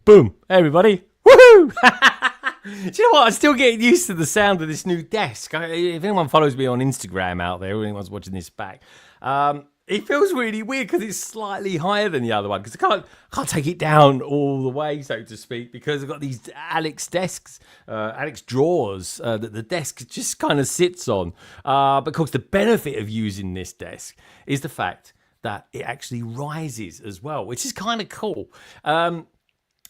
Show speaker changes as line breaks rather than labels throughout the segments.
Boom, everybody. Woohoo! Do you know what? I'm still getting used to the sound of this new desk. If anyone follows me on Instagram out there, or anyone's watching this back, it feels really weird because it's slightly higher than the other one, because I can't take it down all the way, so to speak, because I've got these Alex desks, Alex drawers that the desk just kind of sits on. But of course, the benefit of using this desk is the fact that it actually rises as well, which is kind of cool.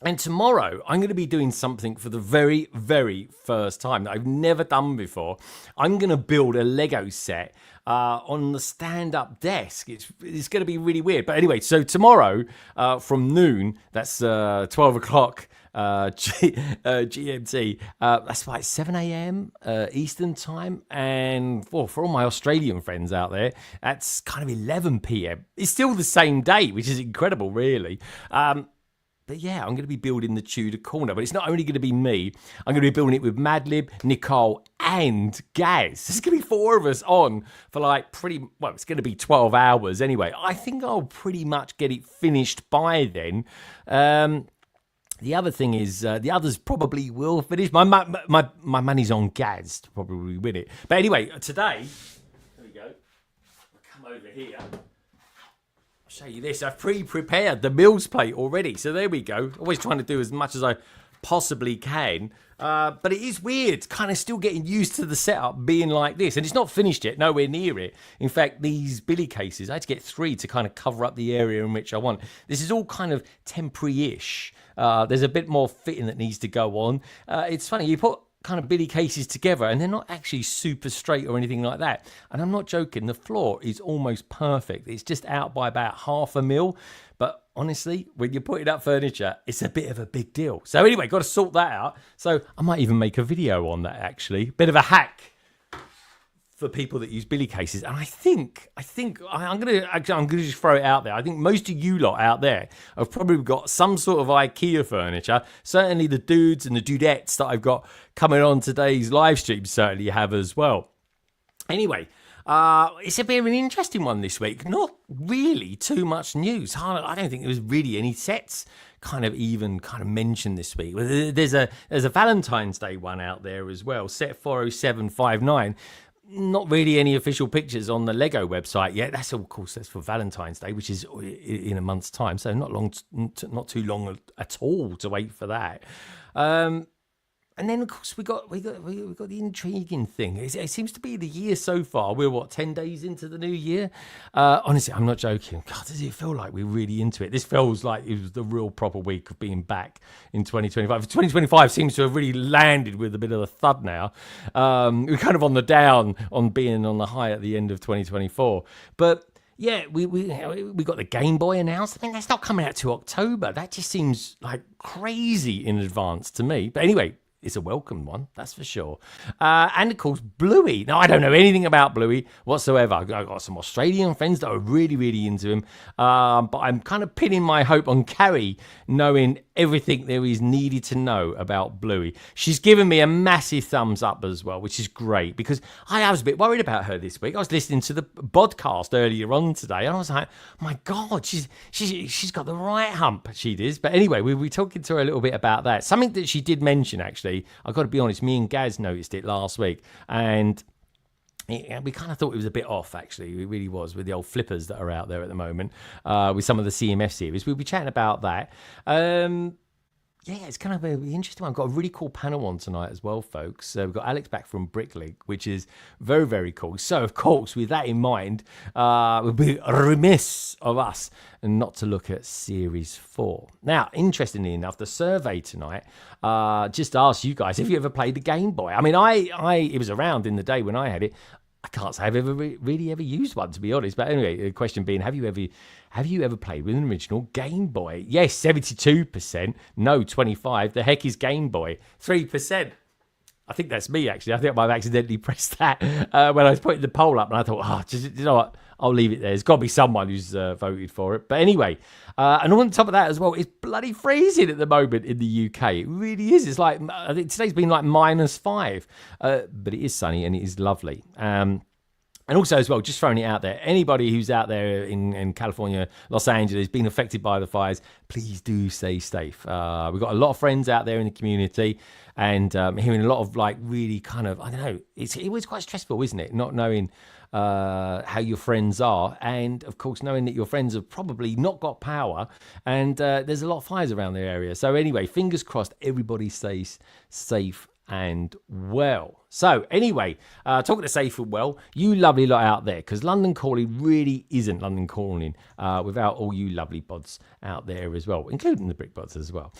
And tomorrow, I'm going to be doing something for the very, very first time that I've never done before. I'm going to build a Lego set on the stand-up desk. It's going to be really weird. But anyway, so tomorrow from noon, that's 12 o'clock GMT, that's like 7 a.m. Eastern time. And for all my Australian friends out there, that's kind of 11 p.m. It's still the same day, which is incredible, really. But yeah, I'm going to be building the Tudor Corner. But it's not only going to be me. I'm going to be building it with Madlib, Nicole, and Gaz. There's going to be 4 of us on for like it's going to be 12 hours anyway. I think I'll pretty much get it finished by then. The other thing is, the others probably will finish. My money's on Gaz to probably win it. But anyway, today, there we go. I'll come over here. Show you this. I've pre-prepared the meals plate already, so there we go. Always trying to do as much as I possibly can, but it is weird kind of still getting used to the setup being like this, and it's not finished yet, nowhere near it. In fact, these billy cases, I had to get 3 to kind of cover up the area in which I want. This is all kind of temporary-ish. There's a bit more fitting that needs to go on. It's funny, you put kind of billy cases together and they're not actually super straight or anything like that, and I'm not joking, the floor is almost perfect. It's just out by about 0.5 mil, but honestly, when you're putting up furniture, it's a bit of a big deal. So anyway, got to sort that out. So I might even make a video on that, actually. Bit of a hack for people that use billy cases. And I think I'm gonna just throw it out there. I think most of you lot out there have probably got some sort of IKEA furniture. Certainly the dudes and the dudettes that I've got coming on today's live stream certainly have as well. Anyway, it's a bit of an interesting one this week. Not really too much news. I don't think there was really any sets kind of mentioned this week. There's a Valentine's Day one out there as well, set 40759. Not really any official pictures on the Lego website yet. That's, of course, that's for Valentine's Day, which is in a month's time, so not too long at all to wait for that. And then, of course, we got the intriguing thing. It seems to be the year so far. We're 10 days into the new year. Honestly, I'm not joking. God, does it feel like we're really into it? This feels like it was the real proper week of being back in 2025. 2025 seems to have really landed with a bit of a thud now. We're kind of on the down on being on the high at the end of 2024, but. Yeah, we got the Game Boy announced. I mean, that's not coming out to October. That just seems like crazy in advance to me. But anyway, it's a welcome one, that's for sure. And of course, Bluey. Now, I don't know anything about Bluey whatsoever. I've got some Australian friends that are really, really into him. But I'm kind of pinning my hope on Carrie knowing everything there is needed to know about Bluey. She's given me a massive thumbs up as well, which is great, because I was a bit worried about her this week. I was listening to the podcast earlier on today, and I was like, my God, she's got the right hump, she does. But anyway, we were talking to her a little bit about that. Something that she did mention, actually, I've got to be honest, me and Gaz noticed it last week, and we kind of thought it was a bit off, actually. It really was, with the old flippers that are out there at the moment, with some of the CMF series. We'll be chatting about that. Yeah, it's kind of an interesting one. I've got a really cool panel on tonight as well, folks. We've got Alex back from BrickLink, which is very, very cool. So, of course, with that in mind, it would be remiss of us not to look at Series 4. Now, interestingly enough, the survey tonight just asked you guys, have you ever played the Game Boy? I mean, it was around in the day when I had it. I can't say I've ever really ever used one, to be honest. But anyway, the question being, have you ever played with an original Game Boy? Yes, 72%. No, 25%. The heck is Game Boy? 3%. I think that's me, actually. I think I might have accidentally pressed that when I was putting the poll up, and I thought, you know what? I'll leave it there. There's got to be someone who's voted for it. But anyway, and on top of that as well, it's bloody freezing at the moment in the UK. It really is. It's like, I think today's been like -5. But it is sunny and it is lovely. And also as well, just throwing it out there, anybody who's out there in California, Los Angeles, being affected by the fires, please do stay safe. We've got a lot of friends out there in the community, and hearing a lot of like really kind of, I don't know, it was quite stressful, isn't it? Not knowing how your friends are, and of course knowing that your friends have probably not got power, and there's a lot of fires around the area. So anyway, fingers crossed everybody stays safe and well. So anyway, talking to safe and well, you lovely lot out there, because London Calling really isn't London Calling without all you lovely bods out there as well, including the Brick Bods as well,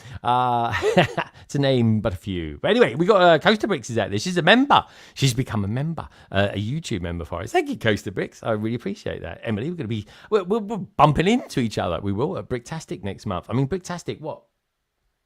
to name but a few. But anyway, we got Coaster Bricks is out there. She's a member. She's become a member, a YouTube member for us. Thank you, Coaster Bricks. I really appreciate that. Emily, we're going to be we're bumping into each other. We will at Bricktastic next month. I mean, Bricktastic, what?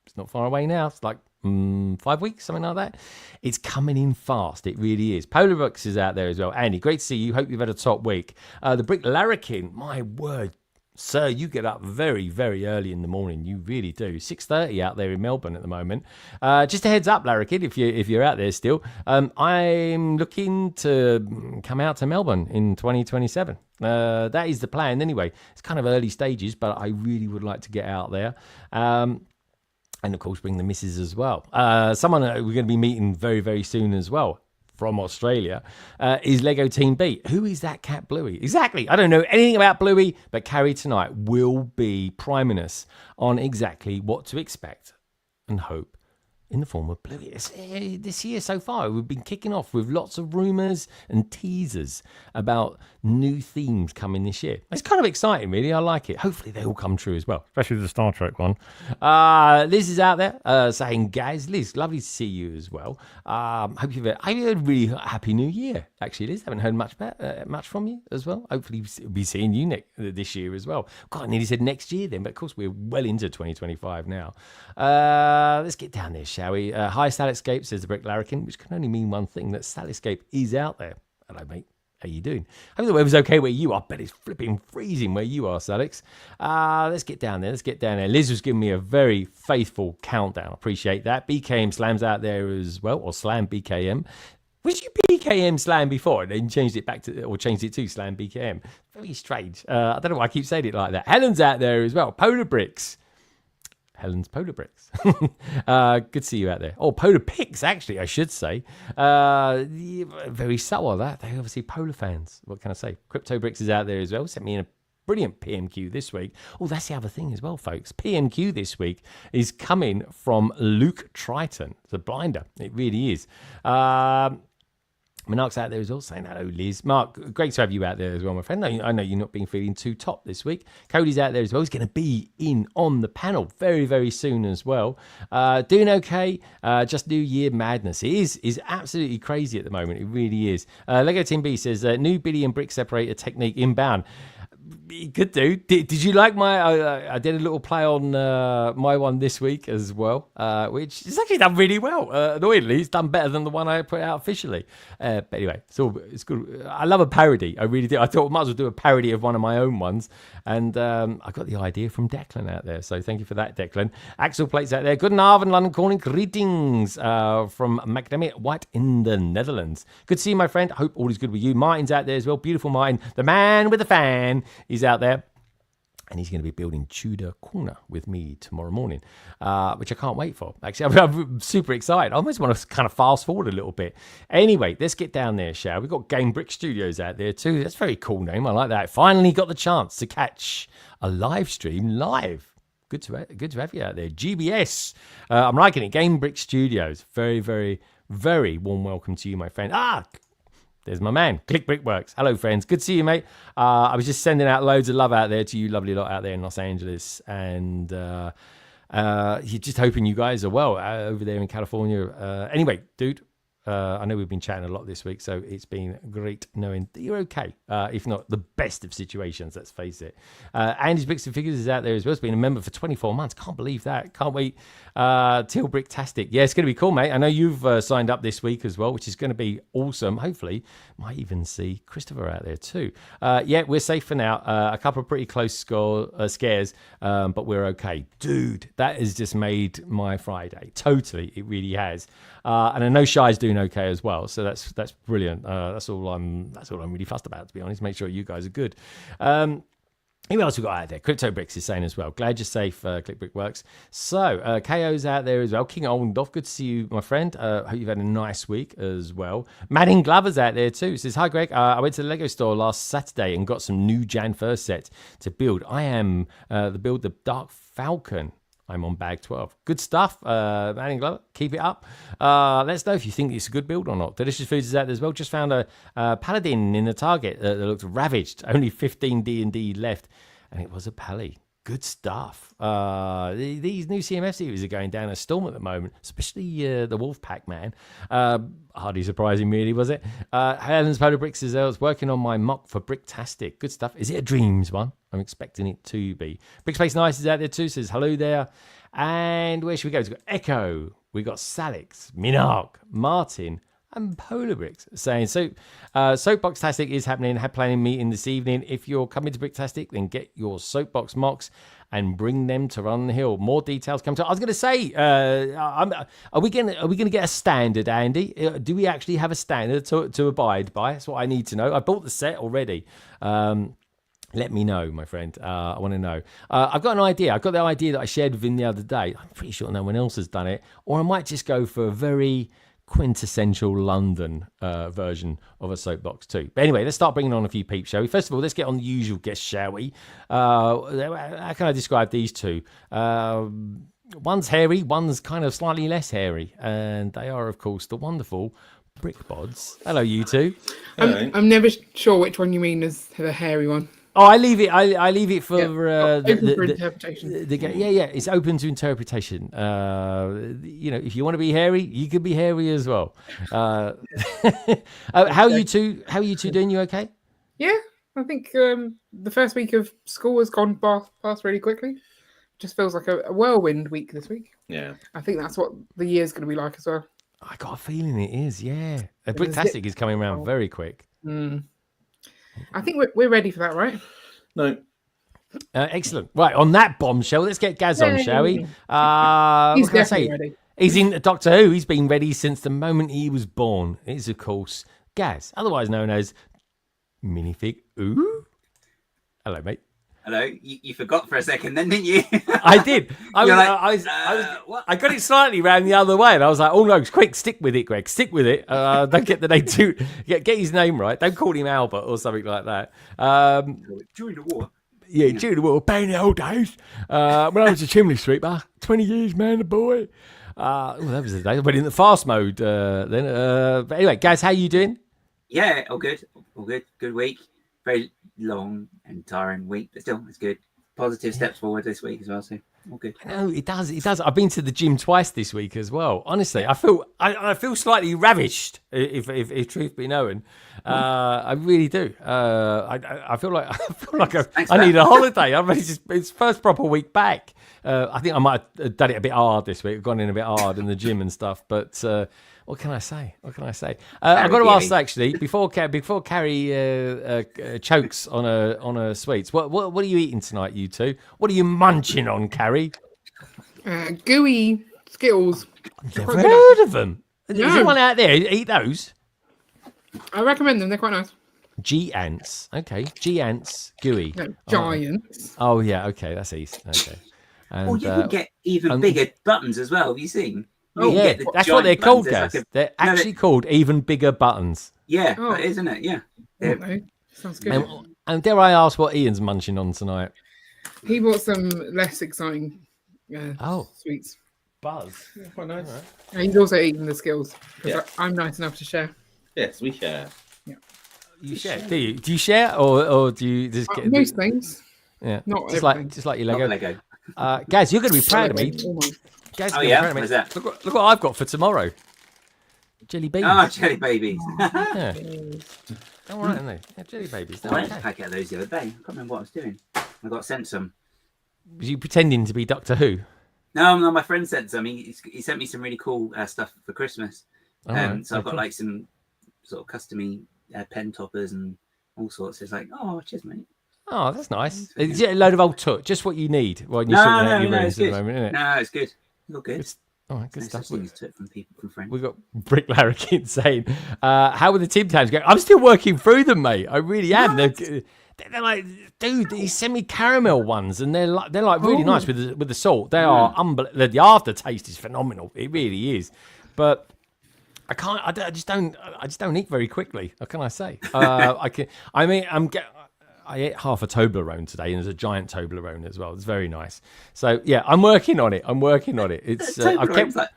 It's not far away now. It's like 5 weeks, something like that. It's coming in fast. It really is. Polar Brooks is out there as well. Andy, great to see you. Hope you've had a top week. The Brick Larrikin, my word, sir, you get up very, very early in the morning. You really do. 6:30 out there in Melbourne at the moment. Just a heads up, Larrikin, if you're out there still. I'm looking to come out to Melbourne in 2027. That is the plan anyway. It's kind of early stages, but I really would like to get out there. And of course, bring the missus as well. Someone we're going to be meeting very, very soon as well from Australia is Lego Team B. Who is that cat Bluey? Exactly. I don't know anything about Bluey, but Carrie tonight will be priming us on exactly what to expect and hope in the form of Bluey. This year so far, we've been kicking off with lots of rumours and teasers about new themes coming this year. It's kind of exciting, really. I like it. Hopefully they all come true as well, especially the Star Trek one. Liz is out there saying, guys, Liz, lovely to see you as well. Hope you've had a really happy new year, actually, Liz. Haven't heard much from you as well. Hopefully we'll be seeing you this year as well. God, I nearly said next year then, but of course we're well into 2025 now. Let's get down there, shall we? Hi, Salescape, says the Brick Larrikin, which can only mean one thing, that Salescape is out there. Hello, mate. How you doing? I hope the weather's okay where you are. I bet it's flipping freezing where you are, Salix. Let's get down there. Liz was giving me a very faithful countdown. Appreciate that. BKM Slam's out there as well, or Slam BKM. Was you BKM Slam before and then changed it to Slam BKM? Very strange. I don't know why I keep saying it like that. Helen's out there as well. Polar Bricks. Helen's Polar Bricks. Good to see you out there. Oh, Polar Picks, actually, I should say. Very subtle, that. They're obviously Polar fans. What can I say? Crypto Bricks is out there as well. Sent me in a brilliant PMQ this week. Oh, that's the other thing as well, folks. PMQ this week is coming from Luke Triton. It's a blinder. It really is. Mark's out there as well saying hello, Liz. Mark, great to have you out there as well, my friend. I know you're not being feeling too top this week. Cody's out there as well. He's going to be in on the panel very, very soon as well. Doing okay. Just New Year madness. It is absolutely crazy at the moment. It really is. Lego Team B says, new Billy and brick separator technique inbound. You could do. Did you like my? I did a little play on my one this week as well, which is actually done really well. Annoyingly, it's done better than the one I put out officially. But anyway, it's good. I love a parody. I really do. I thought I might as well do a parody of one of my own ones, and I got the idea from Declan out there. So thank you for that, Declan. Axel Plates out there. Good Avond, London calling. Greetings from Macadamia White in the Netherlands. Good to see you, my friend. Hope all is good with you. Martin's out there as well. Beautiful Martin, the man with the fan. He's out there. And he's going to be building Tudor Corner with me tomorrow morning, which I can't wait for. Actually, I'm super excited. I almost want to kind of fast forward a little bit. Anyway, let's get down there, shall we? We've got Game Brick Studios out there too. That's a very cool name. I like that. Finally got the chance to catch a live stream live. Good to have you out there. GBS. I'm liking it. Game Brick Studios. Very, very, very warm welcome to you, my friend. There's my man, Click Brickworks. Hello, friends. Good to see you, mate. I was just sending out loads of love out there to you lovely lot out there in Los Angeles. And just hoping you guys are well over there in California. Anyway, dude, I know we've been chatting a lot this week, so it's been great knowing that you're okay, if not the best of situations, let's face it. Andy's Bricks and Figures is out there as well. It's been a member for 24 months. Can't believe that. Can't wait till Bricktastic. Yeah, it's going to be cool, mate. I know you've signed up this week as well, which is going to be awesome. Hopefully, might even see Christopher out there too. Yeah, we're safe for now. A couple of pretty close scares, but we're okay. Dude, that has just made my Friday. Totally, it really has. And I know Shy's doing okay as well, so that's brilliant. That's all I'm really fussed about, to be honest. Make sure you guys are good. Who else we got out there? Crypto Bricks is saying as well. Glad you're safe, Click Brickworks. So, KO's out there as well. King Oldendorf, good to see you, my friend. Hope you've had a nice week as well. Manning Glover's out there too. Says, hi, Greg. I went to the Lego store last Saturday and got some new Jan 1st sets to build. I am the Dark Falcon. I'm on bag 12. Good stuff, Manning Glover. Keep it up. Let us know if you think it's a good build or not. Delicious Foods is out there as well. Just found a Paladin in the Target that looked ravaged. Only 15 D&D left. And it was a Pally. Good stuff. These new CMF series are going down a storm at the moment, especially the Wolfpack, man. Hardly surprising, really, was it? Helen's Polar Bricks is I was working on my mock for Bricktastic. Good stuff. Is it a Dreams one? I'm expecting it to be. Brickspace Nice is out there too, says hello there. And where should we go? We've got Echo, we got Salix, Minark, Martin, and Polar Bricks saying, Soapbox-tastic is happening. Have planning meeting this evening. If you're coming to Bricktastic, then get your Soapbox mocks and bring them to Run the Hill. More details come to. I was going to say, are we going to get a standard, Andy? Do we actually have a standard to abide by? That's what I need to know. I bought the set already. Let me know, my friend. I want to know. I've got an idea. I've got the idea that I shared with him the other day. I'm pretty sure no one else has done it. Or I might just go for a very quintessential London version of a Soapbox too. But anyway, let's start bringing on a few peeps, shall we? First of all, let's get on the usual guests, shall we? How can I describe these two? One's hairy, one's kind of slightly less hairy. And they are, of course, the wonderful Brickbods. Hello, you two.
I'm never sure which one you mean as the hairy one.
Oh, I leave it. I leave it for
open for interpretation.
It's open to interpretation. If you want to be hairy, you can be hairy as well. How are you two? How are you two doing? You okay?
Yeah, I think the first week of school has gone past really quickly. Just feels like a whirlwind week this week.
Yeah,
I think that's what the year's going to be like as well.
I got a feeling it is. Yeah, Bricktastic is coming around very quick.
I think we're ready for that, right?
No.
Excellent. Right, on that bombshell, let's get Gaz on, shall we?
He's definitely ready.
He's in Doctor Who. He's been ready since the moment he was born. It is, of course, Gaz, otherwise known as Minifig Ooh. Hello, mate.
Hello. You forgot for a second then, didn't you?
I did. I got it slightly round the other way, and I was like, "Oh no, quick, stick with it, Greg. Stick with it. Don't get the name too. Get his name right. Don't call him Albert or something like that."
During the war.
Yeah, during the war, back in the old days. When I was a chimney sweeper, 20 years, man, the boy. That was the day. I went in the fast mode then. But anyway, guys, how you doing?
Yeah, all good. All good. Good week. Very long and tiring week, but still, it's good. Positive steps forward this week as well. So All good.
No, it does. It does. I've been to the gym twice this week as well. Honestly, I feel slightly ravished, if truth be known. I really do. I feel like I need a holiday. It's first proper week back. I think I might have done it a bit hard this week. I've gone in a bit hard in the gym and stuff. But what can I say? I've got to ask actually before Carrie chokes on her sweets. What are you eating tonight, you two? What are you munching on, Carrie?
Gooey Skittles.
Never heard of them. Is
No.
anyone out there who eat those?
I recommend them. They're quite nice.
G-ants. Okay. G-ants gooey.
No, giants.
Oh yeah. Okay. That's easy. Okay. And,
Or you can get even bigger buttons as well. Have you seen?
Oh,
yeah,
get the
that's what they're
giant
called,
buttons.
guys.
There's
They're actually called even bigger buttons.
Yeah,
Oh.
that is, isn't it? Yeah.
I don't know. Sounds good.
And dare I ask what Ian's munching on tonight?
He bought some less exciting sweets.
Buzz.
Yeah, quite nice.
Alright.
And he's also eating the Skittles because
Yeah.
I'm nice enough to share.
Yes, we share.
You share? Do you? Do you share or do you just get
Most things.
Yeah.
Not
just
everything.
like your
Not
Lego.
Lego.
Guys, you're going to be proud of me.
All mine.
Guys,
Oh,
you're
yeah?
gonna be proud of me.
What is that?
Look what I've got for tomorrow. Jelly babies.
Oh, jelly babies.
Yeah. All right, aren't they? Yeah, jelly babies.
I
They're
went to
okay.
pack out those the other day. I can't remember what I was doing. I got sent some.
Was you pretending to be Doctor Who?
No, my friend sent some. He sent me some really cool stuff for Christmas.
All right,
So I've got
cool.
like some sort of custom pen toppers and all sorts. It's like, oh, cheers, mate.
Oh, that's nice. Is it a load of old tut? Just what you need when you're
No,
sorting out your
no,
rooms
it's
at the
good.
moment, isn't it?
No, it's good. All good.
It's, all right, good
No
stuff.
such thing as took from friends.
We've got Brick Larrikin saying, how are the Tim Tams going? I'm still working through them, mate. I really am. They're like, dude, these semi-caramel ones, and they're like really nice with the salt. They are unbelievable. The aftertaste is phenomenal. It really is. But I just don't eat very quickly. What can I say? I ate half a Toblerone today, and there's a giant Toblerone as well. It's very nice. So yeah, I'm working on it. It's
Toblerone's like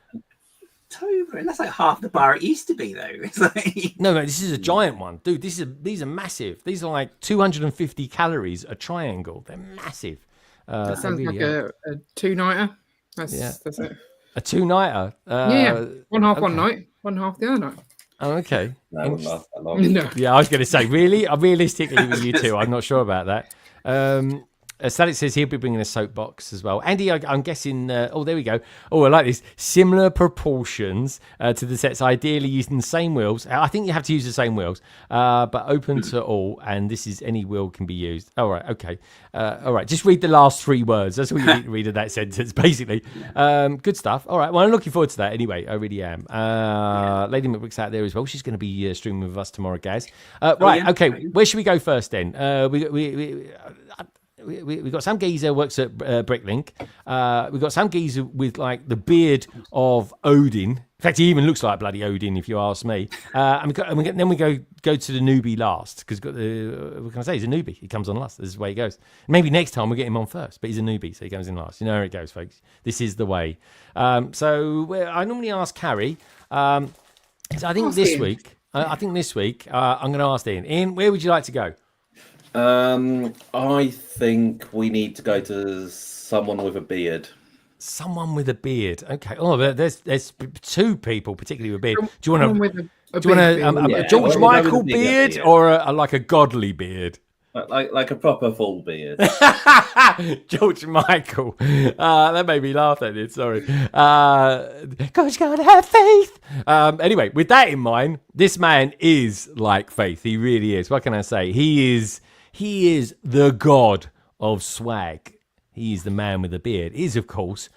Toblerone. That's like half the bar it used to be, though. It's like
No, this is a giant one, dude. These are massive. These are like 250 calories a triangle. They're massive.
That
they
sounds
really
like
are.
a two-nighter. That's it.
A two-nighter.
Yeah. One half one
okay.
night, one half the other night.
Oh, okay.
That wouldn't last that long.
No.
Yeah, I was going to say, really? Realistically, with you two, I'm not sure about that. Static says he'll be bringing a soapbox as well. Andy, I'm guessing. Oh, there we go. Oh, I like this. Similar proportions to the sets, ideally using the same wheels. I think you have to use the same wheels, but open to all. And this is any wheel can be used. All right, okay. All right, just read the last three words. That's all you need to read of that sentence, basically. Good stuff. All right, well, I'm looking forward to that anyway. I really am. Lady McBrick's out there as well. She's going to be streaming with us tomorrow, guys. Right,
yeah.
okay. Where should we go first then? We got some geezer works at BrickLink. We got some geezer with like the beard of Odin. In fact, he even looks like bloody Odin, if you ask me. Then we go to the newbie last because what can I say? He's a newbie. He comes on last. This is the way he goes. Maybe next time we'll get him on first, but he's a newbie, so he comes in last. You know how it goes, folks. This is the way. So I normally ask Carrie. So I think this week. I'm going to ask Ian. Ian, where would you like to go?
I think we need to go to someone with a beard.
Someone with a beard. Okay. Oh, there's two people particularly with a beard. Do you want
Someone
to?
with
Do you want a
Yeah,
George
we'll go
Michael
with a bigger
beard
beard.
or like a godly beard?
Like a proper full beard.
George Michael. That made me laugh. That did. Sorry. Cause you gotta have faith. Anyway, with that in mind, this man is like faith. He really is. What can I say? He is the god of swag. He is the man with the beard. He is, of course,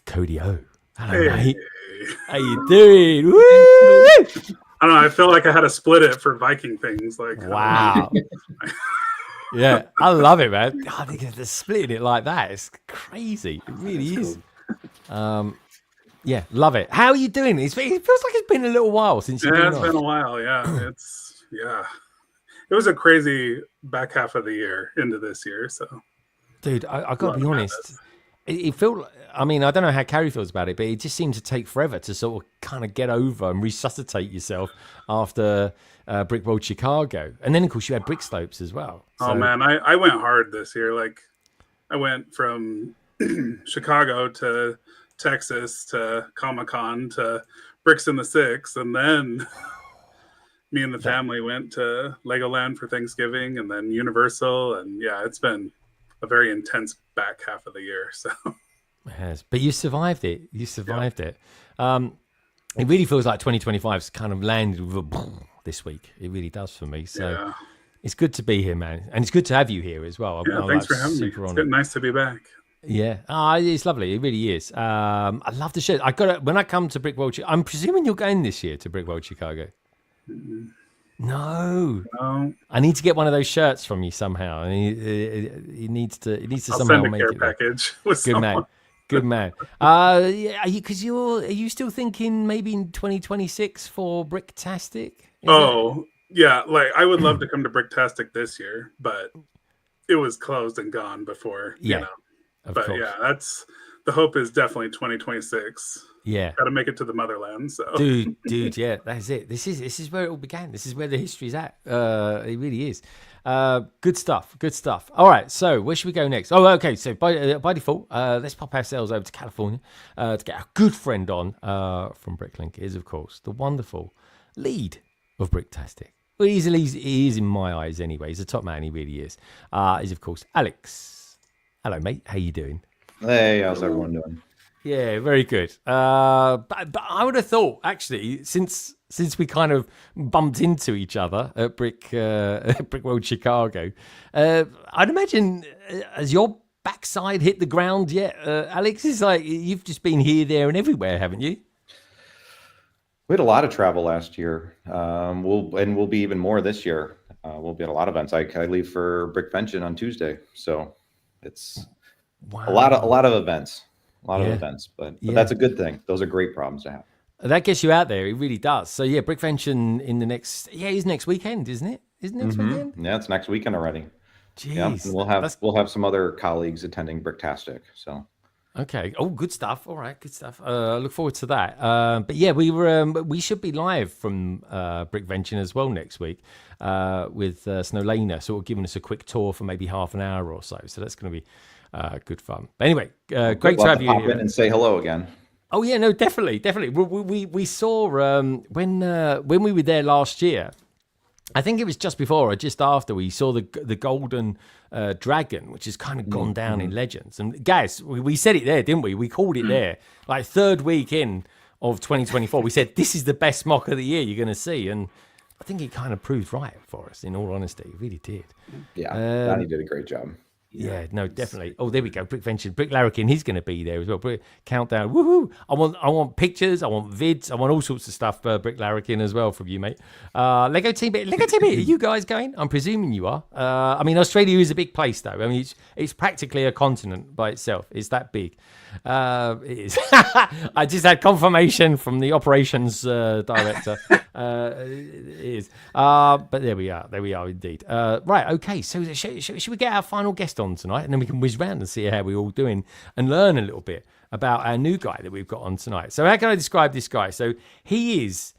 Cody O. Hello, mate. How you doing? Woo!
I don't know. I feel like I had to split it for Viking things. Like,
Wow. Yeah, I love it, man. God, they're splitting it like that. It's crazy. It really is. Yeah, love it. How are you doing? It feels like it's been a little while since you've
yeah,
been
it's
on.
been a while. Yeah, it was a crazy back half of the year into this year. So,
Dude, I got to be
Love
honest. It felt. I mean, I don't know how Carrie feels about it, but it just seemed to take forever to sort of kind of get over and resuscitate yourself after Brick World Chicago, and then of course you had Brick Slopes as well.
oh man, I went hard this year. Like, I went from Chicago to Texas to Comic-Con to Bricks in the Six, and then me and the family went to Legoland for Thanksgiving, and then Universal, and yeah, it's been a very intense back half of the year. So
It has, but you survived it. You survived it. It really feels like 2025's kind of landed with a boom this week. It really does for me. So it's good to be here, man, and it's good to have you here as well.
Yeah, thanks for having me. It's been nice to be back.
Yeah, it's lovely. It really is. I love the show. I got it when I come to Brick World. I'm presuming you're going this year to Brick World Chicago. No, I need to get one of those shirts from you somehow. And it needs to
I'll
somehow
send a
make
care
it.
package. With
Good
someone.
man. Good man. Are you still thinking maybe in 2026 for Bricktastic?
Yeah, like I would love to come to Bricktastic this year, but it was closed and gone before.
Yeah,
you know.
of
But
course.
yeah, that's the hope is definitely 2026.
Yeah.
Got to make it to the motherland. So
Dude, yeah, that's it. This is where it all began. This is where the history's at. It really is. Good stuff. All right, so where should we go next? Oh, okay. So by default, let's pop ourselves over to California to get a good friend on from BrickLink. Is of course the wonderful lead of Bricktastic. Well, he is in my eyes anyway. He's a top man. He really is. Is of course Alex. Hello, mate. How you doing?
Hey, how's everyone doing?
Yeah, very good. But I would have thought, actually, since we kind of bumped into each other at Brick World Chicago, I'd imagine has your backside hit the ground yet, Alex? It's like you've just been here, there, and everywhere, haven't you?
We had a lot of travel last year. We'll be even more this year. We'll be at a lot of events. I leave for Brickvention on Tuesday, so it's a lot of events. A lot of events, but that's a good thing. Those are great problems to have.
That gets you out there. It really does. So yeah, Brickvention in the next it's next weekend, isn't it? Isn't it next weekend?
Yeah, it's next weekend already.
Jeez.
Yeah, and we'll have some other colleagues attending Bricktastic. So
okay. Oh, good stuff. All right, good stuff. I look forward to that. But yeah, we should be live from Brickvention as well next week with Snowlana sort of giving us a quick tour for maybe half an hour or so. So that's going to be good fun. But anyway, great to have you
pop
here.
in and say hello again.
Oh yeah, no, definitely. We saw when we were there last year. I think it was just before or just after we saw the golden dragon, which has kind of gone down in legends. And guys, we said it there, didn't we? We called it there, like third week in of 2024. We said this is the best mock of the year you're going to see, and I think it kind of proved right for us. In all honesty, it really did.
Yeah, Donnie did a great job.
Yeah, no, definitely. Oh, there we go. Brickvention, Brick Larrikin, he's going to be there as well. Countdown, woohoo! I want pictures, I want vids, I want all sorts of stuff. Brick Larrikin as well from you, mate. Lego team, are you guys going? I'm presuming you are. I mean, Australia is a big place, though. I mean, it's practically a continent by itself. It's that big. It is. I just had confirmation from the operations director. It is. But there we are indeed. Right, okay. So should we get our final guest on tonight, and then we can whiz round and see how we're all doing and learn a little bit about our new guy that we've got on tonight. So how can I describe this guy? So he is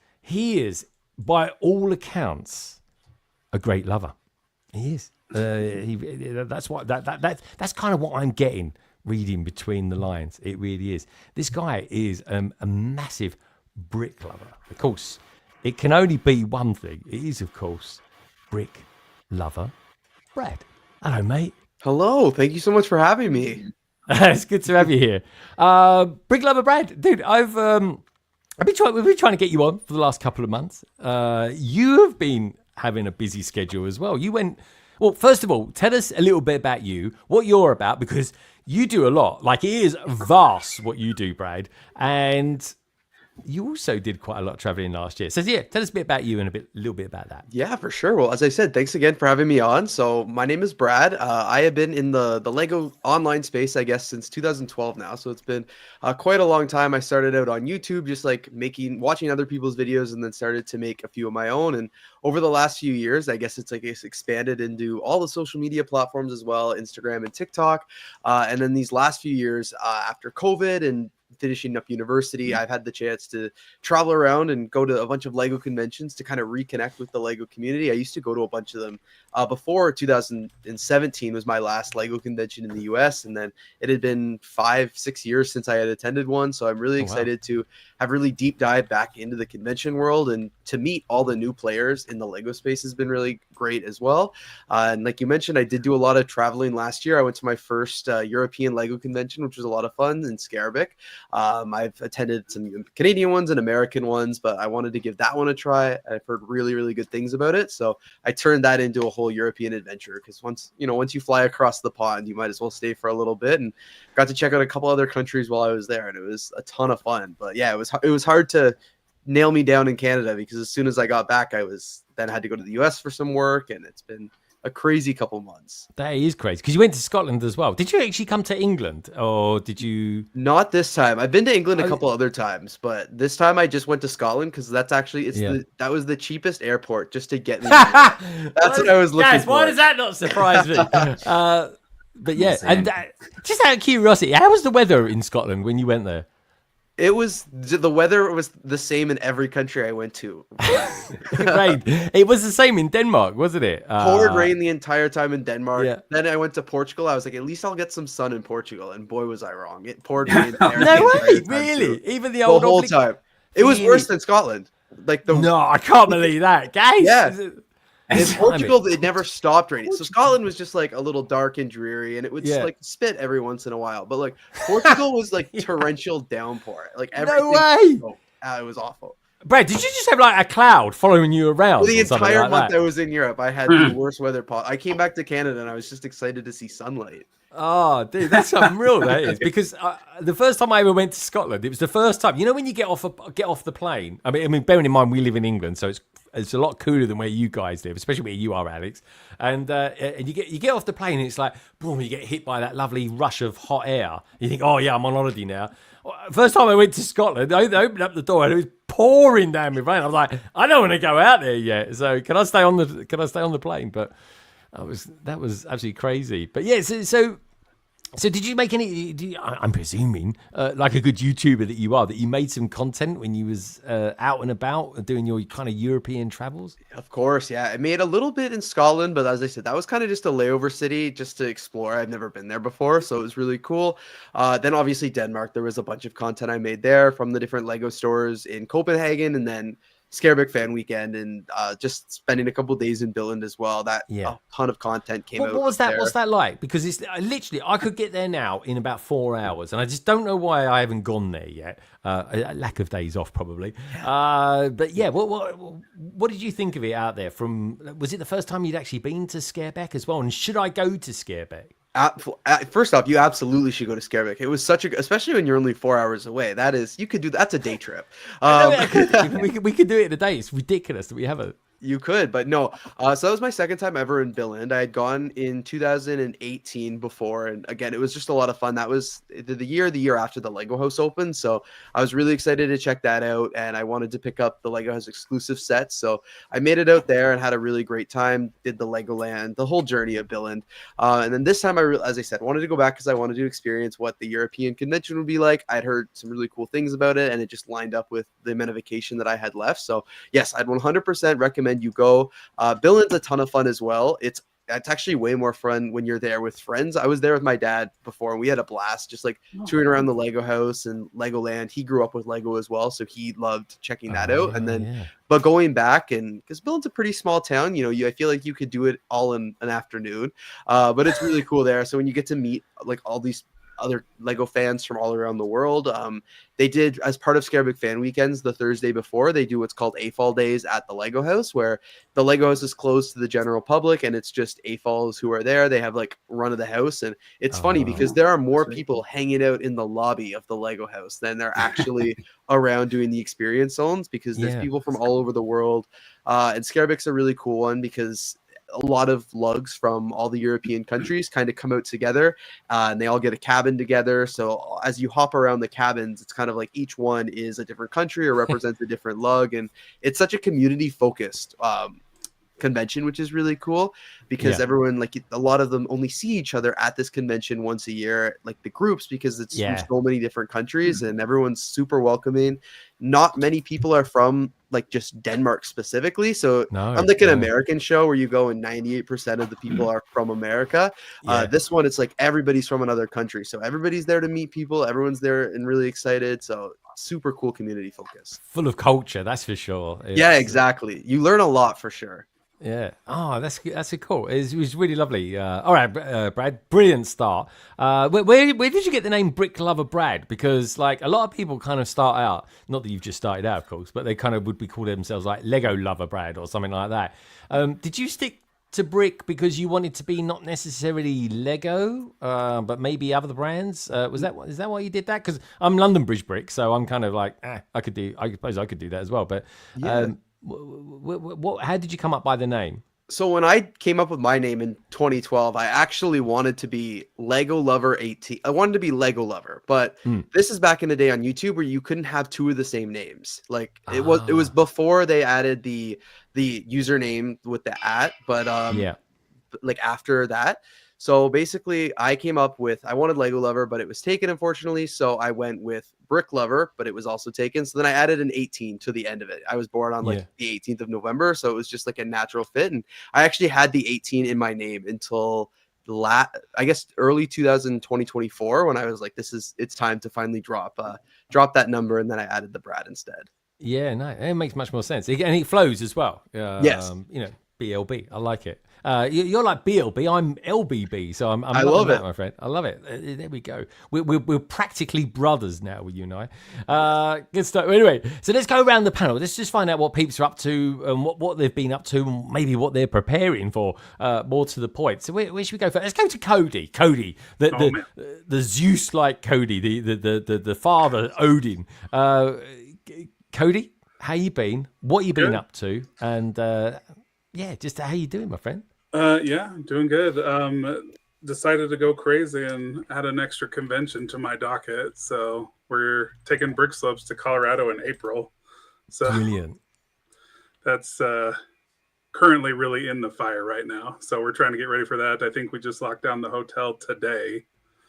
by all accounts a great lover. He is. That's kind of what I'm getting reading between the lines. It really is. This guy is a massive brick lover. Of course, it can only be one thing. It is, of course, brick lover Brad. Hello, mate.
Hello. Thank you so much for having me.
It's good to have you here. Brick lover Brad. Dude, we've been trying to get you on for the last couple of months. You have been having a busy schedule as well. Well, first of all, tell us a little bit about you, what you're about, because you do a lot. Like, it is vast what you do, Brad. And you also did quite a lot of traveling last year. So yeah, tell us a bit about you and a little bit about that.
Yeah, for sure. Well, as I said, thanks again for having me on. So my name is Brad. I have been in the Lego online space, I guess, since 2012 now. So it's been quite a long time. I started out on YouTube, just like watching other people's videos, and then started to make a few of my own. And over the last few years, I guess it's expanded into all the social media platforms as well, Instagram and TikTok. And then these last few years, after COVID and finishing up university, I've had the chance to travel around and go to a bunch of Lego conventions to kind of reconnect with the Lego community. I used to go to a bunch of them before 2017 was my last Lego convention in the US. And then it had been 5-6 years since I had attended one. So I'm really excited to have really deep dive back into the convention world, and to meet all the new players in the Lego space has been really great as well. And like you mentioned, I did do a lot of traveling last year. I went to my first European Lego convention, which was a lot of fun in Scarbeck. I've attended some Canadian ones and American ones, but I wanted to give that one a try. I've heard really, really good things about it. So I turned that into a whole European adventure, because once you fly across the pond, you might as well stay for a little bit, and got to check out a couple other countries while I was there, and it was a ton of fun. But yeah, it was hard to nail me down in Canada, because as soon as I got back, I had to go to the US for some work, and it's been a crazy couple months.
That is crazy, because you went to Scotland as well. Did you actually come to England, or did you?
Not this time. I've been to England a couple other times, but this time I just went to Scotland, because that's actually that was the cheapest airport just to get me. That's what I was looking for.
Why does that not surprise me? But yeah, and just out of curiosity, how was the weather in Scotland when you went there?
The weather was the same in every country I went to.
Right. It was the same in Denmark, wasn't it?
Poured rain the entire time in Denmark.
Yeah.
Then I went to Portugal. I was like, at least I'll get some sun in Portugal. And boy, was I wrong. It poured rain.
No way, really?
Too.
Even
The whole time. It was worse than Scotland. No,
I can't believe that, guys.
Yeah. In Portugal, it never stopped raining. So Scotland was just like a little dark and dreary, and it would like spit every once in a while. But like Portugal was like torrential downpour. Like everything. No way. It was awful.
Brad, did you just have like a cloud following you around?
The entire month I was in Europe, I had the worst weather. I came back to Canada, and I was just excited to see sunlight.
Oh, dude, that's unreal. That is, because the first time I ever went to Scotland, it was the first time. You know, when you get off the plane. I mean, bearing in mind we live in England, so it's a lot cooler than where you guys live, especially where you are, Alex. And you get off the plane, and it's like, boom, you get hit by that lovely rush of hot air. You think, oh yeah, I'm on holiday now. First time I went to Scotland, I opened up the door and it was pouring down with rain. I was like, I don't want to go out there yet. So can I stay on the plane? But that was absolutely crazy. But yeah, so did you make any? I'm presuming, like a good YouTuber that you are, that you made some content when you was out and about doing your kind of European travels.
Of course, yeah. I made a little bit in Scotland, but as I said, that was kind of just a layover city, just to explore. I've never been there before, so it was really cool. Then obviously Denmark, there was a bunch of content I made there from the different Lego stores in Copenhagen, and then Scareback Fan Weekend, and just spending a couple days in Billund as well. A ton of content came out.
What was that? What's that like? Because it's literally, I could get there now in about 4 hours, and I just don't know why I haven't gone there yet. A lack of days off, probably. But yeah, what did you think of it out there? Was it the first time you'd actually been to Scareback as well? And should I go to Scareback?
First off, you absolutely should go to Scareback. It was especially when you're only 4 hours away. That's a day trip.
We could do it in a day. It's ridiculous that we have it.
You could, but no. So that was my second time ever in Billund. I had gone in 2018 before, and again, it was just a lot of fun. That was the year after the Lego House opened, so I was really excited to check that out, and I wanted to pick up the Lego House exclusive sets. So I made it out there and had a really great time. Did the Legoland, the whole journey of Billund, and then this time as I said, wanted to go back because I wanted to experience what the European convention would be like. I'd heard some really cool things about it, and it just lined up with the amount of vacation that I had left. So yes, I'd 100% recommend you go. Billund's a ton of fun as well. It's actually way more fun when you're there with friends. I was there with my dad before, and we had a blast just like touring around the Lego House and Legoland. He grew up with Lego as well, so he loved checking that out. And then but going back, and because Billund's a pretty small town, I feel like you could do it all in an afternoon, but it's really cool there. So when you get to meet like all these other Lego fans from all around the world. They did, as part of Scareback Fan Weekends, the Thursday before, they do what's called AFOL Days at the Lego House, where the Lego House is closed to the general public, and it's just AFOLs who are there. They have like run of the house, and it's funny because there are more people hanging out in the lobby of the Lego House than they're actually around doing the experience zones, because there's people from all over the world. And Scareback's a really cool one because a lot of lugs from all the European countries kind of come out together, and they all get a cabin together. So as you hop around the cabins, it's kind of like each one is a different country or represents a different lug. And it's such a community focused convention, which is really cool because everyone, like a lot of them only see each other at this convention once a year, like the groups, because it's from so many different countries and everyone's super welcoming. Not many people are from like just Denmark specifically. So unlike an American show where you go and 98% of the people are from America, this one, it's like everybody's from another country. So everybody's there to meet people. Everyone's there and really excited. So super cool community focus.
Full of culture, that's for sure.
Yeah, exactly. You learn a lot for sure.
Yeah. Oh, that's cool. It was really lovely. All right, Brad, brilliant start. Where did you get the name Brick Lover Brad? Because like a lot of people kind of start out, not that you've just started out, of course, but they kind of would be called themselves like Lego Lover Brad or something like that. Did you stick to brick because you wanted to be not necessarily Lego, but maybe other brands? Is that why you did that? Because I'm London Bridge Brick, so I'm kind of like, I suppose I could do that as well. But how did you come up by the name?
So when I came up with my name in 2012, I actually wanted to be Lego Lover 18. I wanted to be Lego Lover, but this is back in the day on YouTube where you couldn't have two of the same names. Like it was before they added the username with the @ but like after that. So basically I came up with, I wanted Lego Lover, but it was taken, unfortunately. So I went with Brick Lover, but it was also taken. So then I added an 18 to the end of it. I was born on like the 18th of November. So it was just like a natural fit. And I actually had the 18 in my name until I guess early 2024 when I was like, it's time to finally drop that number. And then I added the Brad instead.
Yeah, no, it makes much more sense. And it flows as well.
Yes.
BLB. I like it. You're like BLB. I'm LBB. So I'm
I love
that,
it,
my friend. I love it. There we go. We're practically brothers now, you and I. Good stuff. Anyway, so let's go around the panel. Let's just find out what peeps are up to and what they've been up to, and maybe what they're preparing for. More to the point. So where should we go first? Let's go to Cody. Cody, the Zeus-like Cody, the father Odin. Cody, how you been? What you been up to? And just how you doing, my friend?
Doing good. Decided to go crazy and add an extra convention to my docket. So we're taking Brick Slopes to Colorado in April. So
brilliant.
That's currently really in the fire right now. So we're trying to get ready for that. I think we just locked down the hotel today.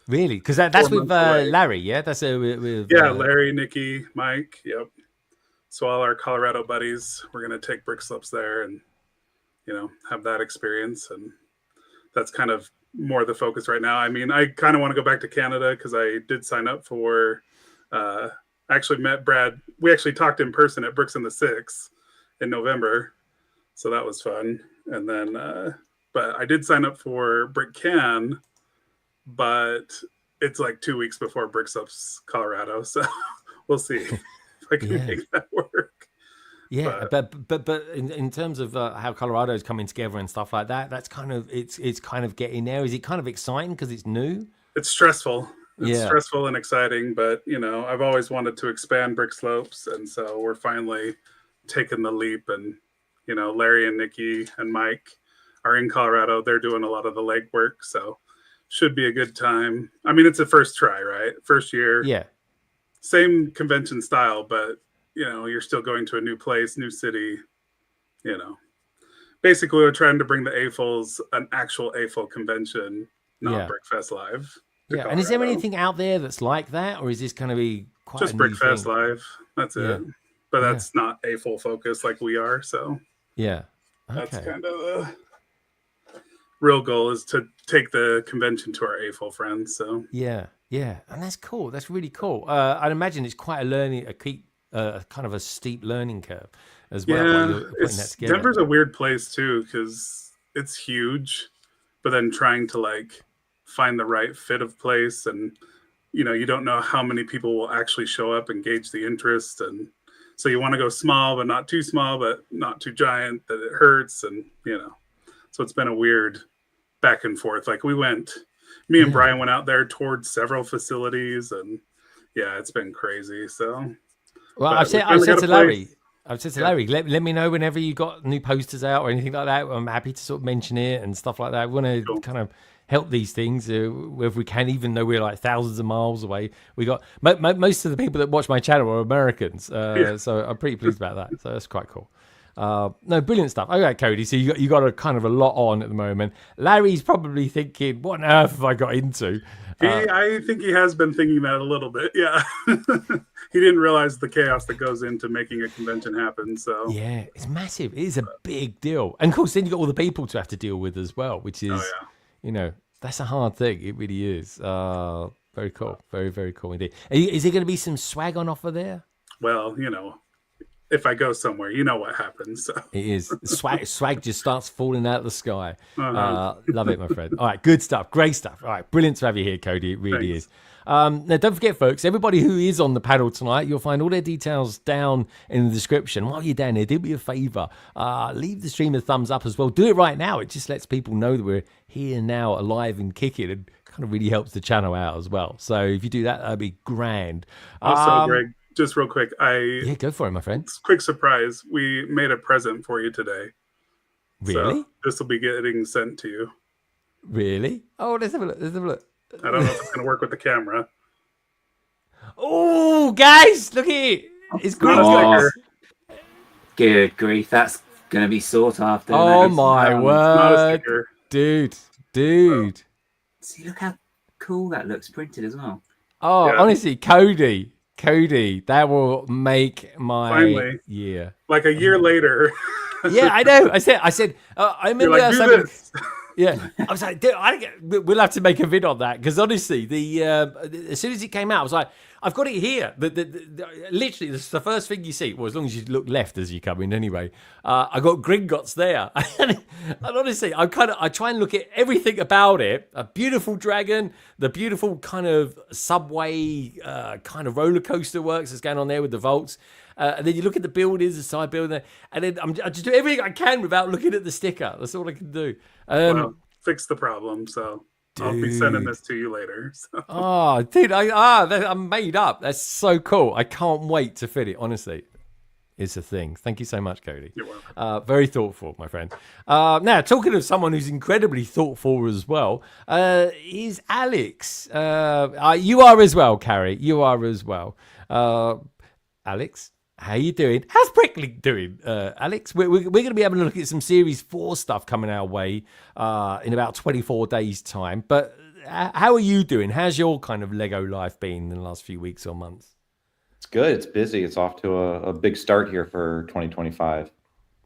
Really? Because that's with Larry, yeah? That's with
Larry, Nikki, Mike. Yep. So all our Colorado buddies, we're going to take Brick Slopes there and have that experience. And that's kind of more the focus right now. I mean, I kind of want to go back to Canada because I did sign up for, actually met Brad. We actually talked in person at Bricks in the Six in November. So that was fun. And then, but I did sign up for Brick Can, but it's like 2 weeks before Brick Slopes Colorado. So we'll see if I can make that work.
Yeah, but in terms of how Colorado's coming together and stuff like that, that's kind of it's kind of getting there. Is it kind of exciting because it's new?
It's stressful. It's stressful and exciting, but I've always wanted to expand Brick Slopes, and so we're finally taking the leap. And Larry and Nikki and Mike are in Colorado. They're doing a lot of the legwork, so should be a good time. I mean, it's a first try, right? First year. Yeah. Same convention style, but you're still going to a new place, new city, Basically, we're trying to bring the AFOLs, an actual AFOL convention, not BrickFest Live.
Yeah, and is there anything out there that's like that, or is this going to be quite
just BrickFest Live? That's it. But that's not AFOL focused like we are, so that's kind of the real goal is to take the convention to our AFOL friends. So
yeah, and that's cool. That's really cool. I'd imagine it's quite kind of a steep learning curve as well.
Yeah, Denver's a weird place too because it's huge, but then trying to find the right fit of place, and you don't know how many people will actually show up and gauge the interest, and so you want to go small but not too small but not too giant that it hurts, and so it's been a weird back and forth. Me and Brian went out there towards several facilities, and it's been crazy. So.
Well, I've said to Larry, let me know whenever you got new posters out or anything like that. I'm happy to sort of mention it and stuff like that. I want to kind of help these things if we can, even though we're like thousands of miles away. We got most of the people that watch my channel are Americans, so I'm pretty pleased about that. So that's quite cool. No, brilliant stuff. Okay, Cody. So you got a kind of a lot on at the moment. Larry's probably thinking, "What on earth have I got into?"
I think he has been thinking that a little bit. Yeah, he didn't realize the chaos that goes into making a convention happen. So
Yeah, it's massive. It is a big deal, and of course, then you got all the people to have to deal with as well, which is, that's a hard thing. It really is. Very cool. Very, very cool indeed. Is there going to be some swag on offer there?
well, if I go somewhere, you know what happens. So
It is. Swag just starts falling out of the sky. Love it, my friend. All right, good stuff. Great stuff. All right, brilliant to have you here, Cody. It really is. Now, don't forget, folks, everybody who is on the panel tonight, you'll find all their details down in the description. While you're down there, do me a favor. Leave the stream a thumbs up as well. Do it right now. It just lets people know that we're here now, alive and kicking, and kind of really helps the channel out as well. So if you do that, that'd be grand.
also, Greg, just real quick,
Yeah, go for it, my friend.
quick surprise. We made a present for you today.
Really?
So this will be getting sent to you.
Really? Oh, let's have a look. Let's have a look.
I don't know if it's going to work with the camera.
Oh, guys, look at it. It's great.
Oh, good grief. That's going to be sought after.
Oh,
That is-
my
It's not a
word.
sticker.
Dude.
See, look how cool that looks printed as well.
Oh,
Yeah.
honestly, Cody, that will make my
Finally.
year.
Like a year later.
Yeah, I know. I said, I
You're
remember
like,
us
do
having,
this.
yeah. I was like, dude, we'll have to make a vid on that because honestly, as soon as it came out, I was like, I've got it here. Literally, this is the first thing you see. Well, as long as you look left as you come in, anyway. I got Gringotts there, and honestly, I try and look at everything about it. A beautiful dragon, the beautiful kind of subway, kind of roller coaster works that's going on there with the vaults. And then you look at the buildings, the side building, and then I just do everything I can without looking at the sticker. That's all I can do.
Well, fix the problem. So I'll be sending this to you later. So.
Oh, dude, I'm made up. That's so cool. I can't wait to fit it, honestly. It's a thing. Thank you so much, Cody.
You're welcome.
Very thoughtful, my friend. Now, talking of someone who's incredibly thoughtful as well, is Alex. You are as well, Carrie. You are as well. Alex, how you doing? How's BrickLink doing, Alex? We're going to be having a look at some Series 4 stuff coming our way in about 24 days' time. But how are you doing? How's your kind of Lego life been in the last few weeks or months?
It's good. It's busy. It's off to a big start here for 2025.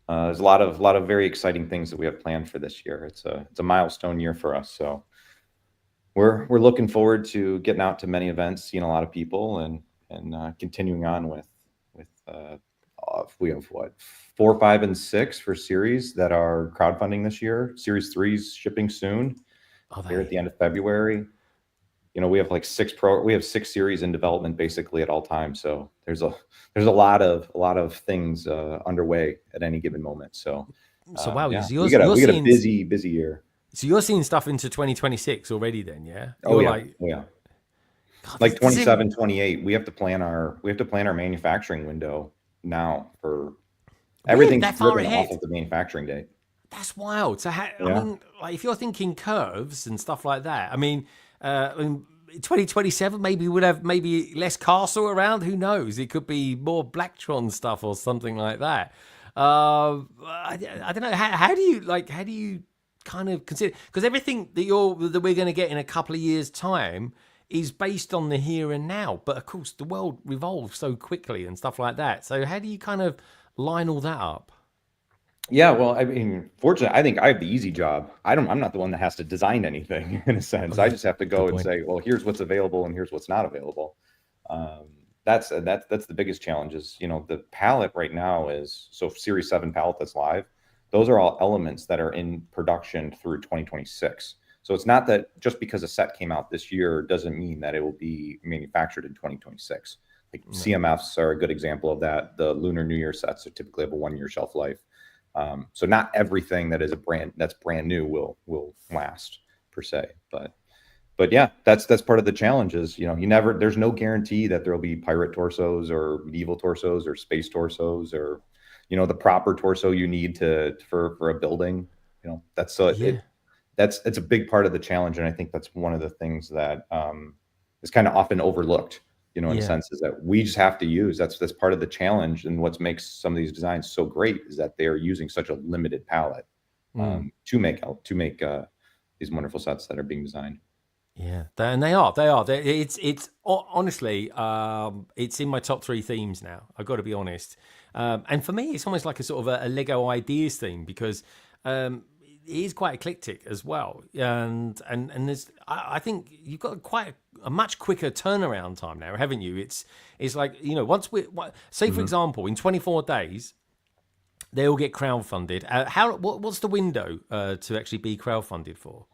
There's a lot of very exciting things that we have planned for this year. It's a milestone year for us. So we're looking forward to getting out to many events, seeing a lot of people, and continuing on with we have 4, 5, and 6 for series that are crowdfunding this year. Series 3's shipping soon. Here at the end of February. We have like 6 series in development basically at all times. So there's a lot of things underway at any given moment. So
wow,
yeah.
so
we got a busy year.
So you're seeing stuff into 2026 already then, yeah?
Yeah. God, like 27, 28. We have to plan our manufacturing window now for everything
that far
driven
ahead
off of the manufacturing date.
That's wild. So I mean, like if you're thinking curves and stuff like that, I mean 2027 maybe we'll have maybe less castle around. Who knows? It could be more Blacktron stuff or something like that. I don't know. How do you kind of consider, because everything that we're going to get in a couple of years' time is based on the here and now. But of course, the world revolves so quickly and stuff like that. So how do you kind of line all that up?
Yeah, well, I mean, fortunately, I think I have the easy job. I'm not the one that has to design anything in a sense. I just have to go and say, well, here's what's available and here's what's not available. That's the biggest challenge is, the palette right now is, so Series 7 palette that's live, those are all elements that are in production through 2026. So it's not that just because a set came out this year doesn't mean that it will be manufactured in 2026. Like CMFs are a good example of that. The Lunar New Year sets typically have a 1-year shelf life. So not everything that is that's brand new will last per se, but yeah, that's part of the challenge is, there's no guarantee that there'll be pirate torsos or medieval torsos or space torsos or, the proper torso you need for a building, it's a big part of the challenge. And I think that's one of the things that is kind of often overlooked you know, in a
Yeah.
sense, is that we just have to use, that's part of the challenge. And what makes some of these designs so great is that they are using such a limited palette to make these wonderful sets that are being designed.
Yeah, and they are. It's honestly, it's in my top 3 themes now. I've got to be honest. And for me, it's almost like a sort of a Lego ideas theme, because it is quite eclectic as well. And there's, I think you've got quite a much quicker turnaround time now, haven't you? It's like, you know, once say for example, in 24 days, they all get crowdfunded. What's the window to actually be crowdfunded for?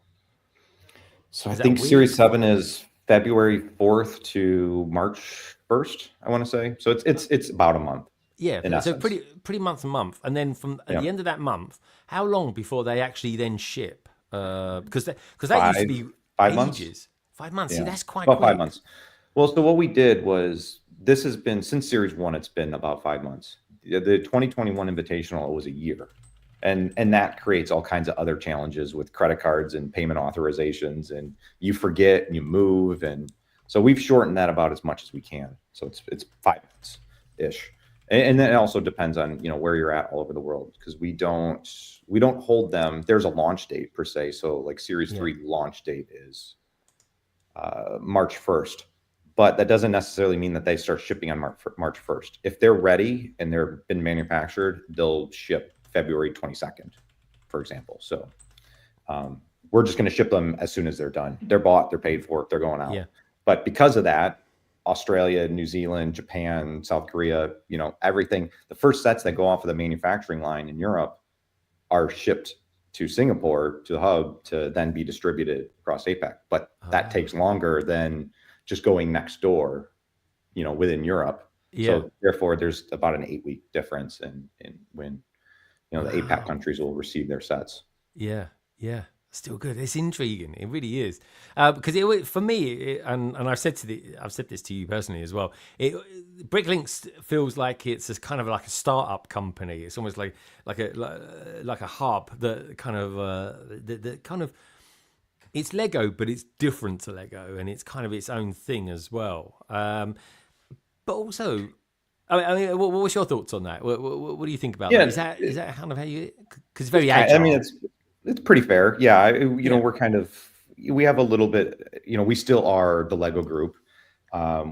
So I think Series 7 is February 4th to March 1st, I want to say. So it's about a month.
Yeah, so pretty month and month. And then from at the end of that month, how long before they actually then ship? Because that used to be
5
ages.
months.
5 months.
Yeah.
See, that's quite
about
quick.
5 months. Well, so what we did was, this has been since Series 1, it's been about 5 months. The 2021 Invitational was a year. And that creates all kinds of other challenges with credit cards and payment authorizations, and you forget and you move. And so we've shortened that about as much as we can. So it's 5 months ish. And then it also depends on, you know, where you're at all over the world, because we don't hold them. There's a launch date per se. So like Series 3 launch date is March 1st. But that doesn't necessarily mean that they start shipping on March 1st. If they're ready and they're been manufactured, they'll ship February 22nd, for example. So we're just going to ship them as soon as they're done. They're bought, they're paid for, they're going out. Yeah. But because of that, Australia, New Zealand, Japan, South Korea, you know, everything, the first sets that go off of the manufacturing line in Europe are shipped to Singapore, to the hub, to then be distributed across APAC. But that takes longer than just going next door, you know, within Europe. Yeah. So therefore, there's about an 8-week difference in when, you know, the APAC countries will receive their sets.
Yeah, yeah, still good. It's intriguing. It really is, because for me, and I've said this to you personally as well. BrickLink feels like it's a kind of like a startup company. It's almost like a hub that kind of it's Lego, but it's different to Lego, and it's kind of its own thing as well. But also, I mean, what's your thoughts on that? What do you think about that? Is that kind of how you? Because it's very agile.
I mean, it's pretty fair. Yeah, you know, we have a little bit. You know, we still are the Lego group.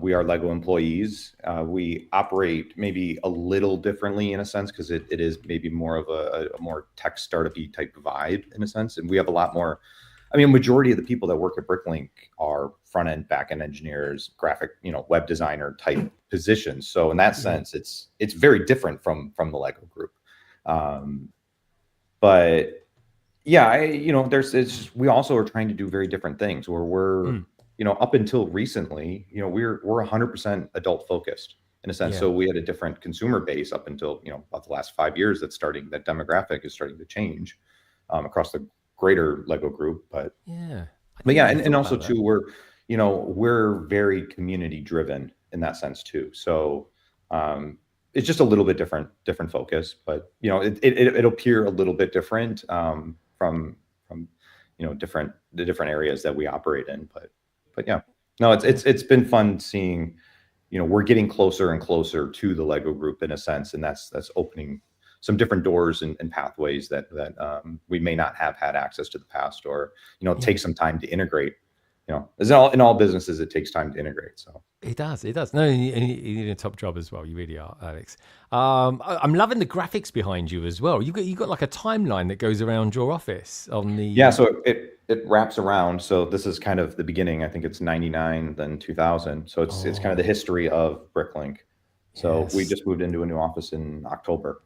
We are Lego employees. We operate maybe a little differently in a sense, because it is maybe more of a more tech startup-y type vibe in a sense, and we have a lot more. I mean, majority of the people that work at BrickLink are front-end, back-end engineers, graphic, you know, web designer type positions. So in that sense, it's very different from the Lego group. But yeah, you know, we also are trying to do very different things where we're, you know, up until recently, you know, we're 100% adult focused in a sense. So we had a different consumer base up until, you know, about the last 5 years. That demographic is starting to change across the greater Lego group. But and also too, we're very community driven in that sense too. So it's just a little bit different focus, but you know, it'll appear a little bit different from you know, the different areas that we operate in. But yeah, no, it's been fun seeing, you know, we're getting closer and closer to the Lego group in a sense, and that's opening some different doors and pathways that we may not have had access to the past, or, you know, take some time to integrate. You know, as in all businesses, it takes time to integrate. So
it does. No, you did a top job as well. You really are, Alex. I'm loving the graphics behind you as well. You got like a timeline that goes around your office on the.
Yeah, so it wraps around. So this is kind of the beginning. I think it's 99, then 2000. So it's kind of the history of BrickLink. So we just moved into a new office in October.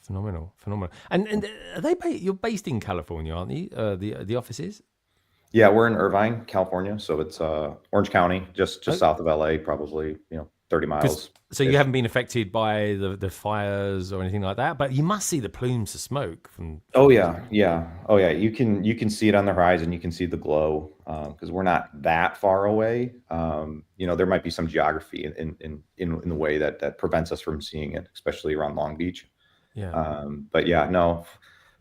Phenomenal. And you're based in California, aren't you? The office is?
Yeah, we're in Irvine, California. So it's Orange County, just south of LA, probably, you know, 30 miles.
So you haven't been affected by the fires or anything like that, but you must see the plumes of smoke from.
Oh yeah. You can see it on the horizon. You can see the glow because we're not that far away. You know, there might be some geography in the way that prevents us from seeing it, especially around Long Beach.
Yeah.
But yeah, no,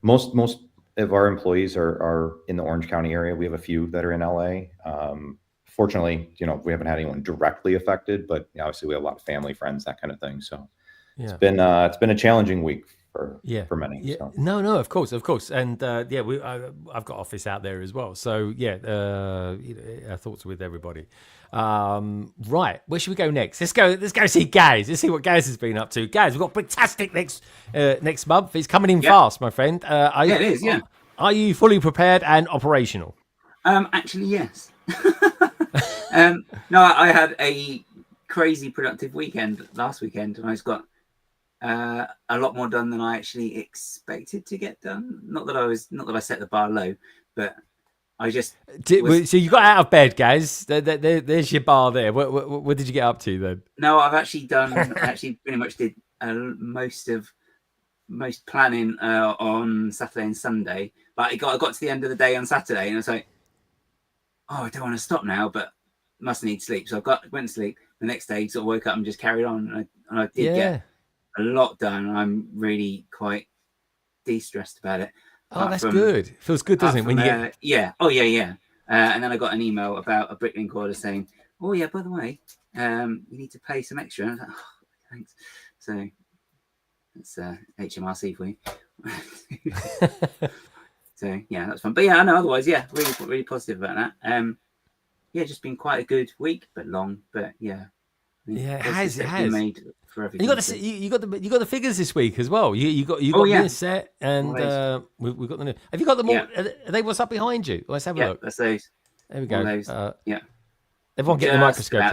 most of our employees are in the Orange County area. We have a few that are in LA. fortunately, we haven't had anyone directly affected, but obviously we have a lot of family, friends, that kind of thing. So it's been a challenging week for many.
Yeah.
So.
No, of course, and I've got office out there as well. So our thoughts are with everybody. Right, where should we go next? Let's go see Gaz. Let's see what Gaz has been up to. Gaz, we've got Bricktastic next month. It's coming in fast, my friend.
It is. Yeah.
Are you fully prepared and operational?
Actually, yes. No, I had a crazy productive weekend last weekend, and I just got a lot more done than I actually expected to get done. Not that I set the bar low, but I just
so you got out of bed, Gaz. There's your bar there. What did you get up to then?
No, I've actually pretty much did most planning on Saturday and Sunday. But I got to the end of the day on Saturday, and I was like, oh, I don't want to stop now, but must need sleep. So went to sleep. The next day, sort of woke up and just carried on, and I did get a lot done. I'm really quite de-stressed about it.
Oh, that's good. Feels good, doesn't it? When you get
and then I got an email about a BrickLink order saying, "Oh yeah, by the way, you need to pay some extra." And I was like, "Oh, thanks." So it's HMRC for you. So yeah, that's fun. But yeah, I know. Otherwise, really positive about that. Just been quite a good week, but long. But yeah,
it has.
Made for everything.
You got the figures this week as well. You got the set, and we've got the new. Have you got them all? Are they what's up behind you? Let's have a look.
That's those.
There we go.
Everyone
get the microscope.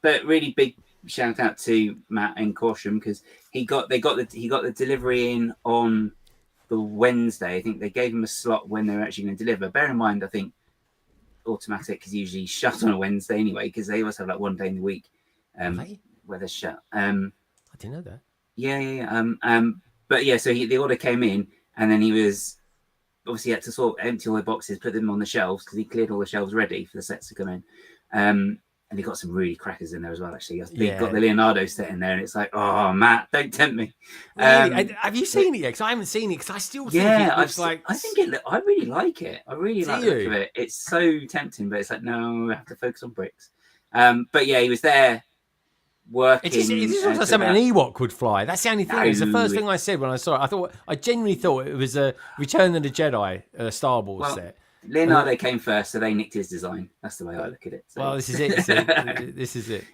But really big shout out to Matt in Caution, because he got the delivery in on the Wednesday. I think they gave him a slot when they were actually going to deliver. Bear in mind, I think Automatic is usually shut on a Wednesday anyway, because they always have like one day in the week where they're shut.
I didn't know that.
But yeah, so the order came in, and then he was obviously had to sort of empty all the boxes, put them on the shelves, because he cleared all the shelves ready for the sets to come in. And he got some really crackers in there as well, actually. He got the Leonardo set in there, and it's like, oh, Matt, don't tempt me.
Really? Have you seen it yet? Because I haven't seen it, because I still think it looks like...
I really like it. I really like the look of it. It's so tempting, but it's like, no, I have to focus on bricks. But yeah, he was there working.
It just looks like something an Ewok would fly. That's the only thing. It was the first thing I said when I saw it. I genuinely thought it was a Return of the Jedi Star Wars set.
Leonardo came first, so they nicked his design. That's the way I look at it. So.
Well, this is it. This is it.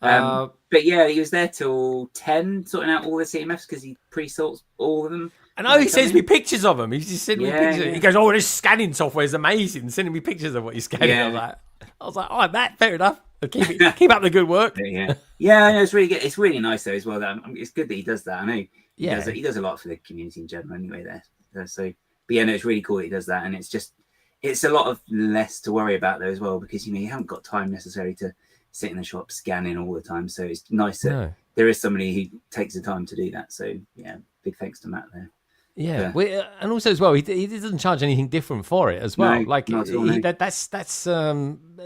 But yeah, he was there till 10, sorting out all the CMFs, because he pre-sorts all of them.
I know he sends me pictures of them. He's just sending me pictures. Yeah. He goes, "Oh, this scanning software is amazing." Sending me pictures of what he's scanning. I was like, "Oh, Matt, fair enough. Keep up the good work."
No, it's really good. It's really nice though as well. It's good that he does that. I know he does a lot for the community in general anyway. So, but yeah, no, it's really cool that he does that, and it's a lot of less to worry about though as well, because you haven't got time necessarily to sit in the shop scanning all the time. So it's nice that there is somebody who takes the time to do that. So yeah, big thanks to Matt there.
Yeah, and also as well, he doesn't charge anything different for it as well.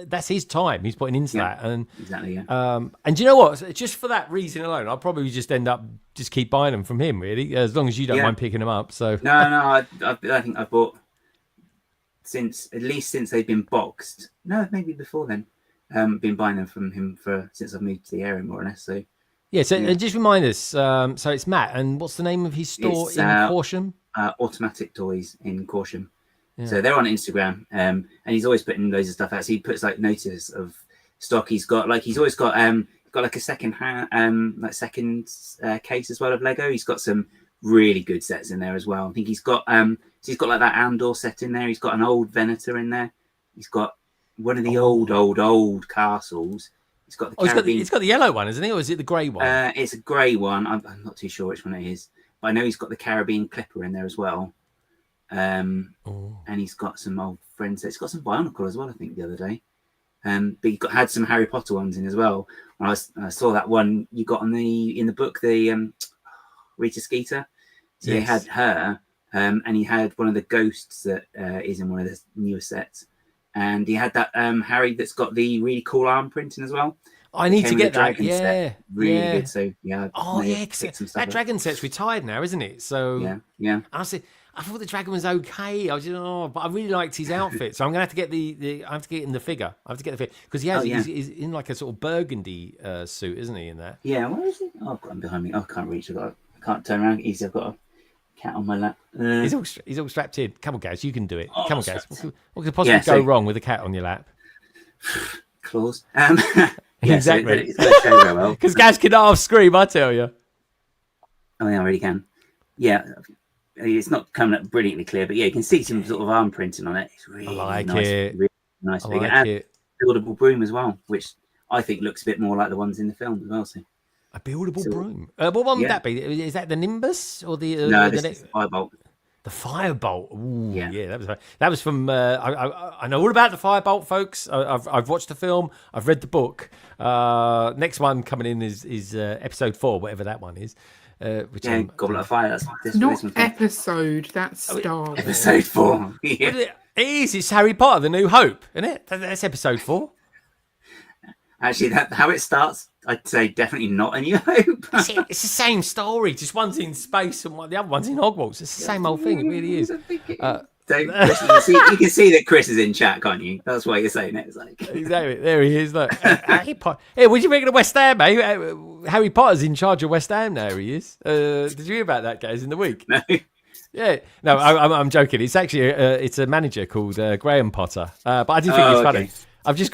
That's his time he's putting into that, and
exactly. Yeah.
And do you know what? Just for that reason alone, I'll probably just end up keep buying them from him. Really, as long as you don't mind picking them up. So
no, I think I've bought since they've been boxed. No, maybe before then. Been buying them from him since I've moved to the area, more or less. So.
Yeah, so just remind us. So it's Matt, and what's the name of his store in Caution?
Automatic Toys in Caution. Yeah. So they're on Instagram, and he's always putting loads of stuff out. So he puts like notice of stock. He's always got like a second case as well of Lego. He's got some really good sets in there as well. I think he's got like that Andor set in there. He's got an old Venator in there. He's got one of the old castles. He's got the Caribbean.
It's got the yellow one, isn't it? Or is it the grey one?
It's a grey one. I'm not too sure which one it is. But I know he's got the Caribbean Clipper in there as well. And he's got some old friends. He's got some Bionicle as well, I think, the other day. But he had some Harry Potter ones in as well. When I saw that one you got in the book, the Rita Skeeter. So he had her, and he had one of the ghosts that is in one of the newer sets. And he had that Harry that's got the really cool arm printing as well.
I need to get that. Yeah,
really good. So yeah.
That dragon set's retired now, isn't it? So
yeah.
I I thought the dragon was okay. I was just, but I really liked his outfit, so I'm gonna have to get I have to get him the figure. I have to get the figure because he's in like a sort of burgundy suit, isn't he? In that.
Yeah, where is he? Oh, I've got him behind me. I can't reach. I can't turn around easy. I've got a cat on my lap.
He's all strapped in. Come on, Gaz, you can do it.
Oh,
Come on, Gaz. What could possibly go wrong with a cat on your lap?
Claws.
Exactly.
So it's gonna show very well.
Because Gaz can half scream, I tell you.
Oh, yeah, I really can. Yeah, it's not coming up brilliantly clear, but yeah, you can see some sort of arm printing on it. It's really
like
nice.
it.
Really nice
I
figure.
like
And
it.
buildable broom as well, which I think looks a bit more like the ones in the film as well. So.
A buildable broom. What one would that be? Is that the Nimbus or the?
No, this is the Firebolt.
The Firebolt. Ooh,
Yeah.
that was from. I know all about the Firebolt, folks. I've watched the film. I've read the book. Next one coming in is episode 4, whatever that one is. Which
Goblet of Fire. That's
Not episode. That's Star Wars.
episode 4. Yeah.
It is. It's Harry Potter: The New Hope, isn't it? That's episode 4.
Actually, how it starts, I'd say definitely not A New Hope.
It's the same story. Just one's in space and the other one's in Hogwarts. It's the same old thing. It really is.
So, Chris, you can see that Chris is in chat, can't you? That's why you're saying it. It's like...
Exactly. There he is. Look, Harry Potter. Hey, what do you think of West Ham, mate? Harry Potter's in charge of West Ham now. He is. Did you hear about that, guys? In the week?
No.
Yeah. No, I'm joking. It's actually it's a manager called Graham Potter. But I do think it's funny.
Okay.
I've just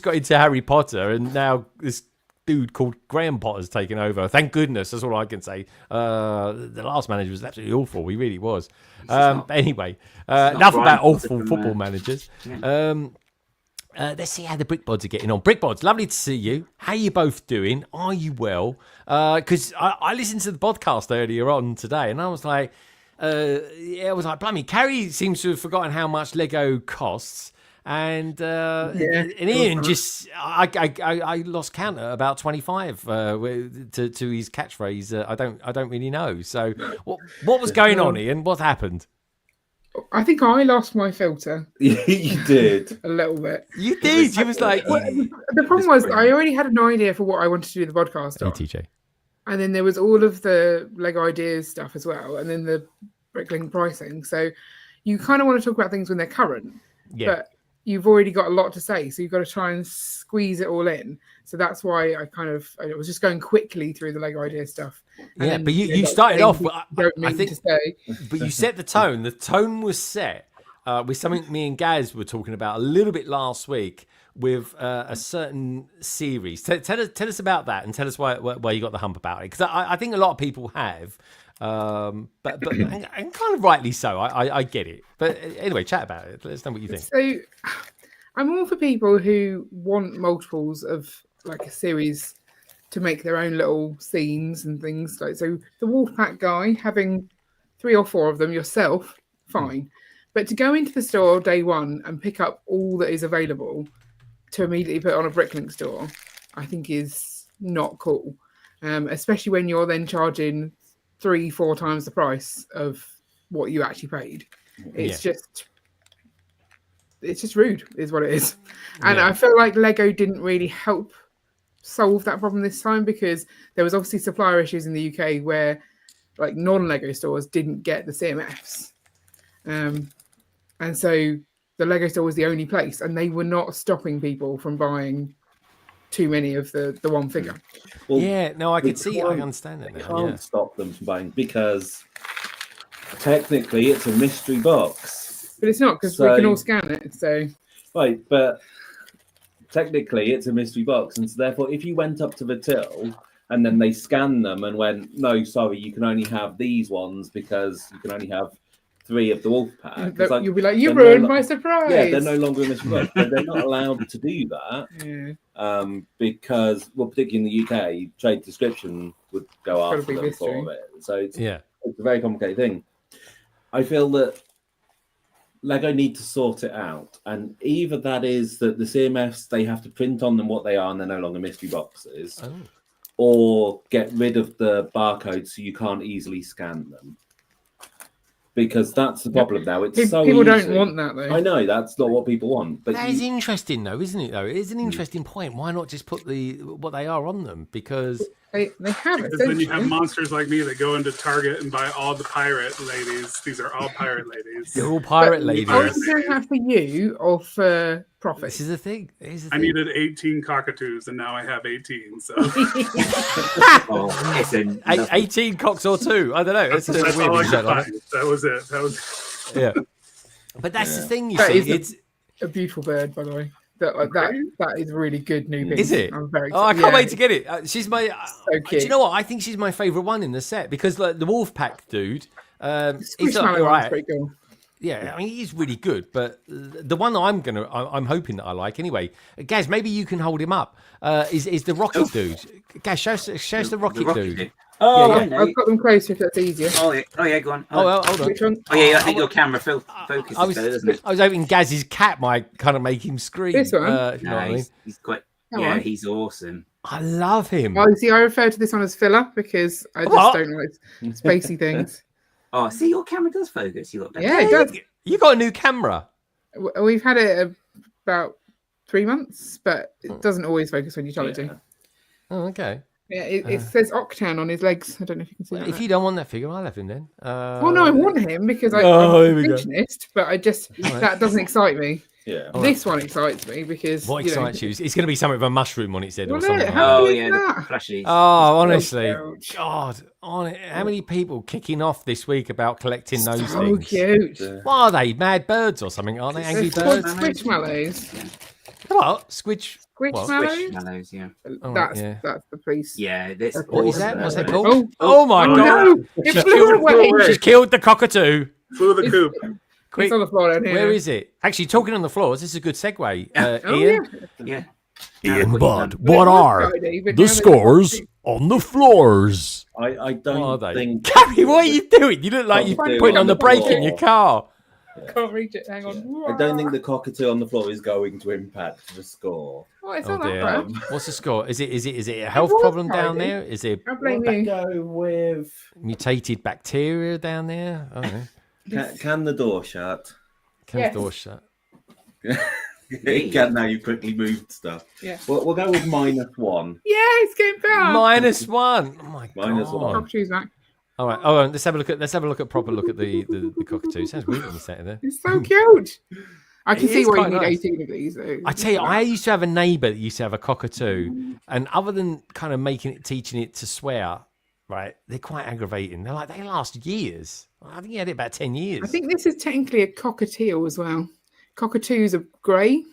got into Harry Potter, and now this dude called Graham Potter's taken over. Thank goodness. That's all I can say. The last manager was absolutely awful. He really was. But anyway, enough about awful football managers.
Yeah.
Let's see how the Brickbods are getting on. Brickbods, lovely to see you. How are you both doing? Are you well? Because I listened to the podcast earlier on today, and I was like, blimey, Carrie seems to have forgotten how much Lego costs. And Ian just, I lost count at about 25 to his catchphrase. I don't really know. So what was going on, Ian? What happened?
I think I lost my filter
You did.
a little bit.
You did. You was like,
The problem was I already had an idea for what I wanted to do the podcast on.
TJ.
And then there was all of the Lego ideas stuff as well, and then the BrickLink pricing. So you kind of want to talk about things when they're current, but you've already got a lot to say, so you've got to try and squeeze it all in. So that's why I was just going quickly through the Lego idea stuff. And then,
but you started off.
I think to say,
but you set the tone. The tone was set with something me and Gaz were talking about a little bit last week with a certain series. Tell us about that, and tell us why you got the hump about it. Because I think a lot of people have. But and kind of rightly so. I get it. But anyway, chat about it. Let us know what you think.
So I'm all for people who want multiples of like a series to make their own little scenes and things. Like, so the Wolfpack guy, having 3 or 4 of them yourself, fine. But to go into the store day one and pick up all that is available to immediately put on a BrickLink store, I think is not cool. Especially when you're then charging 3-4 times the price of what you actually paid. It's just rude is what it is. And I feel like Lego didn't really help solve that problem this time, because there was obviously supplier issues in the UK where like non-Lego stores didn't get the CMFs. And so the Lego store was the only place, and they were not stopping people from buying too many of the one figure.
Well,
I can see. I understand that now.
Can't stop them from buying, because technically it's a mystery box.
But it's not, because we can all scan it. So
right, but technically it's a mystery box, and so therefore, if you went up to the till and then they scanned them and went, "No, sorry, you can only have these ones because you can only have 3 of the Wolfpack,"
you'll be like, "You ruined my surprise."
Yeah, they're no longer a mystery box. They're not allowed to do that. Because, well, particularly in the UK, trade description would go after them for it. So it's a very complicated thing. I feel that Lego need to sort it out, and either that is that the CMFs, they have to print on them what they are and they're no longer mystery boxes, or get rid of the barcodes so you can't easily scan them. Because that's the problem now. It's so
people
easy.
Don't want that though.
I know that's not what people want. But
that is interesting, though, isn't it? Though it is an interesting point. Why not just put what they are on them? Because
They have it.
Because then you have monsters like me that go into Target and buy all the pirate ladies. These are all pirate ladies.
They're all pirate ladies.
Are you going to have for you or for profit?
This is the thing.
I needed 18 cockatoos, and now I have 18. So
18 cocks or two. I don't know.
That's all I could find. That was it.
Yeah. But that's the thing. You see, it's
a beautiful bird, by the way. That is really good new piece.
Is it?
I'm very
I can't wait to get it. She's my.
So
do you know what? I think she's my favourite one in the set because like, the Wolfpack dude. He's all right.
Pretty cool.
Yeah, I mean he's really good, but the one that I'm hoping that I like anyway. Gaz, maybe you can hold him up. Is the Rocket dude? Gaz, show us the Rocket dude.
Oh,
yeah. I've got them closer if that's easier.
Oh yeah, go on.
Well, hold on.
Which one?
Oh yeah, I think your camera focuses better, doesn't it?
I was hoping Gaz's cat might kind of make him scream.
This one?
You know what I mean?
He's quite. Yeah, he's awesome.
I love him.
Oh, see, I refer to this one as filler because I just don't like spacey things.
Oh, see, your camera does focus. You look better.
Yeah, it does.
You got a new camera.
We've had it about 3 months, but it doesn't always focus when you tell it to.
Oh, okay.
Yeah, it says Octan on his legs. I don't know if you can see that.
If you don't want that figure, I'll have him then.
Oh no, I want him because I'm a pensionist, but that doesn't excite me.
Yeah.
This one excites me because
what excites you? It's going to be something with a mushroom on its head or something.
The plushies.
Oh, honestly, God, how many people kicking off this week about collecting those things?
So cute.
What are they? Mad birds or something? Aren't they? Angry birds?
Squishmallows.
What?
Squishmallows?
Yeah.
That's the piece.
Yeah.
What is that? What's that called? Oh my God!
No.
She's killed the cockatoo.
Flew the coop.
Quick, it's on the floor down here.
Where is it? Actually, talking on the floors, this is a good segue. Ian?
Yeah.
Ian Budd, what are the scores on the floors?
I don't think...
Gary, what are you doing? You look like you're putting on the brake in your car.
Yeah. Can't reach it. Hang on.
I don't think the cockatoo on the floor is going to impact the score.
Oh, it's not that bad.
What's the score? Is it a health problem down there? Is it
go with
mutated bacteria down there? I don't know.
Can the door shut?
The door shut?
It can now. You quickly moved stuff.
Yeah.
We'll go with -1.
Yeah, it's getting better.
-1. Oh my God.
-1.
Cockatoo's back.
All right. Oh, let's have a look at proper look at the cockatoo. Sounds weird when you say it there.
It's so cute. I can see why you need 18 of these. Though.
I tell you, I used to have a neighbour that used to have a cockatoo, and other than kind of teaching it to swear, right, they're quite aggravating. They last years. I think he had it about 10 years.
I think this is technically a cockatiel as well. Cockatoos are grey.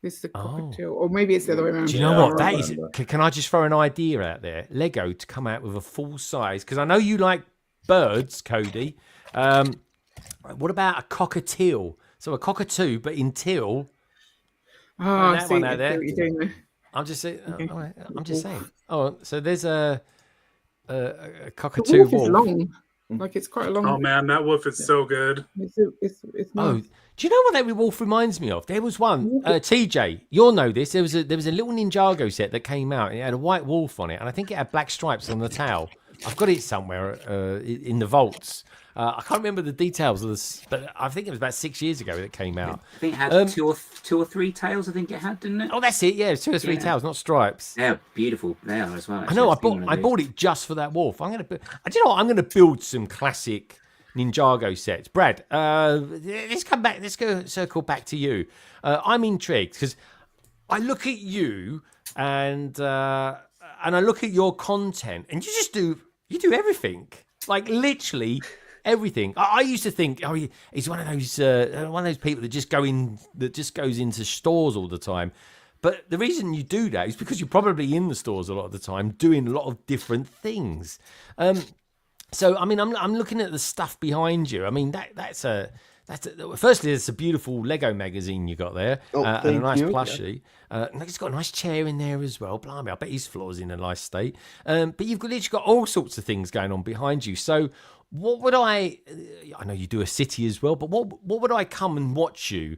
This is a cockatiel, or maybe it's the other way around.
Do you know what that is? Can I just throw an idea out there? Lego to come out with a full size, because I know you like birds, Cody. What about a cockatiel? So a cockatoo, but in teal.
Oh, I see.
Out there.
What you're doing there.
I'm just saying. I'm just saying. Oh, so there's a cockatoo
wolf. Is long. Like it's quite a long.
Oh man, that wolf is so good.
It's nice.
Oh, do you know what that wolf reminds me of? There was one. TJ, you'll know this. There was a little Ninjago set that came out. And it had a white wolf on it, and I think it had black stripes on the tail. I've got it somewhere in the vaults. I can't remember the details of this, but I think it was about 6 years ago that it came out.
I think it had two or three tails. I think it had, didn't it?
Oh, that's it. Yeah, 2 or 3 tails, not stripes.
They're beautiful. They are as well.
Actually. I know. I bought it just for that wolf. Do you know what? I'm going to build some classic Ninjago sets. Brad, let's come back. Let's go circle back to you. I'm intrigued because I look at you and I look at your content, and you do everything. Like literally. Everything. I used to think, he's one of those people that just goes into stores all the time. But the reason you do that is because you're probably in the stores a lot of the time, doing a lot of different things. So I mean, I'm looking at the stuff behind you. I mean, firstly, it's a beautiful Lego magazine you got there, and a nice plushie. Yeah. It's got a nice chair in there as well. Blimey, I bet his floor's in a nice state. But you've literally got all sorts of things going on behind you. So. What would I know you do a city as well, but what would I come and watch you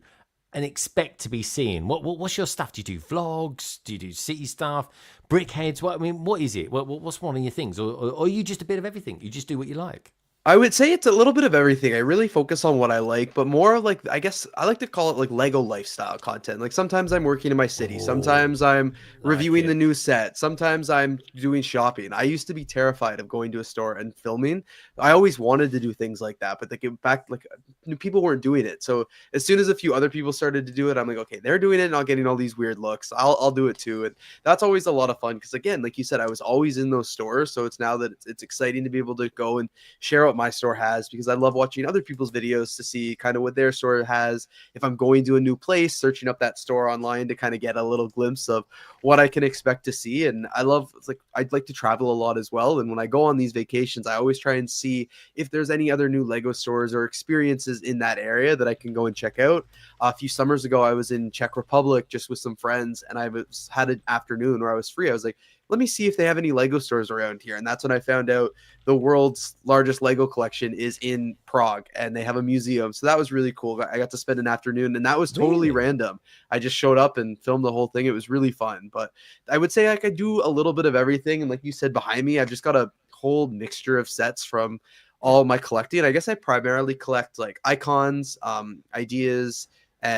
and expect to be seeing? What's your stuff? Do you do vlogs? Do you do city stuff? Brickheads? What is it? What's one of your things? Or are you just a bit of everything? You just do what you like?
I would say it's a little bit of everything. I really focus on what I like, but more like, I guess I like to call it like Lego lifestyle content. Like sometimes I'm working in my city, sometimes I'm reviewing the new set, sometimes I'm doing shopping. I used to be terrified of going to a store and filming. I always wanted to do things like that, but people weren't doing it. So as soon as a few other people started to do it, I'm like, okay, they're doing it and I'm getting all these weird looks. I'll do it too. And that's always a lot of fun because, again, like you said, I was always in those stores. So it's now that it's exciting to be able to go and share what my store has, because I love watching other people's videos to see kind of what their store has. If I'm going to a new place, searching up that store online to kind of get a little glimpse of what I can expect to see. And I'd like to travel a lot as well. And when I go on these vacations, I always try and see if there's any other new Lego stores or experiences in that area that I can go and check out. A few summers ago, I was in Czech Republic just with some friends, and I had an afternoon where I was free. I was like, let me see if they have any Lego stores around here. And that's when I found out the world's largest Lego collection is in Prague, and they have a museum. So that was really cool. I got to spend an afternoon, and that was totally random. I just showed up and filmed the whole thing. It was really fun. But I would say I could do a little bit of everything. And like you said, behind me, I've just got a whole mixture of sets from all my collecting. I guess I primarily collect like icons, ideas,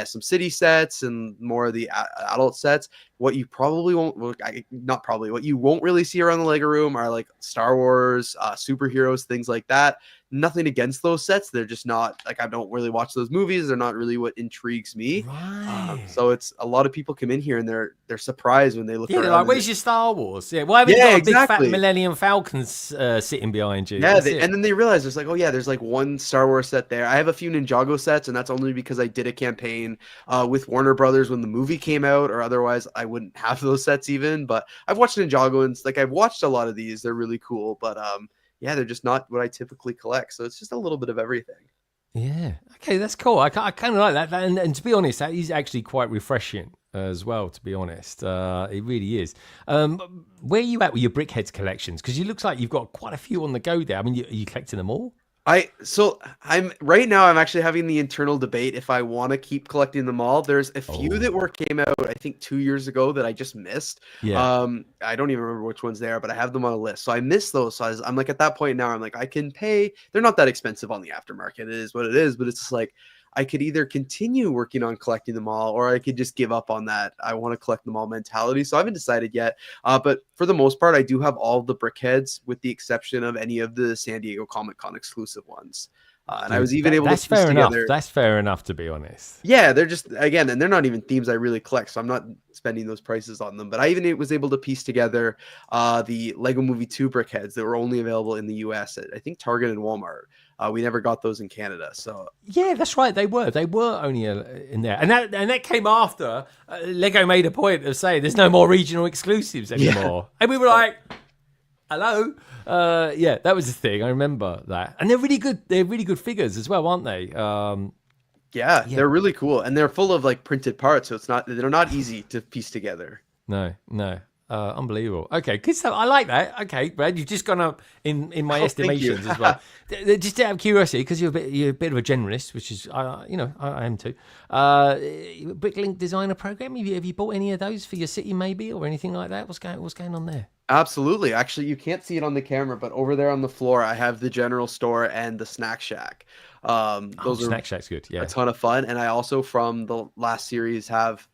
some city sets, and more of the adult sets. What you probably won't, what you won't really see around the Lego room are like Star Wars, superheroes, things like that. Nothing against those sets. They're just not, like, I don't really watch those movies. They're not really what intrigues me.
Right.
So it's a lot of people come in here and they're surprised when they look around.
They're like, where's your Star Wars? Yeah, why haven't you got a big fat Millennium Falcon sitting behind you?
Yeah, and then they realize there's like, oh yeah, there's like one Star Wars set there. I have a few Ninjago sets, and that's only because I did a campaign with Warner Brothers when the movie came out, or otherwise I wouldn't have those sets even. But I've watched Ninjago, and like I've watched a lot of these. They're really cool, but yeah, they're just not what I typically collect. So it's just a little bit of everything.
Yeah. Okay, that's cool. I kind of like that. And to be honest, that is actually quite refreshing as well, to be honest. It really is. Where are you at with your Brickheads collections? Because it looks like you've got quite a few on the go there. I mean, are you collecting them all?
I'm right now, I'm actually having the internal debate if I want to keep collecting them all. There's a few that came out, I think 2 years ago, that I just missed.
Yeah.
I don't even remember which ones they are, but I have them on a list. So I missed those. So I'm like, at that point now, I'm like, I can pay. They're not that expensive on the aftermarket. It is what it is, but it's just like, I could either continue working on collecting them all, or I could just give up on that I want to collect them all mentality. So I haven't decided yet. But for the most part, I do have all the Brickheads, with the exception of any of the San Diego Comic-Con exclusive ones. And I was even able to piece together.
That's fair enough, to be honest.
Yeah, they're just, again, and they're not even themes I really collect, so I'm not spending those prices on them. But I even was able to piece together the Lego Movie 2 Brickheads that were only available in the US at, I think, Target and Walmart. We never got those in Canada. So
yeah, that's right. They were only in there, and that came after Lego made a point of saying there's no more regional exclusives anymore, and we were like, hello. Yeah, that was the thing. I remember that, and they're really good. They're really good figures as well, aren't they?
Yeah, they're really cool, and they're full of like printed parts, so they're not easy to piece together.
No. Unbelievable. Okay, good stuff. I like that. Okay, Brad, you've just gone up in my estimations as well. Just out of curiosity, because you're a bit of a generalist, which is I am too. BrickLink designer program. Have you bought any of those for your city, maybe, or anything like that? What's going on there?
Absolutely. Actually, you can't see it on the camera, but over there on the floor, I have the general store and the snack shack. Those
snack shack's good. Yeah,
a ton of fun. And I also, from the last series, have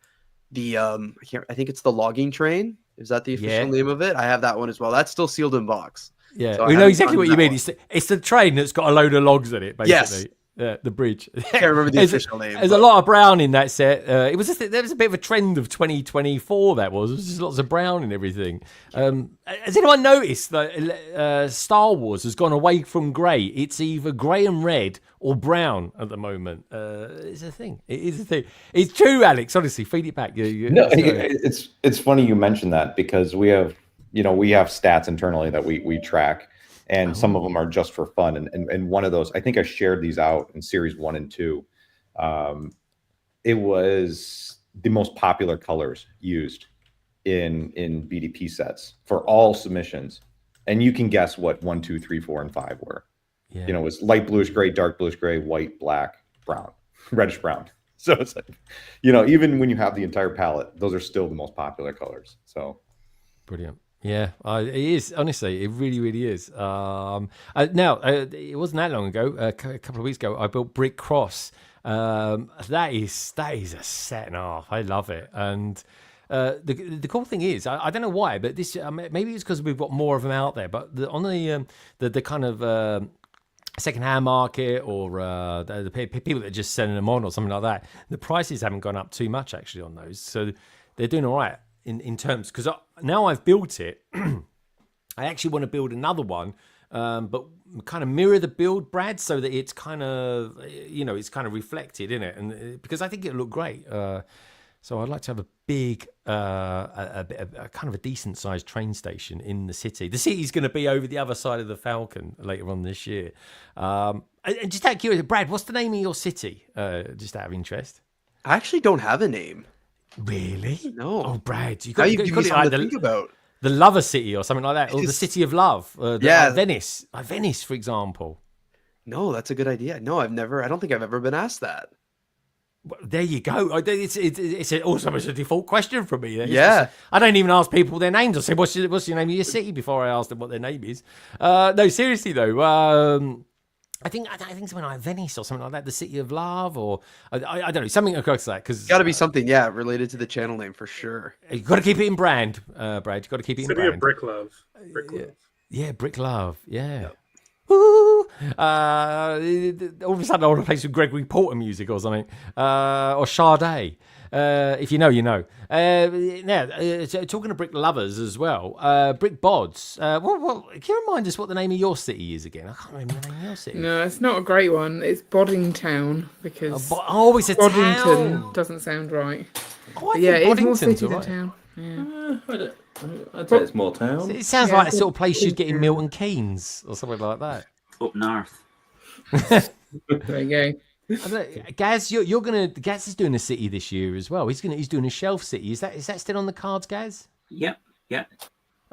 the I think it's the logging train. Is that the official name of it? I have that one as well. That's still sealed in box.
Yeah, so we know exactly what you mean. It's the train that's got a load of logs in it, basically. Yes. The bridge.
I can't remember the official name.
There's a lot of brown in that set. There was a bit of a trend of 2024. There was just lots of brown and everything. Has anyone noticed that Star Wars has gone away from grey? It's either grey and red or brown at the moment. It's a thing. It is a thing. It's true, Alex. Honestly, feed it back.
No, it's funny you mentioned that, because we have stats internally that we track. And some of them are just for fun. And one of those, I think I shared these out in series 1 and 2. It was the most popular colors used in BDP sets for all submissions. And you can guess what 1, 2, 3, 4, and 5 were. Yeah. It was light bluish gray, dark bluish gray, white, black, brown, reddish brown. So it's like, even when you have the entire palette, those are still the most popular colors. So
brilliant. Yeah, it is. Honestly, it really, really is. Now, it wasn't that long ago. A couple of weeks ago, I built Brick Cross. That is a set and a half. I love it. And the cool thing is, I don't know why, but this maybe it's because we've got more of them out there. But on the kind of second-hand market or the people that are just selling them on or something like that, the prices haven't gone up too much actually on those. So they're doing all right in terms, because now I've built it. I actually want to build another one, but kind of mirror the build, Brad, so that it's kind of, it's kind of reflected in it, and because I think it'll look great. So I'd like to have a big, a kind of a decent sized train station in the city. The city's going to be over the other side of the Falcon later on this year. And just out of curiosity, Brad, what's the name of your city? Just out of interest.
I actually don't have a name.
Really?
No.
Oh, Brad, you
got
to
think about.
The Lover City or something like that, or the City of Love. Venice. Venice, for example.
No, that's a good idea. No, I don't think I've ever been asked that.
Well, there you go. It's also a default question from me.
Yeah.
I don't even ask people their names. I say, what's your name of your city before I ask them what their name is. No, seriously though. I think something like Venice or something like that, the City of Love, or I don't know, something across that. Because
got to be something, related to the channel name for sure.
You've got to keep it in brand, Brad. You've got to keep it in brand.
City of Brick Love.
Yeah, Brick Love. Yeah. Yep. Woo! All of a sudden, I want to play some Gregory Porter music or something, or Sade. If you know, you know. Talking of brick lovers as well, brick bods. Can you remind us what the name of your city is again? I can't remember the name of your city.
No, it's not a great one. It's Boddingtown, because
it's a
Boddington
town.
Doesn't sound right.
It's
more city than town.
Yeah. I'd say it's more town.
It sounds like the sort of place you'd get in Milton Keynes or something like that.
Up north.
There you go.
Gaz, Gaz is doing a city this year as well. He's doing a shelf city. Is that still on the cards, Gaz?
Yep.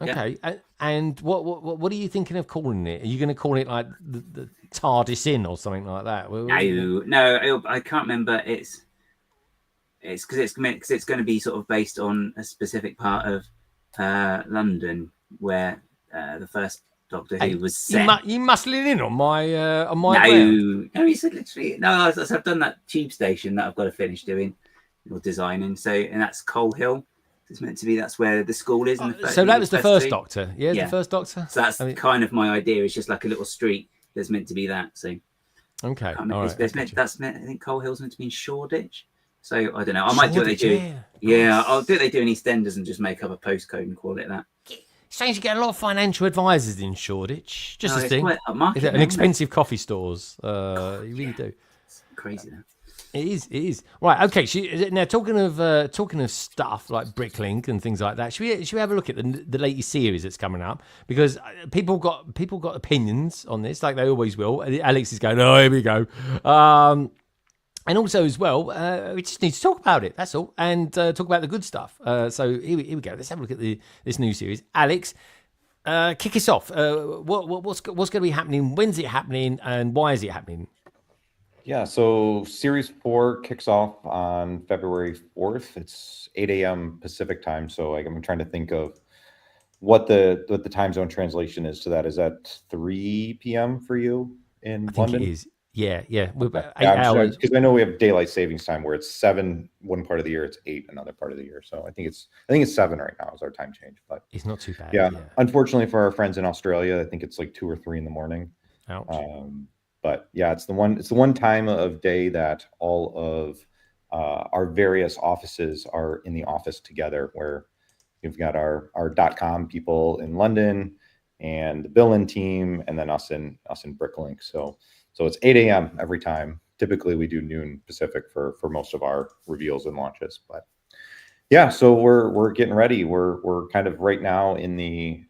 Okay. And what are you thinking of calling it? Are you going to call it like the TARDIS Inn or something like that?
No, I can't remember. It's because it's going to be sort of based on a specific part of London where the first Doctor Who was set.
You muscling in on my
ground? No, he said literally no. I've done that tube station that I've got to finish doing or designing. So, and that's Coal Hill. It's meant to be that's where the school is.
So that was the first Doctor. Yeah, the first Doctor.
So that's kind of my idea. It's just like a little street that's meant to be that. So
okay,
all right. I think Coal Hill's meant to be in Shoreditch. So I don't know. I might do what they do. Yeah, I'll do what they do in EastEnders and just make up a postcode and call it that.
Strange, you get a lot of financial advisors in Shoreditch. Just a thing.
An
expensive coffee stores. You really do.
It's crazy now.
It is. Right, okay. Now talking of stuff like BrickLink and things like that, should we have a look at the latest series that's coming up? Because people got opinions on this, like they always will. Alex is going, oh, here we go. And also as well, we just need to talk about it. That's all, and talk about the good stuff. So here we go. Let's have a look at this new series. Alex, kick us off. What's going to be happening? When's it happening? And why is it happening?
Yeah, so Series 4 kicks off on February 4th. It's 8 a.m. Pacific time. So I'm trying to think of what the time zone translation is to that. Is that 3 p.m. for you in London?
It is. Yeah. We're about 8
hours. Because I know we have daylight savings time where it's 7 one part of the year, it's 8 another part of the year. So I think it's 7 right now is our time change. But
it's not too bad.
Yeah. Unfortunately for our friends in Australia, I think it's like 2 or 3 in the morning.
Ouch.
But yeah, it's the one time of day that all of our various offices are in the office together, where we've got our .com people in London and the Billin team, and then us in BrickLink. So it's 8 a.m. every time. Typically we do noon Pacific for most of our reveals and launches. But yeah, so we're getting ready. We're kind of right now in the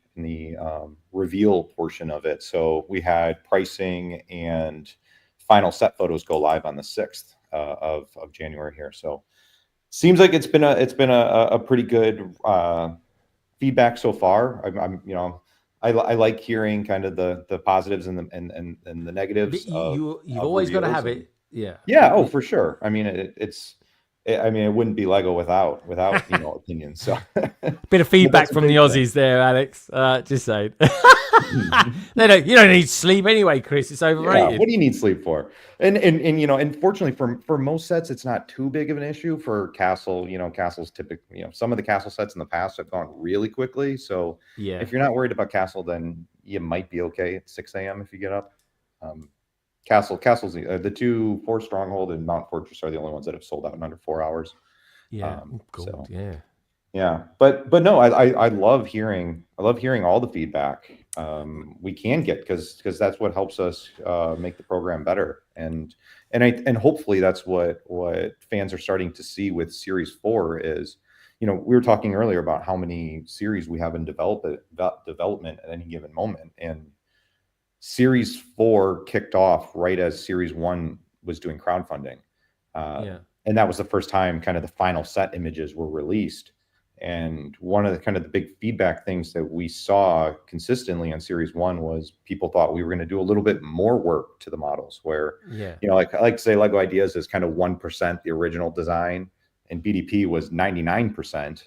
reveal portion of it. So we had pricing and final set photos go live on the 6th of January here. So seems like it's been a pretty good feedback so far. I like hearing kind of the positives and the negatives.
You've always got to have it. Yeah.
Yeah. Oh, for sure. I mean, it's I mean, it wouldn't be Lego without opinions. So
bit of feedback from the Aussies there, Alex. Just saying. You don't need sleep anyway, Chris. It's overrated.
Yeah, what do you need sleep for? And fortunately for most sets, it's not too big of an issue. For Castle, Castle's typically, some of the Castle sets in the past have gone really quickly. So
yeah,
if you're not worried about Castle, then you might be okay at 6 a.m. if you get up. Castle's the 2 4 Stronghold and Mount Fortress are the only ones that have sold out in under 4 hours.
Yeah,
yeah. But no, I love hearing all the feedback we can get because that's what helps us make the program better, and hopefully that's what fans are starting to see with Series 4 is, we were talking earlier about how many series we have in development at any given moment, and Series 4 kicked off right as Series 1 was doing crowdfunding. And that was the first time kind of the final set images were released. And one of the kind of the big feedback things that we saw consistently on Series 1 was people thought we were going to do a little bit more work to the models where, like I like to say Lego Ideas is kind of 1% the original design, and BDP was 99%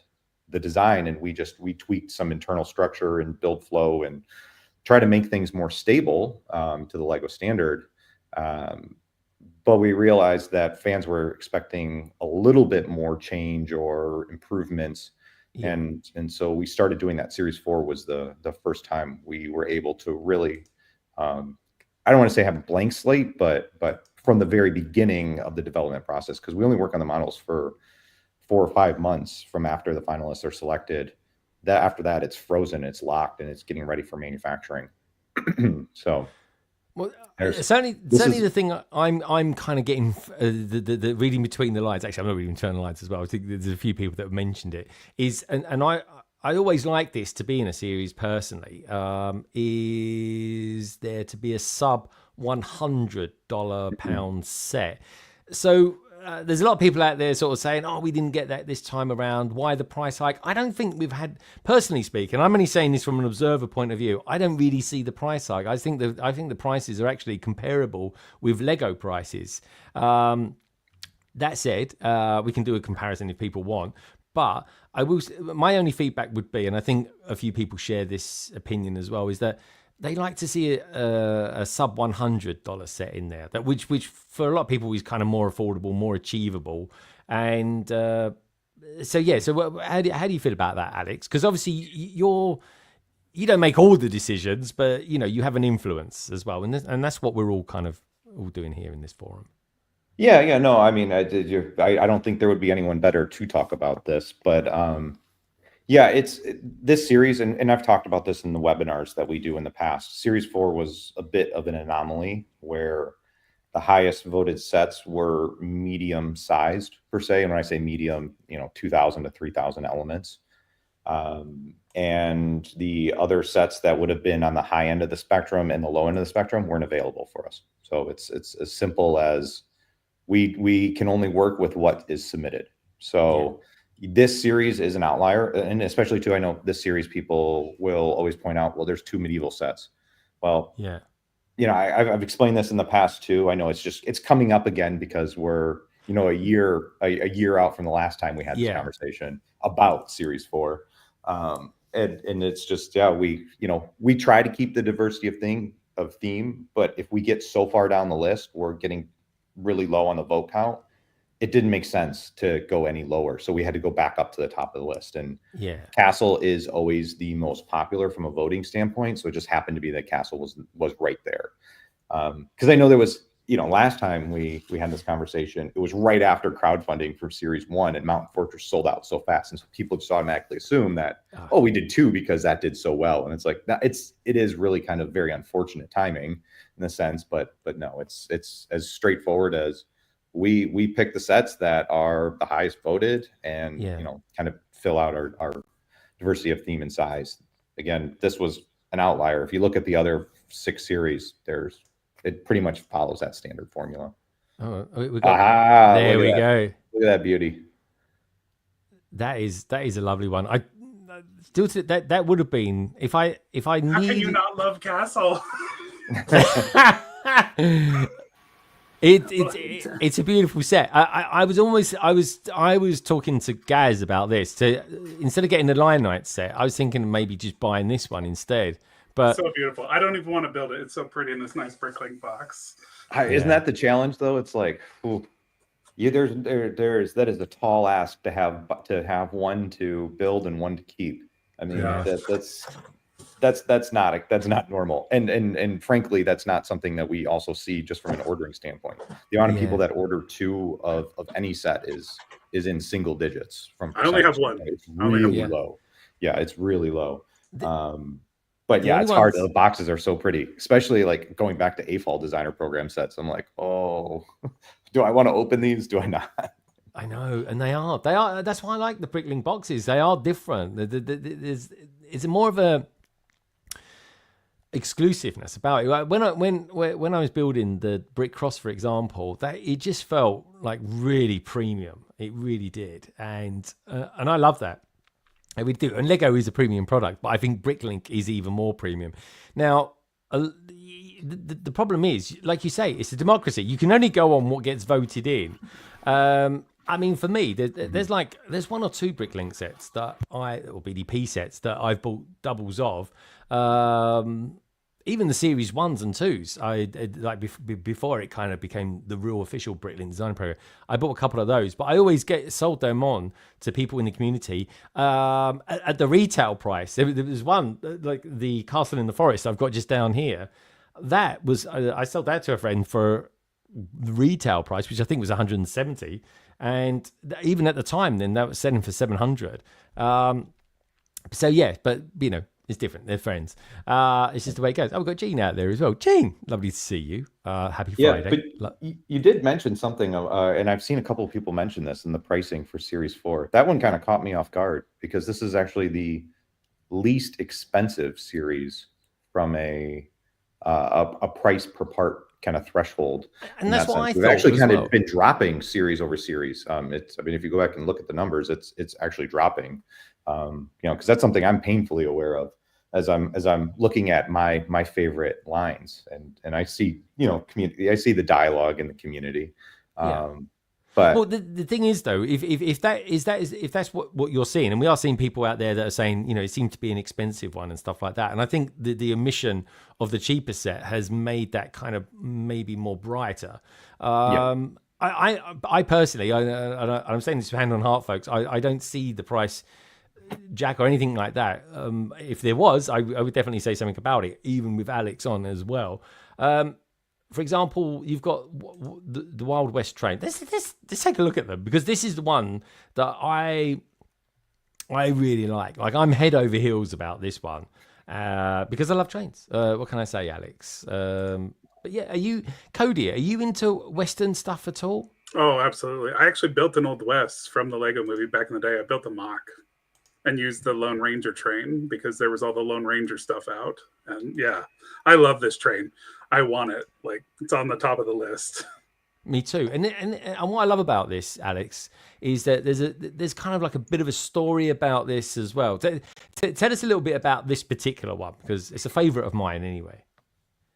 the design. And we tweaked some internal structure and build flow and try to make things more stable to the Lego standard. But we realized that fans were expecting a little bit more change or improvements. And so we started doing that. Series 4 was the first time we were able to really, I don't want to say have a blank slate, but from the very beginning of the development process, because we only work on the models for 4 or 5 months from after the finalists are selected. After that, it's frozen, it's locked, and it's getting ready for manufacturing. So,
well, certainly the thing I'm kind of getting the reading between the lines. Actually, I'm not reading between the lines as well. I think there's a few people that have mentioned it. Is and I always like this to be in a series personally. Is there to be a sub $100 set? So. There's a lot of people out there sort of saying, "Oh, we didn't get that this time around. Why the price hike?" I don't think we've had, personally speaking, I'm only saying this from an observer point of view. I don't really see the price hike. I think the prices are actually comparable with Lego prices. That said, we can do a comparison if people want. But my only feedback would be, and I think a few people share this opinion as well, is that they like to see a sub $100 set in there, which for a lot of people is kind of more affordable, more achievable. And so how do you feel about that, Alex? Because obviously you don't make all the decisions, but you have an influence as well, and that's what we're all kind of all doing here in this forum.
Yeah, no, I mean, I don't think there would be anyone better to talk about this, but yeah, it's this series, and I've talked about this in the webinars that we do in the past. Series 4 was a bit of an anomaly where the highest voted sets were medium sized per se. And when I say medium, 2,000 to 3,000 elements. And the other sets that would have been on the high end of the spectrum and the low end of the spectrum weren't available for us. So it's as simple as we can only work with what is submitted. So this series is an outlier, and especially too, I know this series people will always point out, well, there's 2 medieval sets. Well, I've explained this in the past too. I know it's coming up again because we're a year out from the last time we had this conversation about Series 4, and it's just we try to keep the diversity of theme, but if we get so far down the list, we're getting really low on the vote count. It didn't make sense to go any lower. So we had to go back up to the top of the list. And Castle is always the most popular from a voting standpoint. So it just happened to be that Castle was right there. Because I know there was, last time we had this conversation, it was right after crowdfunding for Series 1, and Mountain Fortress sold out so fast. And so people just automatically assume that, we did 2 because that did so well. And it's like, it is really kind of very unfortunate timing in a sense, but no, it's as straightforward as we pick the sets that are the highest voted and kind of fill out our diversity of theme and size. Again, this was an outlier. If you look at the other 6 series, it pretty much follows that standard formula.
Oh, there we go.
Look at that beauty.
That is a lovely one. I still that would have been if I
How can you not love Castle?
It's a beautiful set. I was talking to Gaz about this. Instead of getting the Lion Knight set, I was thinking of maybe just buying this one instead. But
so beautiful. I don't even want to build it. It's so pretty in this nice BrickLink box.
Isn't that the challenge though? It's like, there's that is a tall ask to have one to build and one to keep. I mean, that's not normal, and frankly, that's not something that we also see just from an ordering standpoint. The amount of people that order 2 of any set is in single digits. I
only have one.
It's really low. Yeah, it's really low. But yeah, it's hard. The boxes are so pretty, especially like going back to AFOL designer program sets. I'm like, oh, do I want to open these? Do I not?
I know, and they are. That's why I like the BrickLink boxes. They are different. It's more of a exclusiveness about it. When I was building the Brick Cross, for example, that it just felt like really premium. It really did, and I love that. We do, and Lego is a premium product, but I think BrickLink is even more premium. Now, the problem is, like you say, it's a democracy. You can only go on what gets voted in. I mean, for me, there's 1 or 2 BrickLink sets or BDP sets that I've bought doubles of. Even the series 1s and 2s, before it kind of became the real official BrickLink design program, I bought a couple of those, but I always sold them on to people in the community at the retail price. There was one, like the Castle in the Forest I've got just down here. That was, I sold that to a friend for the retail price, which I think was 170. And even at the time, then that was selling for 700. So yeah, but you know, it's different. They're friends. It's just the way it goes. Oh, we've got Gene out there as well. Gene, lovely to see you. Happy Friday.
But you did mention something, and I've seen a couple of people mention this in the pricing for Series 4. That one kind of caught me off guard because this is actually the least expensive series from a price per part kind of threshold.
And that's what I thought.
We've actually kind of been dropping series over series. If you go back and look at the numbers, it's actually dropping. Because that's something I'm painfully aware of as I'm looking at my favorite lines, and I see community. I see the dialogue in the community. But
the thing is though, if that's what you're seeing, and we are seeing people out there that are saying, it seemed to be an expensive one and stuff like that, and I think the omission of the cheaper set has made that kind of maybe more brighter. I personally, I'm saying this hand on heart, folks. I don't see the price jack or anything like that. If there was, I would definitely say something about it, even with Alex on as well. For example, you've got the Wild West train. Let's take a look at them, because this is the one that I really like. Like, I'm head over heels about this one because I love trains. What can I say, Alex? But yeah, Cody, are you into Western stuff at all?
Oh, absolutely. I actually built an Old West from the Lego movie back in the day. I built a mock and used the Lone Ranger train because there was all the Lone Ranger stuff out. And yeah, I love this train. I want it. Like, it's on the top of the list.
Me too. And what I love about this, Alex, is that there's kind of like a bit of a story about this as well. Tell us a little bit about this particular one, because it's a favorite of mine anyway.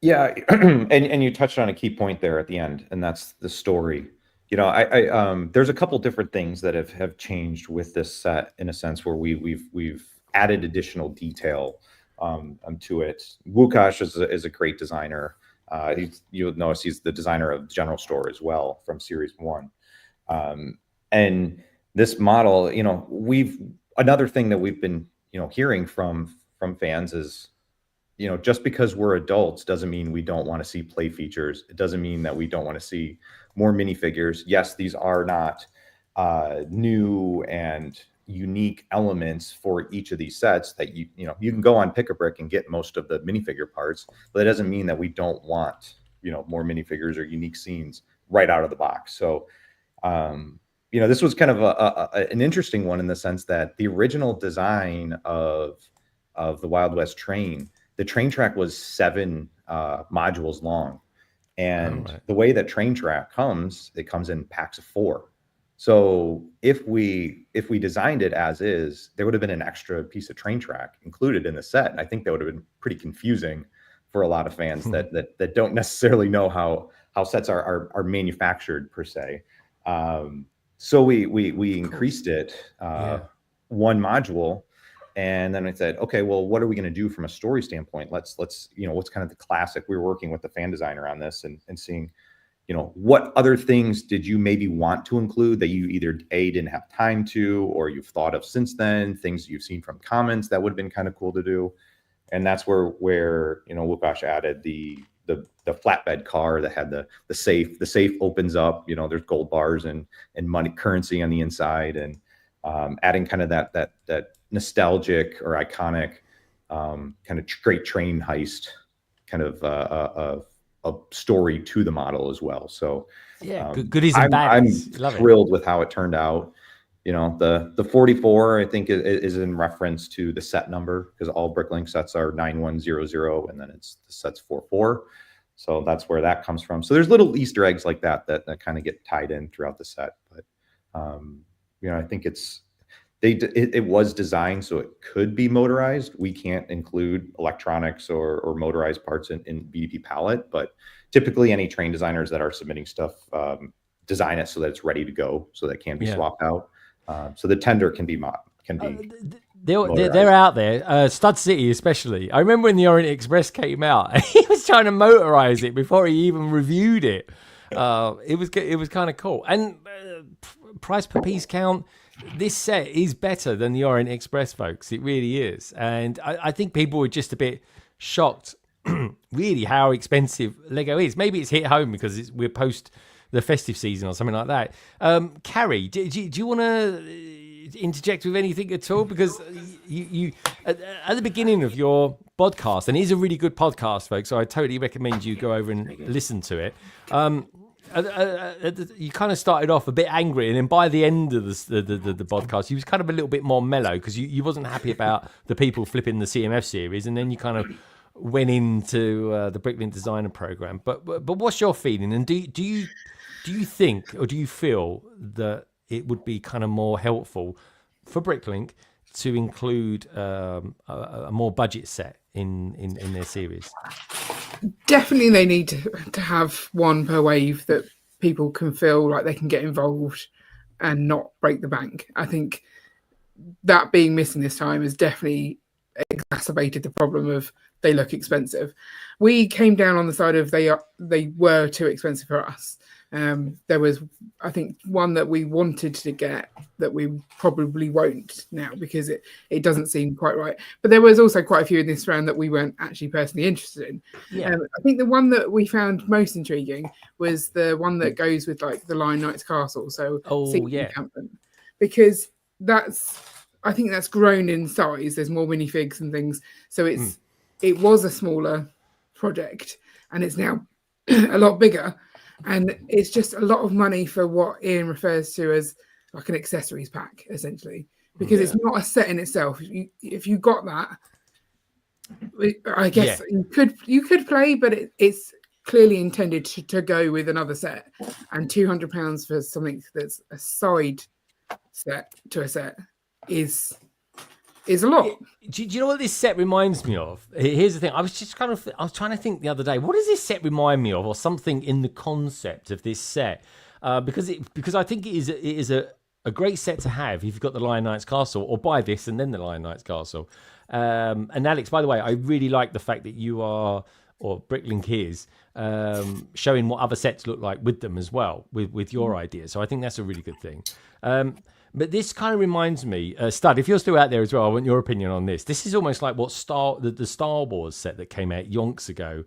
Yeah, and you touched on a key point there at the end, and that's the story. There's a couple different things that have changed with this set, in a sense, where we've added additional detail to it. Wukash is a great designer. You'll notice he's the designer of the General Store as well from Series 1. And this model, another thing that we've been hearing from fans is, just because we're adults doesn't mean we don't want to see play features. It doesn't mean that we don't want to see more minifigures. Yes, these are not new and unique elements for each of these sets that you can go on Pick a Brick and get most of the minifigure parts, but it doesn't mean that we don't want more minifigures or unique scenes right out of the box. So this was kind of an interesting one in the sense that the original design of the Wild West train, the train track was 7 modules long, and the way that train track comes, it comes in packs of 4. So if we designed it as is, there would have been an extra piece of train track included in the set. And I think that would have been pretty confusing for a lot of fans that don't necessarily know sets are manufactured per se. So we increased it one module, and then I said, okay, well, what are we going to do from a story standpoint? Let's what's kind of the classic. We were working with the fan designer on this and seeing, what other things did you maybe want to include that you either didn't have time to, or you've thought of since then, things you've seen from comments that would have been kind of cool to do. And that's where Wukash added the flatbed car that had the safe. The safe opens up, there's gold bars and money currency on the inside, and adding kind of that nostalgic or iconic kind of great train heist kind of a story to the model as well. So
goodies and baddies.
I'm thrilled with how it turned out. The 44 I think is in reference to the set number, because all BrickLink sets are 9100, and then the set's 44. So that's where that comes from. So there's little Easter eggs like that kind of get tied in throughout the set. But I think it was designed so it could be motorized. We can't include electronics or motorized parts in BDP palette, but typically any train designers that are submitting stuff design it so that it's ready to go, so that it can be swapped out. So the tender can be
they're out there. Stud City especially. I remember when the Orient Express came out, he was trying to motorize it before he even reviewed it. It was kind of cool. And price per piece count, this set is better than the Orient Express, folks. It really is. And I think people were just a bit shocked, really, how expensive Lego is. Maybe it's hit home because we're post the festive season or something like that. Carrie, do you want to interject with anything at all? Because you at the beginning of your podcast, and it is a really good podcast, folks, so I totally recommend you go over and listen to it. You kind of started off a bit angry, and then by the end of the podcast, you was kind of a little bit more mellow, because you wasn't happy about the people flipping the CMF series, and then you kind of went into the BrickLink Designer Program. But what's your feeling? And do you think, or do you feel that it would be kind of more helpful for BrickLink to include a more budget set in their series?
Definitely, they need to have one per wave that people can feel like they can get involved and not break the bank. I think that being missing this time has definitely exacerbated the problem of they look expensive. We came down on the side of they were too expensive for us. There was, I think, one that we wanted to get that we probably won't now, because it doesn't seem quite right. But there was also quite a few in this round that we weren't actually personally interested in. Yeah. I think the one that we found most intriguing was the one that goes with like the Lion Knight's Castle. So encampment, because I think that's grown in size. There's more minifigs and things. So it was a smaller project, and it's now a lot bigger. And it's just a lot of money for what Ian refers to as like an accessories pack, essentially, because it's not a set in itself. If you got that, I guess you could play, but it's clearly intended to go with another set. And £200 for something that's a side set to a set is a lot.
Do you know what this set reminds me of? Here's the thing. I was trying to think the other day, what does this set remind me of, or something in the concept of this set? Because I think it is a great set to have if you've got the Lion Knight's Castle, or buy this and then the Lion Knight's Castle. And Alex, by the way, I really like the fact that you are, or BrickLink is, showing what other sets look like with them as well, with your ideas. So I think that's a really good thing. But this kind of reminds me, Stud, if you're still out there as well, I want your opinion on this. This is almost like what the Star Wars set that came out yonks ago,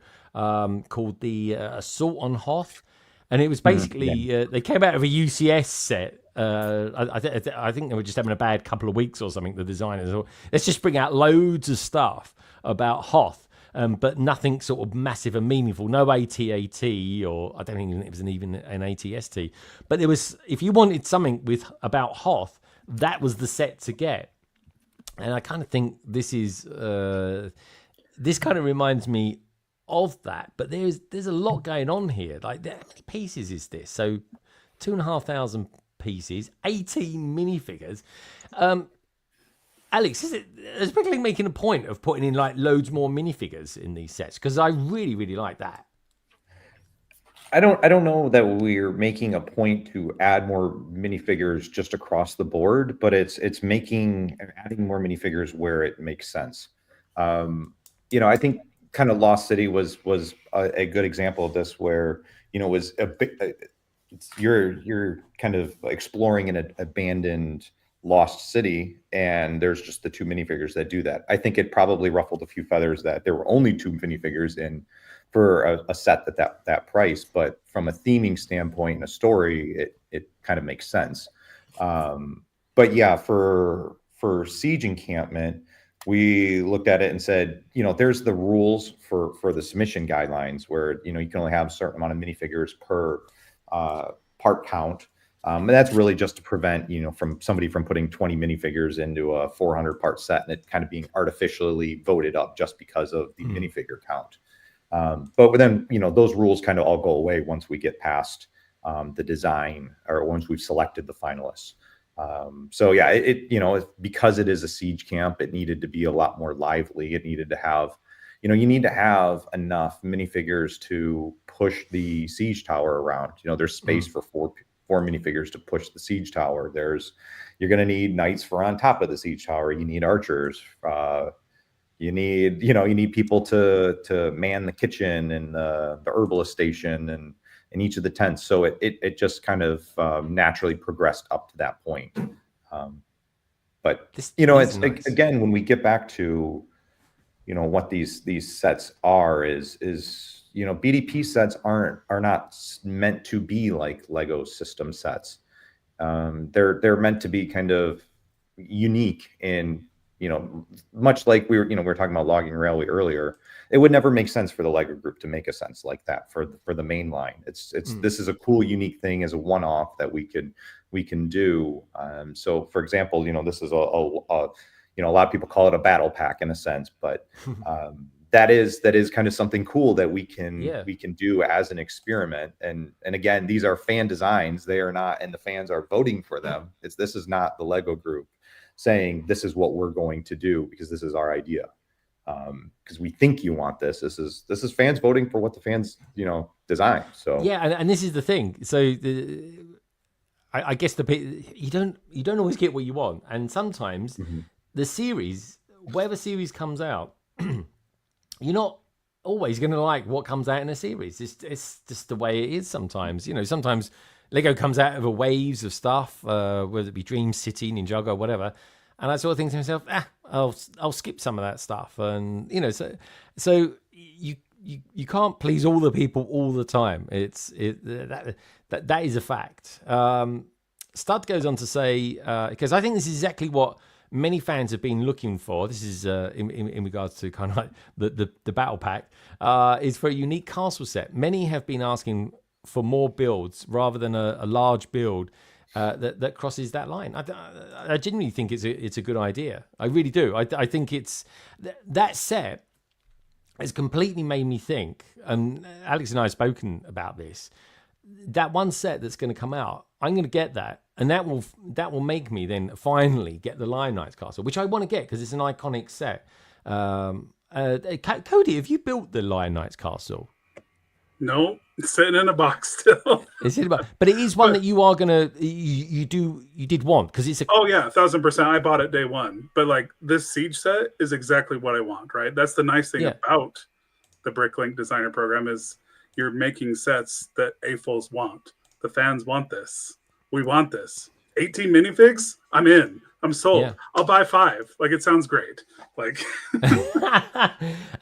called the Assault on Hoth. And it was basically, they came out of a UCS set. I think they were just having a bad couple of weeks or something, the designers. Let's just bring out loads of stuff about Hoth. But nothing sort of massive and meaningful. No AT-AT, or I don't think it was even an AT-ST. But there was, if you wanted something about Hoth, that was the set to get. And I kind of think this kind of reminds me of that. But there's a lot going on here. Like, how many pieces is this? So 2,500 pieces, 18 minifigures. Alex, is BrickLink making a point of putting in like loads more minifigures in these sets? Because I really, really like that.
I don't know that we're making a point to add more minifigures just across the board, but it's adding more minifigures where it makes sense. I think kind of Lost City was a good example of this, where was a bit. You're kind of exploring an abandoned lost city, and there's just the 2 minifigures that do that. I think it probably ruffled a few feathers that there were only 2 minifigures in for a set that price, but from a theming standpoint and a story, it kind of makes sense. But yeah, for Siege Encampment, we looked at it and said, there's the rules for the submission guidelines, where you can only have a certain amount of minifigures per part count. And that's really just to prevent, from somebody from putting 20 minifigures into a 400 part set and it kind of being artificially voted up just because of the minifigure count. But then, those rules kind of all go away once we get past the design, or once we've selected the finalists. So yeah, because it is a siege camp, it needed to be a lot more lively. It needed to have, you need to have enough minifigures to push the siege tower around. There's space for four minifigures to push the siege tower. You're going to need knights for on top of the siege tower. You need archers. You need people to man the kitchen and the herbalist station and each of the tents. So it just kind of naturally progressed up to that point. But it's nice. Again, when we get back to what these sets are, is BDP sets are not meant to be like Lego system sets. They're meant to be kind of unique in, much like we were talking about Logging Railway earlier. It would never make sense for the Lego group to make a sense like that for the main line. This is a cool, unique thing as a one-off that we can do. So for example, this is a lot of people call it a battle pack in a sense, but that is kind of something cool that we can do as an experiment. And again, these are fan designs. They are not, and the fans are voting for them. This is not the Lego group saying this is what we're going to do because this is our idea. Because we think you want this. This is fans voting for what the fans design. So
yeah, and this is the thing. So I guess you don't always get what you want, and sometimes the series, whatever series comes out, you're not always going to like what comes out in a series. It's just the way it is sometimes. Sometimes Lego comes out over waves of stuff, whether it be Dream City, Ninjago, whatever. And I sort of think to myself, I'll skip some of that stuff. And, so you can't please all the people all the time. That is a fact. Stud goes on to say, because I think this is exactly what many fans have been looking for. This is in regards to kind of like the battle pack, is for a unique castle set. Many have been asking for more builds rather than a large build that crosses that line. I genuinely think it's a good idea. I really do. I think it's that set has completely made me think. And Alex and I have spoken about this. That one set that's going to come out, I'm going to get that, and that will make me then finally get the Lion Knights castle, which I want to get because it's an iconic set. Cody, have you built the Lion Knights castle?
No, it's sitting in a box still.
But it is one that you are gonna you did want because it's a.
Oh yeah, 1,000%. I bought it day one, but like this siege set is exactly what I want. Right, that's the nice thing about the BrickLink designer program is you're making sets that AFOLs want. The fans want this. We want this. 18 minifigs? I'm in. I'm sold. Yeah. I'll buy 5. Like, it sounds great. Like,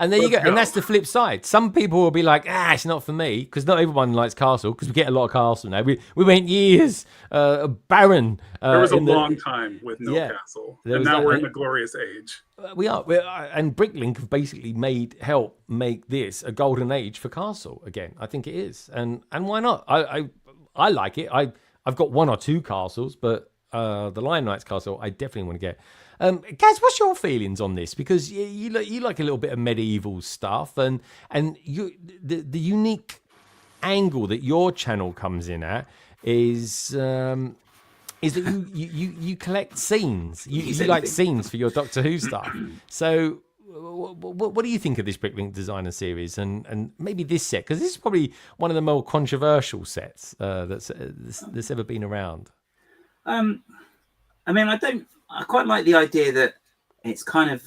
and there you go. And that's the flip side. Some people will be like, it's not for me, because not everyone likes Castle, because we get a lot of Castle now. We went years barren.
There was a long time with no Castle. And now we're in the glorious age.
We are. And BrickLink have basically helped make this a golden age for Castle again. I think it is. And why not? I like it. I've got 1 or 2 castles, but the Lion Knights castle, I definitely want to get. Gaz, what's your feelings on this? Because you like a little bit of medieval stuff, and the unique angle that your channel comes in at is that you collect scenes. You like scenes for your Doctor Who stuff. So what do you think of this BrickLink designer series and maybe this set? Because this is probably one of the more controversial sets that's ever been around.
I mean, I quite like the idea that it's kind of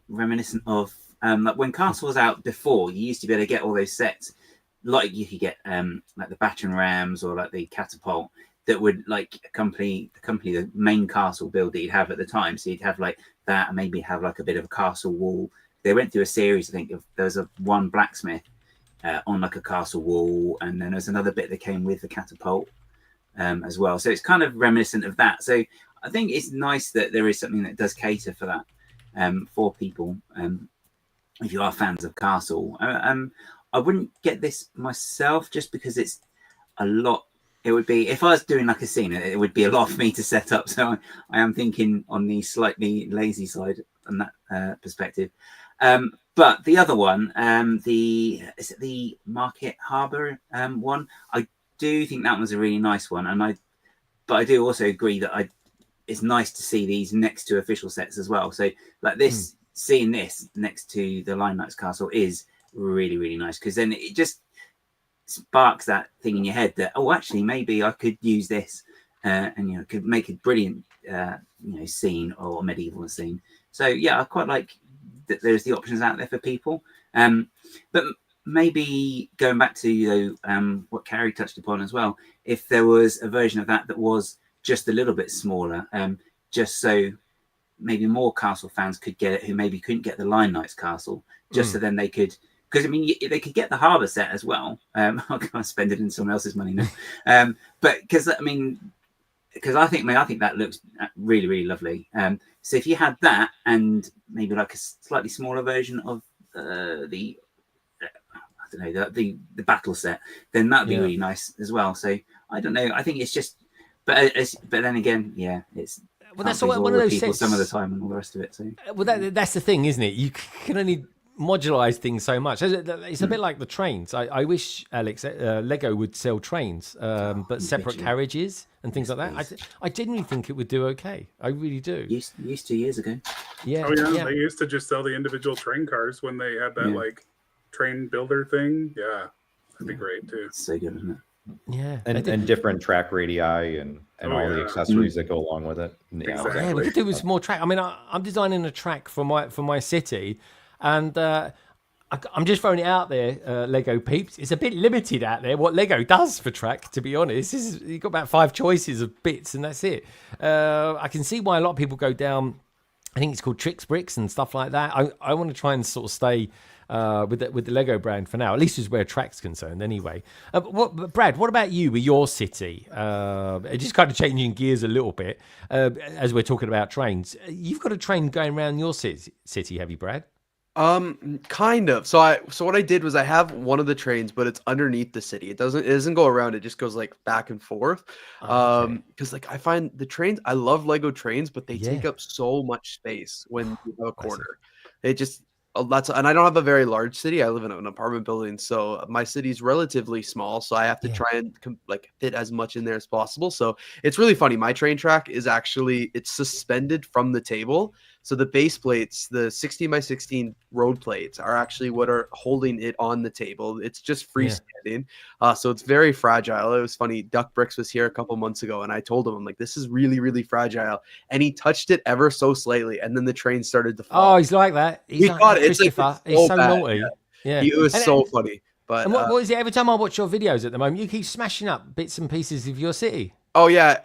reminiscent of like when Castle was out before. You used to be able to get all those sets, like you could get like the battering rams or like the catapult that would like accompany the main castle build that you'd have at the time. So you'd have like that, and maybe have like a bit of a castle wall. They went through a series, I think, there was one blacksmith on like a castle wall, and then there's another bit that came with the catapult as well. So it's kind of reminiscent of that. So I think it's nice that there is something that does cater for that for people. If you are fans of Castle, I wouldn't get this myself just because it's a lot. It would be, if I was doing like a scene, it would be a lot for me to set up. So I am thinking on the slightly lazy side on that perspective. But the other one, is it the Market Harbour one? I do think that was a really nice one, but I do also agree that it's nice to see these next to official sets as well. So like this, seeing this next to the Lion Knights Castle is really, really nice, because then it just sparks that thing in your head that, oh, actually maybe I could use this and could make a brilliant scene or medieval scene. So yeah, I quite like that there's the options out there for people. But maybe going back to what Carrie touched upon as well, if there was a version of that was just a little bit smaller, just so maybe more Castle fans could get it who maybe couldn't get the Lion Knights Castle, just so then they could. Because I mean, they could get the harbour set as well. I'm going to spend it in someone else's money now. But because I think that looks really, really lovely. So if you had that and maybe like a slightly smaller version of the battle set, then that'd be really nice as well. So I don't know. I think it's just, but then again, yeah, it's. Well, that's one of those people sets. Some of the time and all the rest of it. So
that's the thing, isn't it? You can only modularize things so much. It's a bit like the trains. I wish, Alex, Lego would sell trains, but separate carriages and things like that. I genuinely think it would do okay. I really do.
Used to years ago.
Yeah.
Oh yeah, they used to just sell the individual train cars when they had that like train builder thing. Yeah, that'd be great too.
It's so good, isn't it?
Yeah,
and different track radii and all the accessories that go along with it.
Exactly.
Yeah, we could do with some more track. I mean, I'm designing a track for my city. And I'm just throwing it out there, Lego peeps. It's a bit limited out there what Lego does for track, to be honest. You've got about 5 choices of bits, and that's it. I can see why a lot of people go down, I think it's called Tricks Bricks and stuff like that. I want to try and sort of stay with the Lego brand for now, at least as where track's concerned anyway. Brad, what about you with your city? Just kind of changing gears a little bit as we're talking about trains. You've got a train going around your city, have you, Brad?
Kind of. So what I did was I have one of the trains, but it's underneath the city. It doesn't go around. It just goes like back and forth. Because like I find the trains, I love Lego trains, but they take up so much space when you have a corner. It just and I don't have a very large city. I live in an apartment building, so my city's relatively small. So I have to try and fit as much in there as possible. So it's really funny. My train track is it's suspended from the table. So the base plates, the 16 by 16 road plates, are actually what are holding it on the table. It's just freestanding. So it's very fragile. It was funny. Duck Bricks was here a couple months ago, and I told him, I'm like, this is really, really fragile. And he touched it ever so slightly, and then the train started to fall.
Oh, he's like that. He's like that, Christopher. He's so naughty. Yeah.
It was so funny. But
what is it? Every time I watch your videos at the moment, you keep smashing up bits and pieces of your city.
Oh yeah,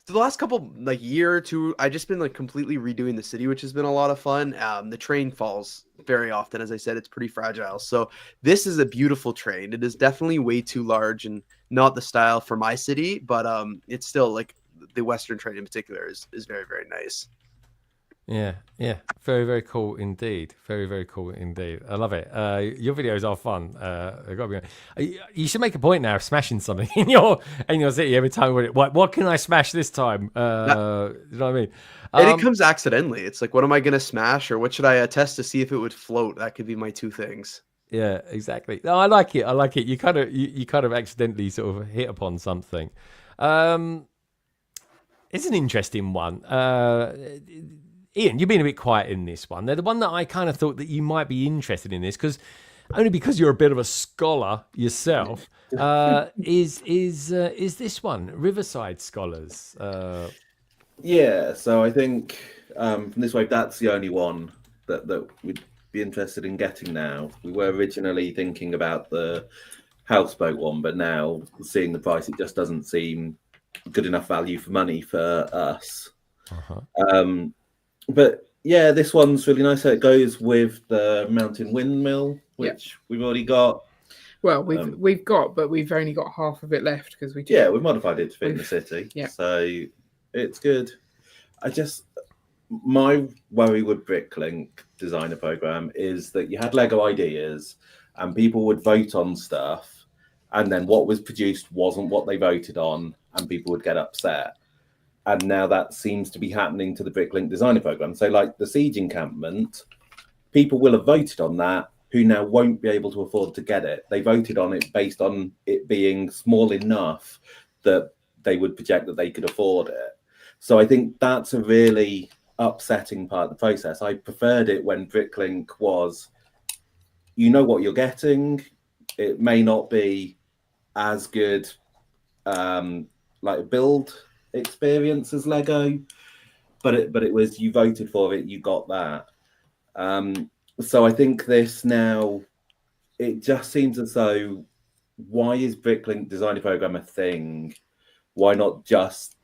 the last couple year or two, I just been completely redoing the city, which has been a lot of fun. The train falls very often, as I said, it's pretty fragile. So this is a beautiful train. It is definitely way too large and not the style for my city, but it's still the Western train in particular is very, very nice.
Yeah. Very, very cool indeed. Very, very cool indeed. I love it. Your videos are fun. You should make a point now of smashing something in your city every time. What can I smash this time? You know what I mean?
And it comes accidentally. It's like, what am I going to smash, or what should I test to see if it would float? That could be my 2 things.
Yeah, exactly. No, I like it. You kind of accidentally sort of hit upon something. It's an interesting one. Ian, you've been a bit quiet in this one. They're the one that I kind of thought that you might be interested in this because you're a bit of a scholar yourself. Is this one Riverside Scholars?
Yeah, so I think from this wave, that's the only one that we'd be interested in getting now. We were originally thinking about the Houseboat one, but now seeing the price, it just doesn't seem good enough value for money for us. But yeah, this one's really nice. So it goes with the Mountain Windmill, which we've already got.
Well, we've got, but we've only got half of it left because we've
modified it to fit in the city. Yeah, so it's good. My worry with BrickLink designer program is that you had Lego ideas and people would vote on stuff, and then what was produced wasn't what they voted on, and people would get upset. And now that seems to be happening to the BrickLink designer program. So like the Siege encampment, people will have voted on that who now won't be able to afford to get it. They voted on it based on it being small enough that they would project that they could afford it. So I think that's a really upsetting part of the process. I preferred it when BrickLink was, you know what you're getting. It may not be as good like a build experience as Lego, but it was, you voted for it, you got that. So I think this now, it just seems as though, why is BrickLink designer program a thing? Why not just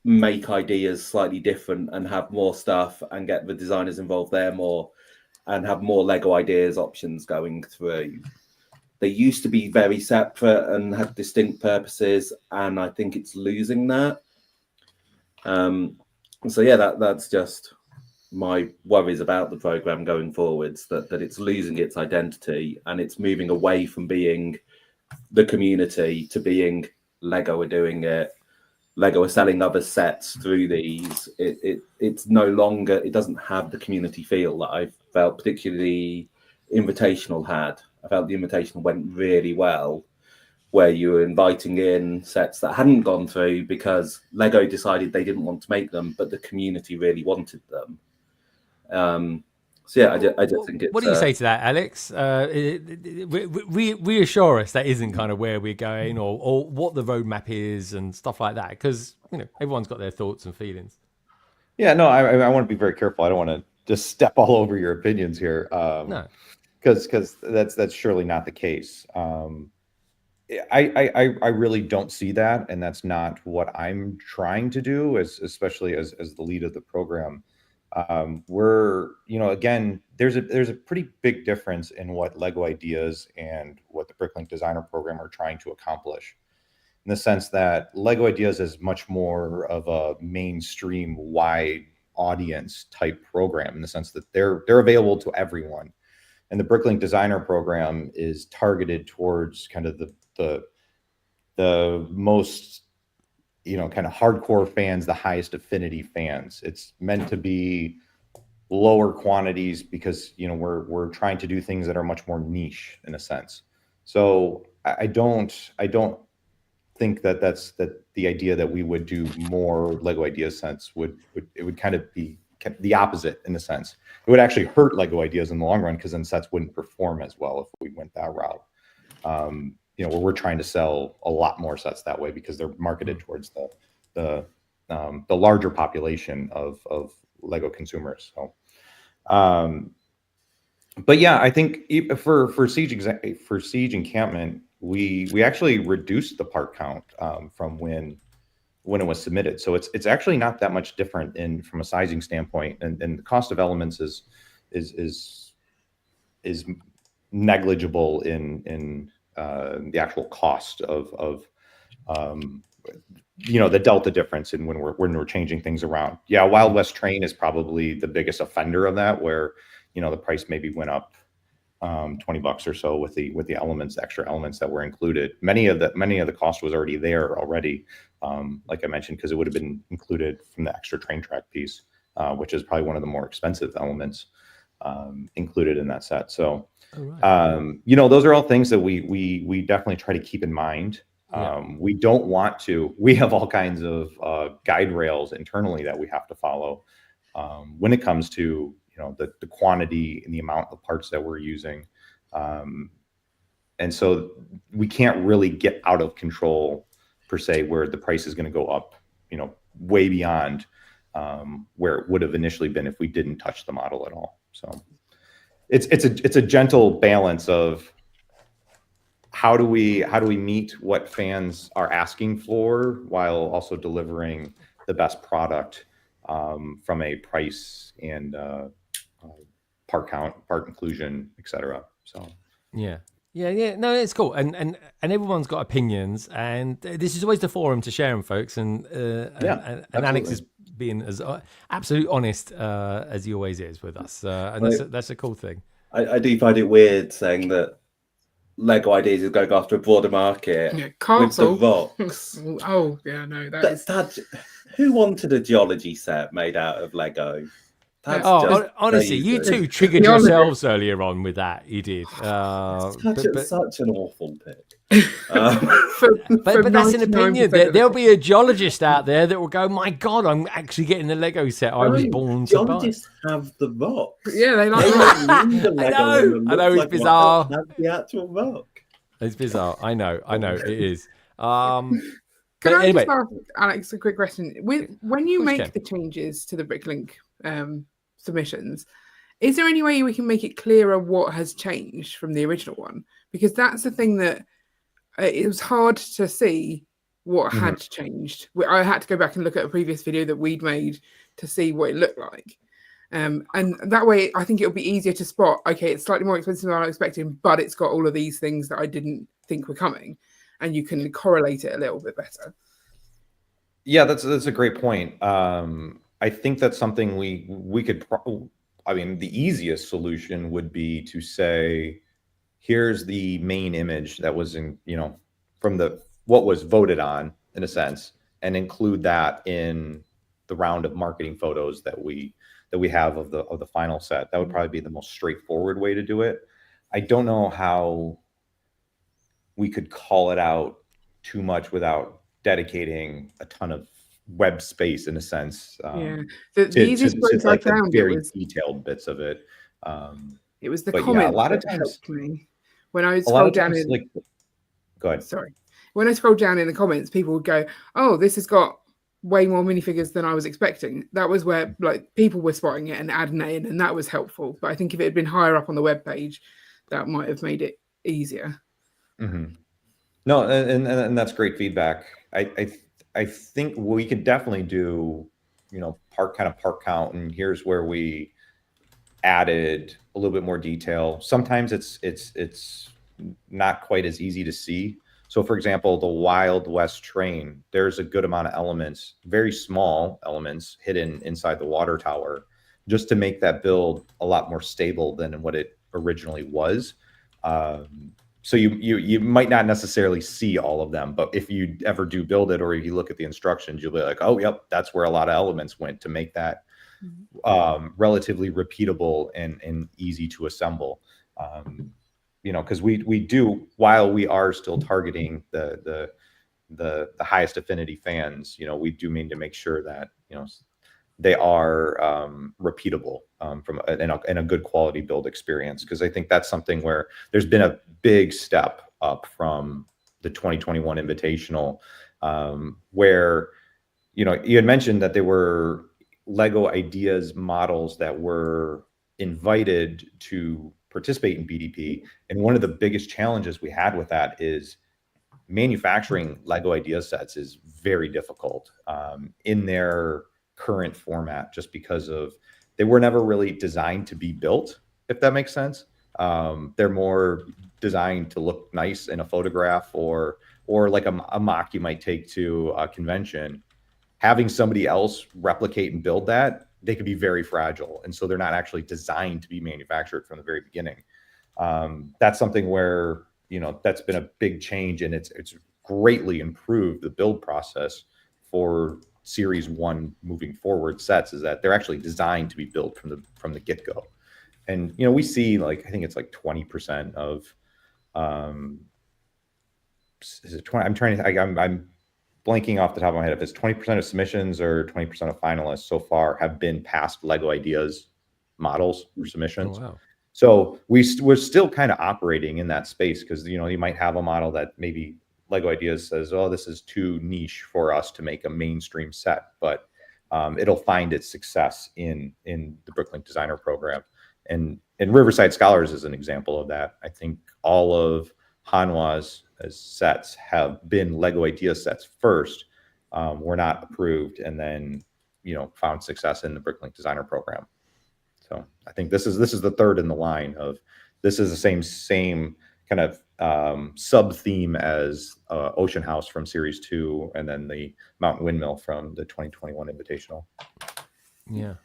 make ideas slightly different and have more stuff and get the designers involved there more and have more Lego ideas options going through? They used to be very separate and had distinct purposes, and I think it's losing that. So yeah, that's just my worries about the program going forwards, that it's losing its identity and it's moving away from being the community to being Lego are doing it. Lego are selling other sets through these. It's no longer, it doesn't have the community feel that I felt particularly Invitational had. I felt the Invitational went really well, where you were inviting in sets that hadn't gone through because Lego decided they didn't want to make them, but the community really wanted them. So yeah, I just think it's...
What do you say to that, Alex? Reassure us that isn't kind of where we're going, or what the roadmap is and stuff like that, because everyone's got their thoughts and feelings.
Yeah, no, I want to be very careful. I don't want to just step all over your opinions here. No, because that's surely not the case. I really don't see that, and that's not what I'm trying to do, especially as the lead of the program. We're, again, there's a pretty big difference in what Lego Ideas and what the BrickLink Designer Program are trying to accomplish, in the sense that Lego Ideas is much more of a mainstream wide audience type program, in the sense that they're available to everyone. And the BrickLink Designer Program is targeted towards kind of the most, kind of hardcore fans, the highest affinity fans. It's meant to be lower quantities because, we're trying to do things that are much more niche in a sense. So I don't think that's the idea that we would do more Lego Ideas sets would kind of be the opposite in a sense. It would actually hurt Lego Ideas in the long run, because then sets wouldn't perform as well if we went that route. Where we're trying to sell a lot more sets that way because they're marketed towards the larger population of Lego consumers. So, but yeah, I think for Siege Encampment, we actually reduced the part count from when it was submitted. So it's actually not that much different from a sizing standpoint, and the cost of elements is negligible in the actual cost of the delta difference in when we're changing things around. Yeah, Wild West Train is probably the biggest offender of that, where the price maybe went up $20 or so with the elements, extra elements that were included. Many of the cost was already there already, like I mentioned, because it would have been included from the extra train track piece, which is probably one of the more expensive elements included in that set. So, those are all things that we definitely try to keep in mind. We don't want to. We have all kinds of guide rails internally that we have to follow, when it comes to the quantity and the amount of parts that we're using. And so we can't really get out of control per se, where the price is going to go up, way beyond where it would have initially been if we didn't touch the model at all. So it's a gentle balance of how do we meet what fans are asking for while also delivering the best product from a price and part count, part inclusion, etc. So
yeah. No, it's cool, and everyone's got opinions, and this is always the forum to share them, folks. And Alex is being as absolutely honest as he always is with us, and that's a cool thing.
I do find it weird saying that Lego Ideas is going after a broader market with the rocks.
Oh yeah, no, that's
who wanted a geology set made out of Lego?
Honestly, you two triggered yourselves earlier on with that. You did.
Such an awful pick.
But that's an opinion. There'll be a geologist out there that will go, "My God, I'm actually getting the Lego set I was born to buy."
Geologists have the rocks.
Yeah, they like
the
I know it's bizarre.
Have the actual rock.
It's bizarre. I know. It is.
Can I just ask Alex a quick question? When you make the changes to the BrickLink submissions, is there any way we can make it clearer what has changed from the original one? Because that's the thing that it was hard to see what had changed. I had to go back and look at a previous video that we'd made to see what it looked like. And that way, I think it'll be easier to spot, okay, it's slightly more expensive than I was expecting, but it's got all of these things that I didn't think were coming. And you can correlate it a little bit better.
Yeah, that's a great point. I think that's something we could. The easiest solution would be to say, here's the main image that was in, from what was voted on, in a sense, and include that in the round of marketing photos that we have of the final set. That would probably be the most straightforward way to do it. I don't know how we could call it out too much without dedicating a ton of web space, in a sense.
The easiest place I found
very detailed bits of it.
It was the comments.
Yeah, a lot of times
when I scroll down
go ahead.
Sorry. When I scroll down in the comments, people would go, "Oh, this has got way more minifigures than I was expecting." That was where people were spotting it and adding it in, and that was helpful. But I think if it had been higher up on the web page, that might have made it easier.
Mm-hmm. No, and that's great feedback. I think we could definitely do, part count, and here's where we added a little bit more detail. Sometimes it's not quite as easy to see. So, for example, the Wild West train, there's a good amount of elements, very small elements, hidden inside the water tower, just to make that build a lot more stable than what it originally was. So you might not necessarily see all of them, but if you ever do build it, or if you look at the instructions, you'll be like, oh, yep, that's where a lot of elements went to make that relatively repeatable and easy to assemble. Because we do, while we are still targeting the highest affinity fans, we do mean to make sure that they are repeatable in a good quality build experience, because I think that's something where there's been a big step up from the 2021 Invitational, where you had mentioned that there were Lego Ideas models that were invited to participate in BDP, and one of the biggest challenges we had with that is manufacturing Lego Ideas sets is very difficult in their current format, just because they were never really designed to be built, if that makes sense. They're more designed to look nice in a photograph, or like a mock you might take to a convention. Having somebody else replicate and build that, they could be very fragile, and so they're not actually designed to be manufactured from the very beginning. That's something where that's been a big change, and it's greatly improved the build process for Series 1 moving forward sets, is that they're actually designed to be built from the get-go. And we see, I think it's 20% of is it 20? I'm blanking off the top of my head if it's 20% of submissions or 20% of finalists so far have been past Lego Ideas models or submissions.
Oh, wow.
So we're still kind of operating in that space because, you know, you might have a model that maybe Lego Ideas says, oh, this is too niche for us to make a mainstream set, but it'll find its success in the BrickLink Designer Program. And Riverside Scholars is an example of that. I think all of Hanwha's sets have been Lego Ideas sets first, were not approved, and then, you know, found success in the BrickLink Designer Program. So I think this is the third in the line of this is the same kind of sub theme as Ocean House from Series 2, and then the Mountain Windmill from the 2021 Invitational.
Yeah,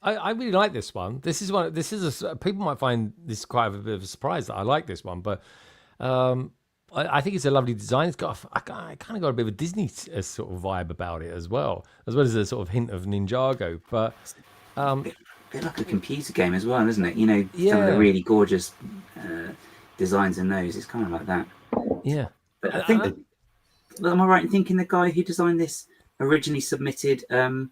I really like this one. This is people might find this quite a bit of a surprise that I like this one, but I think it's a lovely design. It's got I kind of got a bit of a Disney sort of vibe about it as well as a sort of hint of Ninjago, but.
Bit like a computer game as well, isn't it? You know, some of the really gorgeous designs in those. It's kind of like that.
Yeah.
But I think, am I right in thinking the guy who designed this originally submitted a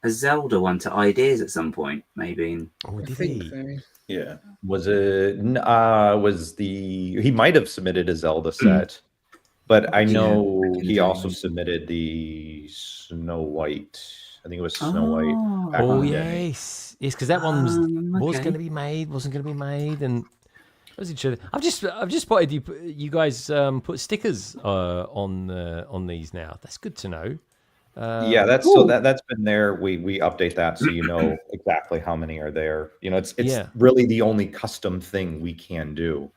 Zelda one to Ideas at some point, maybe?
Oh, did he?
So.
Yeah.
Was it? He might have submitted a Zelda set, but I know he also submitted the Snow White. I think it was Snow White.
Oh yes, because that one was going to be made, wasn't going to be made, and was it? I've just spotted you guys put stickers on these now. That's good to know.
Yeah, that's been there. We update that so you know exactly how many are there. You know, it's really the only custom thing we can do.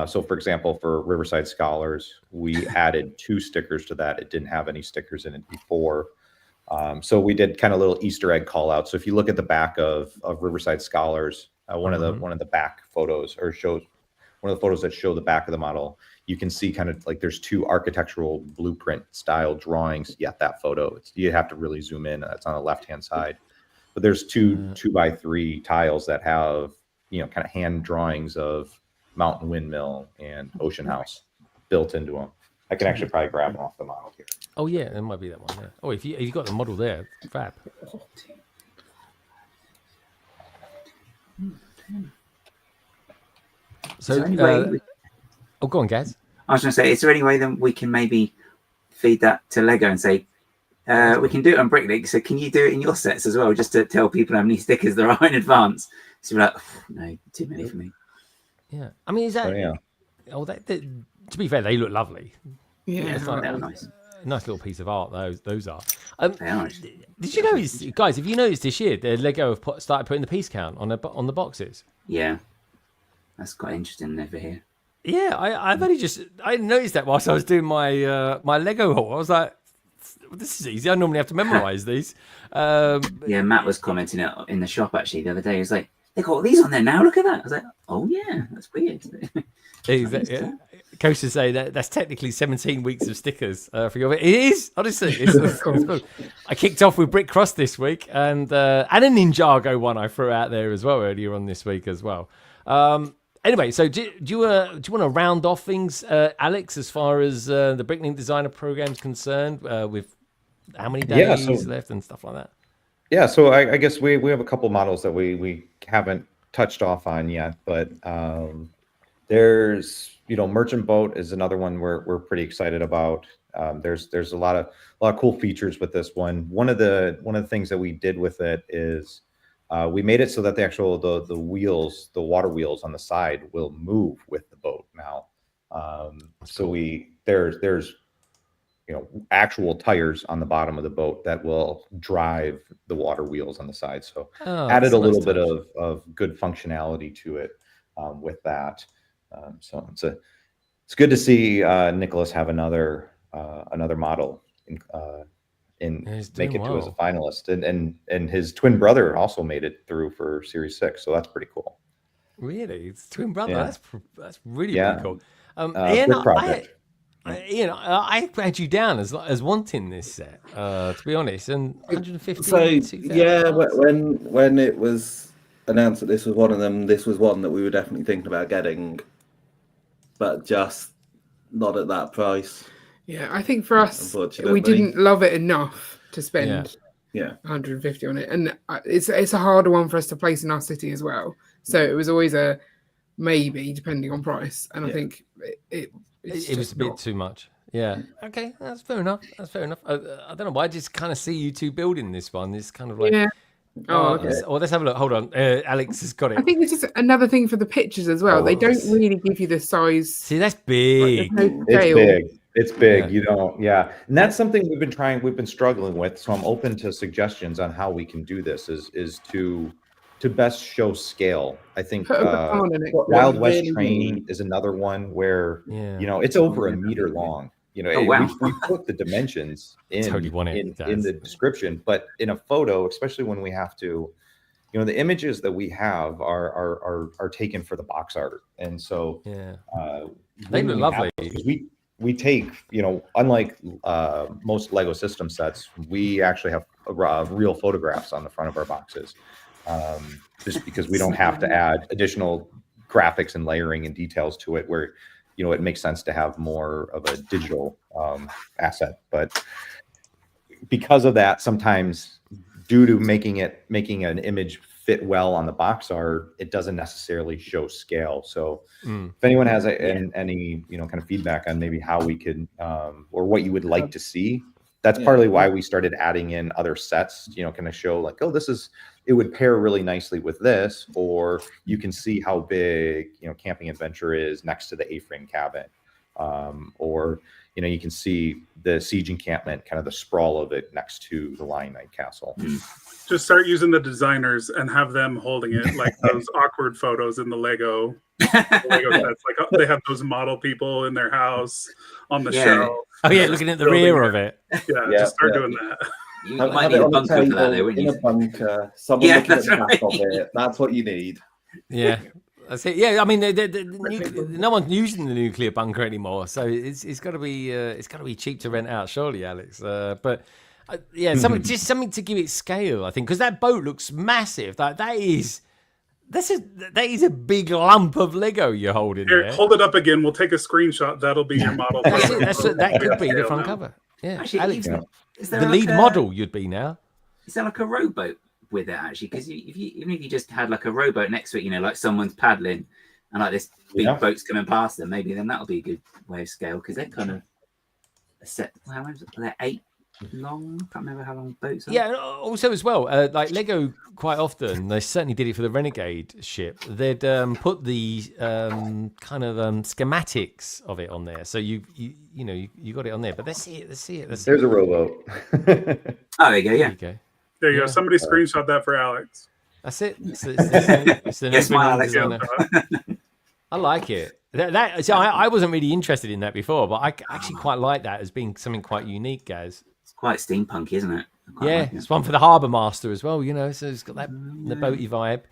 So, for example, for Riverside Scholars, we added 2 stickers to that. It didn't have any stickers in it before. So we did kind of little Easter egg call out. So if you look at the back of Riverside Scholars, one of the back photos or shows one of the photos that show the back of the model, you can see kind of like there's 2 architectural blueprint style drawings. Yeah, that photo. You have to really zoom in. That's on the left hand side. But there's 2x3 tiles that have, you know, kind of hand drawings of Mountain Windmill and Ocean House built into them. I can actually probably grab them off the model here.
Oh yeah, there might be that one there. Oh, if you got the model there, fab. So, go on, Gaz.
I was going to say, is there any way that we can maybe feed that to Lego and say, we can do it on BrickLink, so can you do it in your sets as well, just to tell people how many stickers there are in advance? So we're like, no, too many for me.
Yeah, I mean, is that? To be fair, they look lovely.
Yeah,
it's like,
nice.
Nice little piece of art. Those are.
Nice.
Did you notice, guys? Have you noticed this year the Lego have started putting the piece count on the boxes?
Yeah, that's quite interesting over here.
Yeah, I noticed that whilst I was doing my my Lego haul. I was like, this is easy. I normally have to memorize these.
Yeah, Matt was commenting it in the shop actually the other day. He was like, they got all these on there now. Look at that. I was like, oh yeah, that's weird.
Exactly. Coach to say that's technically 17 weeks of stickers for your. It is honestly. It's cool. I kicked off with Brick Cross this week, and a Ninjago one I threw out there as well earlier on this week as well. Anyway, so do you want to round off things, Alex, as far as the BrickLink Designer Program is concerned, with how many days left and stuff like that?
Yeah, so I guess we have a couple models that we haven't touched off on yet, but there's Merchant Boat is another one we're pretty excited about. There's a lot of cool features with this one. One of the things that we did with it is we made it so that the wheels, the water wheels on the side, will move with the boat now. So there's actual tires on the bottom of the boat that will drive the water wheels on the side. So added a little bit of good functionality to it with that. So it's good to see Nicholas have another model make it to as a finalist, and his twin brother also made it through for Series 6. So that's pretty cool.
Really, it's twin brother. Yeah. That's really cool. Ian, I had you down as wanting this set, to be honest, and 150.
So yeah, when it was announced that this was one of them, this was one that we were definitely thinking about getting, but just not at that price.
Yeah, I think for us, we didn't love it enough to spend 150 on it, and it's a harder one for us to place in our city as well. So it was always a maybe depending on price, and I think it
was a bit too much. Yeah. Okay, that's fair enough. That's fair enough. I don't know why I just kind of see you two building this one. It's kind of like let's have a look. Hold on, Alex has got it.
I think this is another thing for the pictures as well. They don't really give you the size.
See, that's big.
It's big. It's big. You don't. Yeah, and that's something we've been struggling with. So I'm open to suggestions on how we can do this. Is to best show scale. I think Wild West Train is another one where it's over a meter long. We put the dimensions in the description, but in a photo, especially when we have to, the images that we have are taken for the box art, and so
they look lovely.
We take, unlike most Lego system sets, we actually have real photographs on the front of our boxes. Just because we don't have to add additional graphics and layering and details to it, where it makes sense to have more of a digital asset. But because of that, sometimes due to making an image fit well on the box art, it doesn't necessarily show scale. So if anyone has any kind of feedback on maybe how we could or what you would like to see, that's partly why we started adding in other sets, kind of show like, it would pair really nicely with this, or you can see how big, Camping Adventure is next to the A-frame cabin. Or, you can see the siege encampment, kind of the sprawl of it next to the Lion Knight Castle.
Just start using the designers and have them holding it like those awkward photos in the Lego sets. Like they have those model people in their house on the show.
Oh yeah, looking at the rear of it.
Just start doing that.
You might need a bunker for that, though, in a bunker. Someone looking at the back of it. That's what you need.
Yeah. That's it. Yeah, I mean, no one's using the nuclear bunker anymore, so it's got to be cheap to rent out, surely, Alex. But something to give it scale, I think, because that boat looks massive. That is a big lump of Lego you're holding there.
Hold it up again. We'll take a screenshot. That'll be your model.
That could be the front cover. Yeah,
actually,
Alex, the lead model you'd be now.
Is there like a rowboat with it actually? Because even if you just had like a rowboat next to it, like someone's paddling and like this big boat's coming past them, maybe then that'll be a good way of scale, because they're kind of a set. They're 8 long. I can't remember how long boats are.
Yeah, also as well, like Lego quite often, they certainly did it for the Renegade ship. They'd put the kind of schematics of it on there, so you got it on there. But let's see it.
There's a rowboat.
Oh, there you go. Yeah.
There you go. Somebody screenshot that for Alex.
That's it. It's
Alex.
I like it. So I wasn't really interested in that before, but I actually quite like that as being something quite unique, guys.
It's quite steampunk, isn't it?
Yeah, it's one for the harbour master as well, so it's got that the boaty vibe.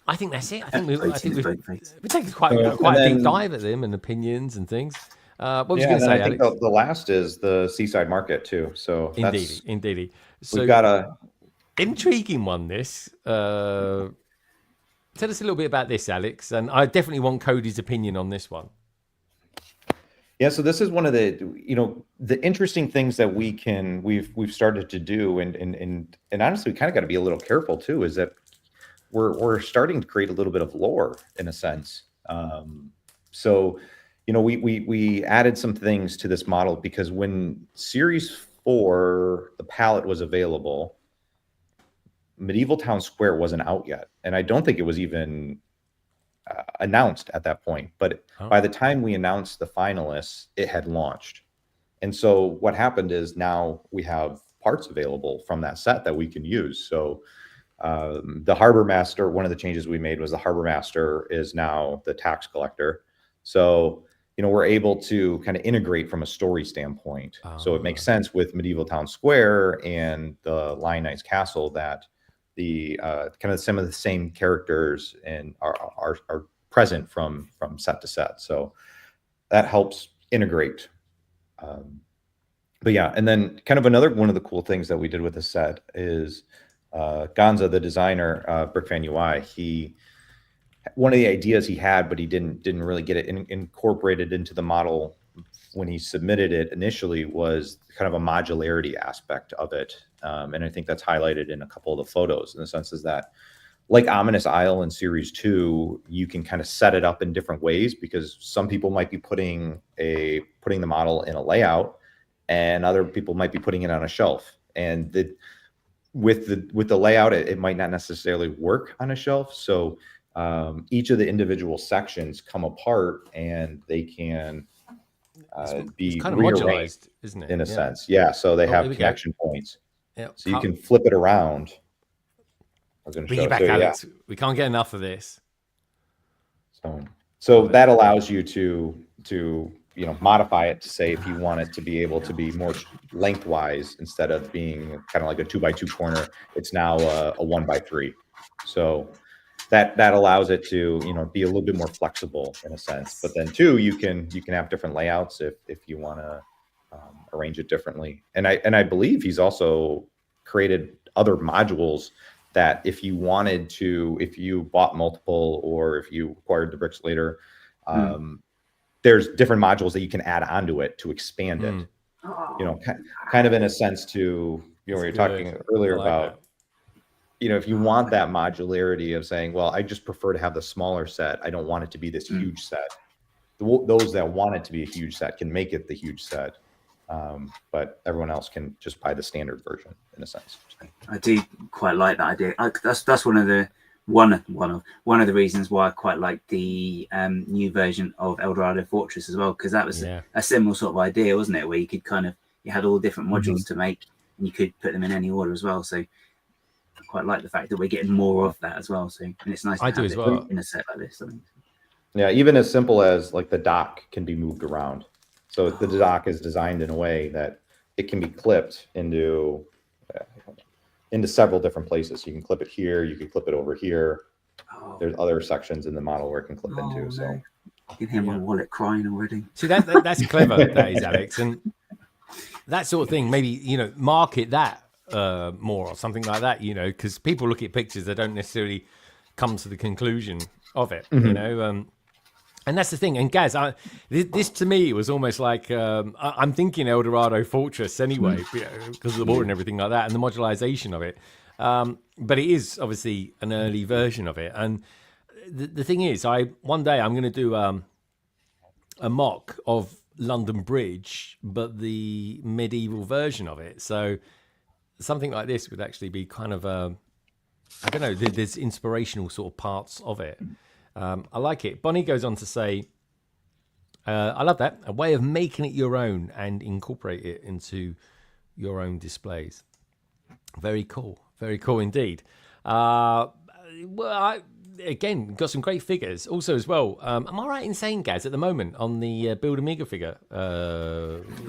I think that's it. I think we've taken quite a deep dive at them and opinions and things. What was you going to say, Alex?
I think the last is the Seaside Market too. So
indeed. So
we've got a
intriguing one. This. Tell us a little bit about this, Alex, and I definitely want Cody's opinion on this one.
Yeah, so this is one of the interesting things that we've started to do, and honestly, we kind of got to be a little careful too. Is that we're starting to create a little bit of lore in a sense. So we added some things to this model because when Series 4, the palette was available, Medieval Town Square wasn't out yet, and I don't think it was even announced at that point. But by the time we announced the finalists, it had launched. And so what happened is now we have parts available from that set that we can use. So the Harbor Master, one of the changes we made was the Harbor Master is now the tax collector. So we're able to kind of integrate from a story standpoint. So it makes sense with Medieval Town Square and the Lion Knight's Castle that the kind of some of the same characters and are present from set to set. So that helps integrate. But yeah, and then kind of another one of the cool things that we did with the set is Gonza, the designer, BrickFan UI, one of the ideas he had, but he didn't really get it incorporated into the model when he submitted it initially was kind of a modularity aspect of it. And I think that's highlighted in a couple of the photos, in the sense is that, like Ominous Isle in Series 2, you can kind of set it up in different ways, because some people might be putting the model in a layout, and other people might be putting it on a shelf. And with the layout, it might not necessarily work on a shelf. So each of the individual sections come apart, and they can be
kind of
rearranged,
modularized, isn't it?
in a sense. Yeah. So they have connection points.
Yeah.
So you can flip it around. I was going to
Bring
show
it back,
too,
Alex. Yeah. We can't get enough of this.
So that allows you to modify it to say if you want it to be able to be more lengthwise, instead of being kind of like a 2x2 corner, it's now a 1x3. So that allows it to be a little bit more flexible in a sense. But then too, you can have different layouts if you want to arrange it differently. And I believe he's also created other modules that if you wanted to, if you bought multiple, or if you acquired the bricks later, there's different modules that you can add onto it to expand it. Kind of in a sense to, we were talking earlier about, if you want that modularity of saying, well, I just prefer to have the smaller set, I don't want it to be this huge set. Those that want it to be a huge set can make it the huge set. But everyone else can just buy the standard version, in a sense.
I do quite like that idea. That's one of the reasons why I quite like the new version of Eldorado Fortress as well, because that was a similar sort of idea, wasn't it? Where you could you had all different modules to make, and you could put them in any order as well. So I quite like the fact that we're getting more of that as well. So, and it's nice to have it in a set like this. I think.
Yeah, even as simple as like the dock can be moved around. So the dock is designed in a way that it can be clipped into several different places. You can clip it here, you can clip it over here. There's other sections in the model where it can clip into. So
you can hear my wallet crying already.
See, that's clever, that is, Alex. And that sort of thing, maybe, market that more or something like that, because people look at pictures, they don't necessarily come to the conclusion of it, and that's the thing. And Gaz, this to me was almost like I'm thinking Eldorado Fortress anyway, because of the water and everything like that, and the modularization of it. But it is obviously an early version of it. And the thing is, one day I'm going to do a mock of London Bridge, but the medieval version of it. So something like this would actually be kind of I don't know. There's inspirational sort of parts of it. I like it. Bonnie goes on to say, I love that. A way of making it your own and incorporate it into your own displays. Very cool. Very cool indeed. Again, got some great figures. Also as well, am I right in saying, Gaz, at the moment on the Build Amiga figure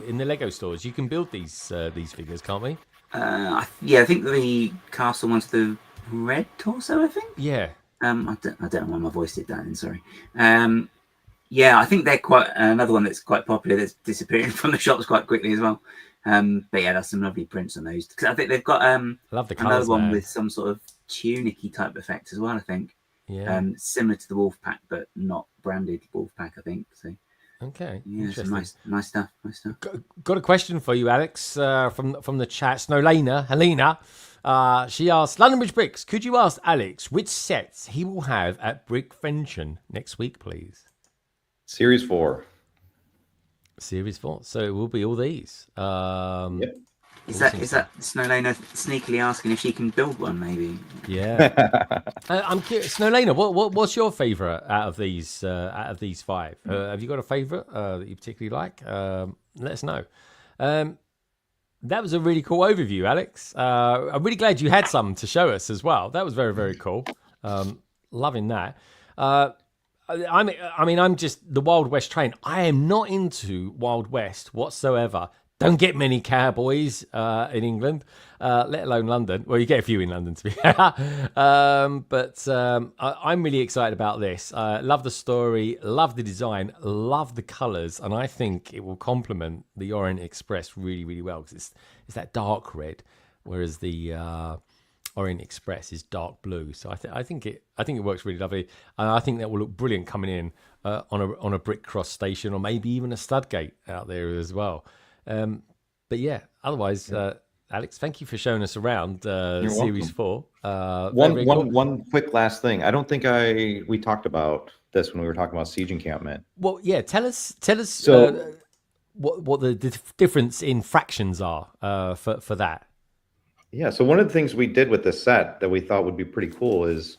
in the Lego stores, you can build these figures, can't we?
I think the castle one's the red torso, I think.
Yeah.
I don't know why my voice did that. Sorry. I think they're quite another one that's quite popular. That's disappearing from the shops quite quickly as well. But yeah, that's some lovely prints on those. Because I think they've got
love the
another one
there.
With some sort of tunicky type effect as well. I think.
Yeah.
Similar to the Wolf Pack, but not branded Wolf Pack. I think so.
Okay.
Yeah, some nice stuff.
Got a question for you, Alex, from the chat. Helena. She asked, London Bridge Bricks, could you ask Alex which sets he will have at Brickvention next week, please?
Series 4.
Series 4. So it will be all these.
Yep.
Is that Snowlena sneakily asking if she can build one, maybe?
Yeah. I'm curious, Snowlena, what's your favourite out of these 5? Have you got a favourite that you particularly like? Let us know. That was a really cool overview, Alex. I'm really glad you had some to show us as well. That was very, very cool. Loving that. I'm just the Wild West train. I am not into Wild West whatsoever. Don't get many cowboys in England, let alone London. Well, you get a few in London, to be fair. But I'm really excited about this. Love the story, love the design, love the colours, and I think it will complement the Orient Express really, really well because it's that dark red, whereas the Orient Express is dark blue. So I think it works really lovely, and I think that will look brilliant coming in on a brick cross station, or maybe even a stud gate out there as well. But yeah, otherwise, Alex, thank you for showing us around Series 4.
One quick last thing. I don't think we talked about this when we were talking about Siege Encampment.
Well, yeah, tell us.
So,
what the difference in fractions are for that.
Yeah, so one of the things we did with this set that we thought would be pretty cool is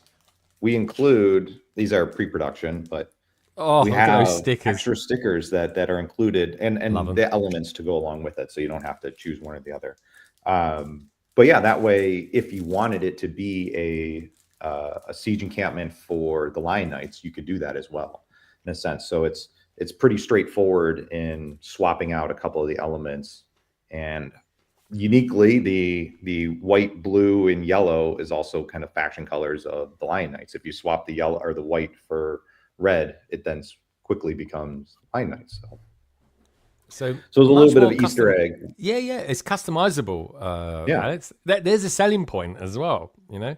we include, these are pre-production, but we have extra stickers that are included and the elements to go along with it, so you don't have to choose one or the other. But yeah, that way, if you wanted it to be a siege encampment for the Lion Knights, you could do that as well, in a sense. So it's pretty straightforward in swapping out a couple of the elements. And uniquely, the white, blue, and yellow is also kind of faction colors of the Lion Knights. If you swap the yellow or the white for red, it then quickly becomes Lion Knights. So there's a little bit of Easter egg.
Yeah, it's customizable. Alex. There's a selling point as well, you know.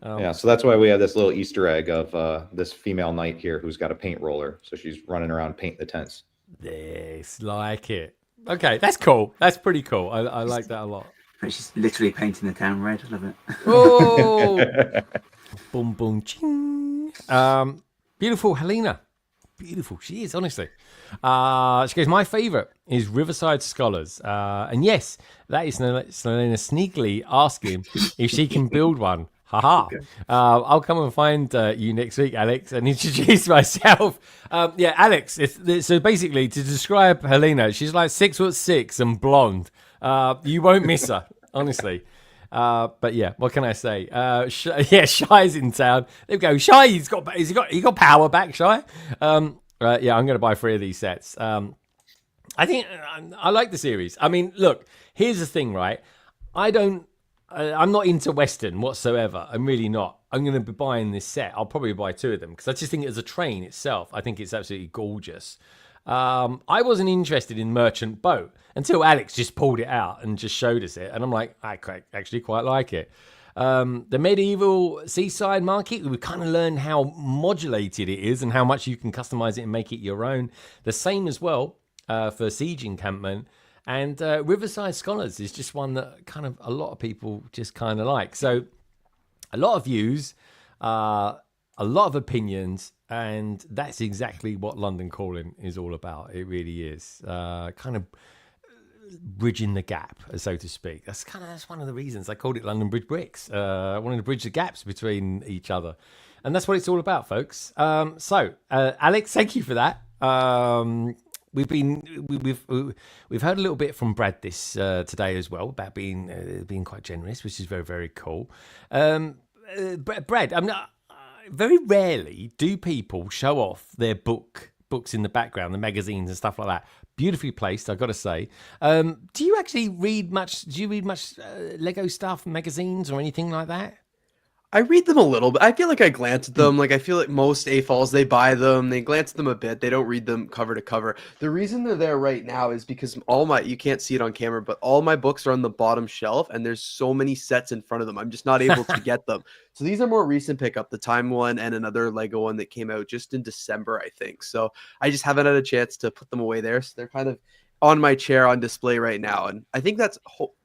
Yeah. So that's why we have this little Easter egg of this female knight here who's got a paint roller. So she's running around painting the tents.
Yes, like it. Okay, that's cool. That's pretty cool. I like that a lot.
She's literally painting the town red. I love it.
Oh, boom, boom, ching. Beautiful Helena. Beautiful. She is, honestly. She goes, my favorite is Riverside Scholars. And yes, that is Selena sneakily asking if she can build one. Haha. Okay. I'll come and find you next week, Alex, and introduce myself. Alex, so basically, to describe Helena, she's like 6'6" and blonde. You won't miss her, honestly. But yeah, what can I say? Shy's in town. There we go. Shy, he got power back, Shy. I'm going to buy 3 of these sets. I think I like the series. I mean, look, here's the thing, right? I'm not into Western whatsoever. I'm really not. I'm going to be buying this set. I'll probably buy 2 of them because I just think as a train itself, I think it's absolutely gorgeous. I wasn't interested in Merchant Boat until Alex just pulled it out and just showed us it. And I'm like, I actually quite like it. The medieval seaside market, we kind of learned how modulated it is and how much you can customize it and make it your own. The same as well for Siege Encampment. And Riverside Scholars is just one that kind of a lot of people just kind of like. So a lot of views, a lot of opinions, and that's exactly what London Calling is all about. It really is. Kind of bridging the gap, so to speak. That's one of the reasons I called it London Bridge Bricks. I wanted to bridge the gaps between each other. And that's what it's all about, folks. Alex, thank you for that. We've heard a little bit from Brad this today as well about being quite generous, which is very, very cool. Brad, I'm not. Very rarely do people show off their books in the background, the magazines and stuff like that. Beautifully placed, I've got to say. Do you actually read much? Do you read much Lego stuff, magazines, or anything like that?
I read them a little bit. I feel like I glance at them. Like, I feel like most AFOLs, they buy them, they glance at them a bit. They don't read them cover to cover. The reason they're there right now is because you can't see it on camera, but all my books are on the bottom shelf, and there's so many sets in front of them. I'm just not able to get them. So these are more recent pickup, the Time one and another Lego one that came out just in December, I think. So I just haven't had a chance to put them away there. So they're kind of on my chair on display right now. And I think that's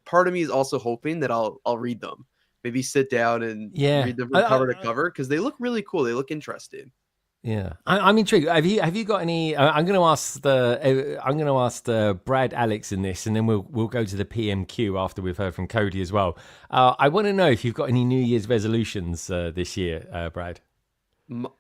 part of me is also hoping that I'll read them. Maybe sit down and read them from cover to cover because they look really cool. They look interesting.
Yeah, I'm intrigued. Have you got any? I'm going to ask the Brad, Alex in this, and then we'll go to the PMQ after we've heard from Cody as well. I want to know if you've got any New Year's resolutions this year, Brad.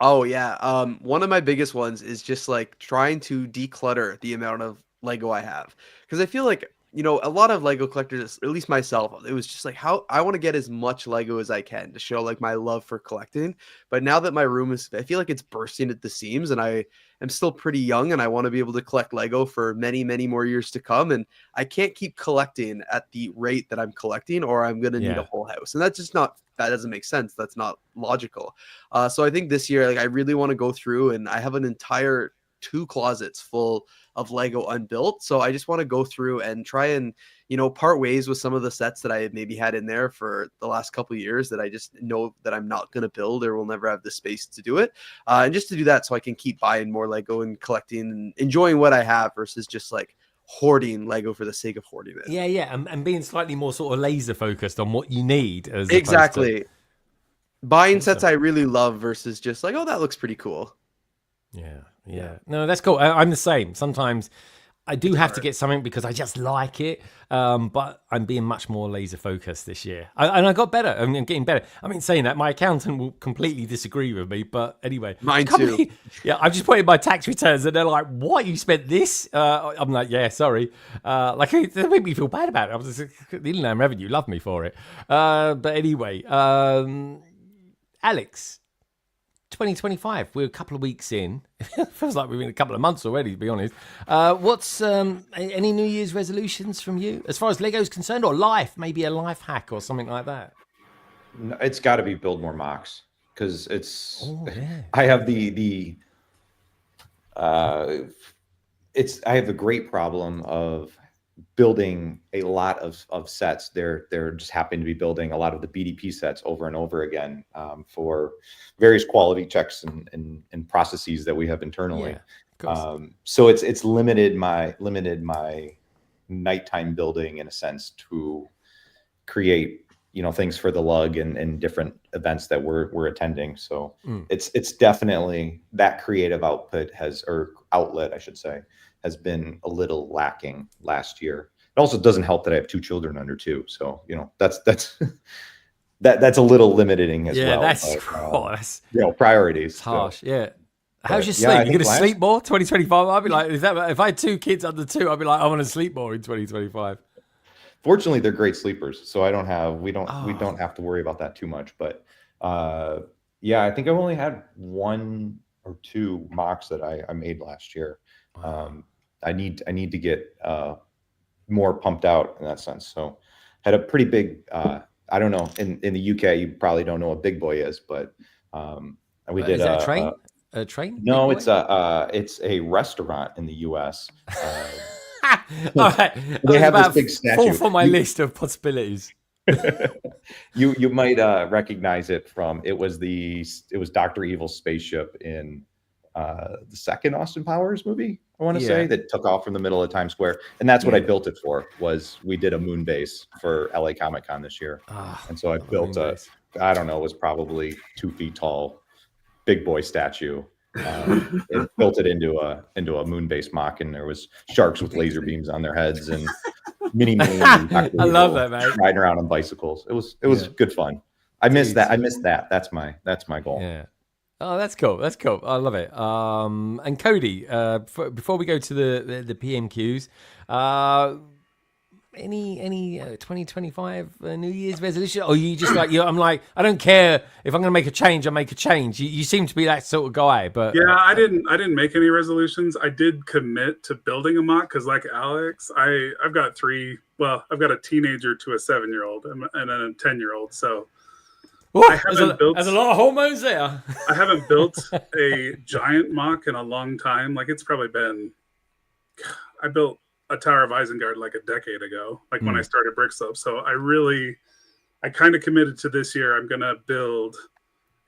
Oh yeah, one of my biggest ones is just like trying to declutter the amount of Lego I have because I feel like, you know, a lot of Lego collectors, at least myself, it was just like how I want to get as much Lego as I can to show like my love for collecting. But now that my room I feel like it's bursting at the seams, and I am still pretty young, and I want to be able to collect Lego for many, many more years to come. And I can't keep collecting at the rate that I'm collecting, or I'm going to need a whole house. And that's just that doesn't make sense. That's not logical. So I think this year, like, I really want to go through, and I have an entire 2 closets full of Lego unbuilt. So I just want to go through and try and, part ways with some of the sets that I had maybe had in there for the last couple of years that I just know that I'm not going to build or will never have the space to do it. And just to do that so I can keep buying more Lego and collecting and enjoying what I have versus just like hoarding Lego for the sake of hoarding it.
Yeah. And being slightly more sort of laser focused on what you need.
Exactly. Buying sets I really love versus just like, oh, that looks pretty cool.
Yeah. No, that's cool. I'm the same. Sometimes I do have to get something because I just like it. But I'm being much more laser focused this year. And I got better. I'm getting better. I mean, saying that, my accountant will completely disagree with me. But anyway.
Mine too.
Yeah, I've just put in my tax returns and they're like, what? You spent this? I'm like, yeah, sorry. They make me feel bad about it. I was just, the Inland Revenue love me for it. But anyway, Alex. 2025. We're a couple of weeks in. Feels like we've been a couple of months already, to be honest. What's any New Year's resolutions from you, as far as Lego's concerned, or life? Maybe a life hack or something like that.
No, it's got to be build more mocks because it's. Oh, yeah. I have I have the great problem of building a lot of sets. They're just happen to be building a lot of the BDP sets over and over again for various quality checks and processes that we have internally. Yeah, so it's limited my nighttime building in a sense to create things for the lug and different events that we're attending. So it's definitely that creative outlet, I should say, has been a little lacking last year. It also doesn't help that I have 2 children under 2. So, that's that's a little limiting as well.
Yeah, that's
priorities.
It's harsh. So. Yeah. How's your sleep? You're going to sleep more 2025? I'd be like, if I had 2 kids under 2, I'd be like, I want to sleep more in 2025.
Fortunately, they're great sleepers. So we don't have to worry about that too much. But I think I've only had 1 or 2 mocks that I made last year. I need to get more pumped out in that sense. So had a pretty big, I don't know, in the UK, you probably don't know what Big Boy is, but we did
is that a train? A train?
No, it's a restaurant in the US.
All right.
They have this big statue.
For my list of possibilities.
you might recognize it from it was Dr. Evil's spaceship in the second Austin Powers movie, I want to say, that took off from the middle of Times Square. And that's what I built it for, we did a moon base for LA Comic Con this year. And so I built it was probably 2 feet tall, Big Boy statue. It built it into a moon base mock, and there was sharks with laser beams on their heads and mini moon.
I love that, man.
Riding around on bicycles. It was good fun. I missed that. That's my goal.
Yeah. Oh, that's cool. I love it. And Cody, before we go to the PMQs, any 2025 New Year's resolution? Or you just I'm like, I don't care if I'm going to make a change, I make a change. You seem to be that sort of guy, but
yeah, I didn't make any resolutions. I did commit to building a mock because, like Alex, I've got 3. Well, I've got a teenager to a 7-year-old and a 10-year-old, so.
Ooh, there's a lot of hormones there.
I haven't built a giant mock in a long time. Like, it's probably been. I built a Tower of Isengard like a decade ago, like when I started BrickSlope. So I kind of committed to this year. I'm gonna build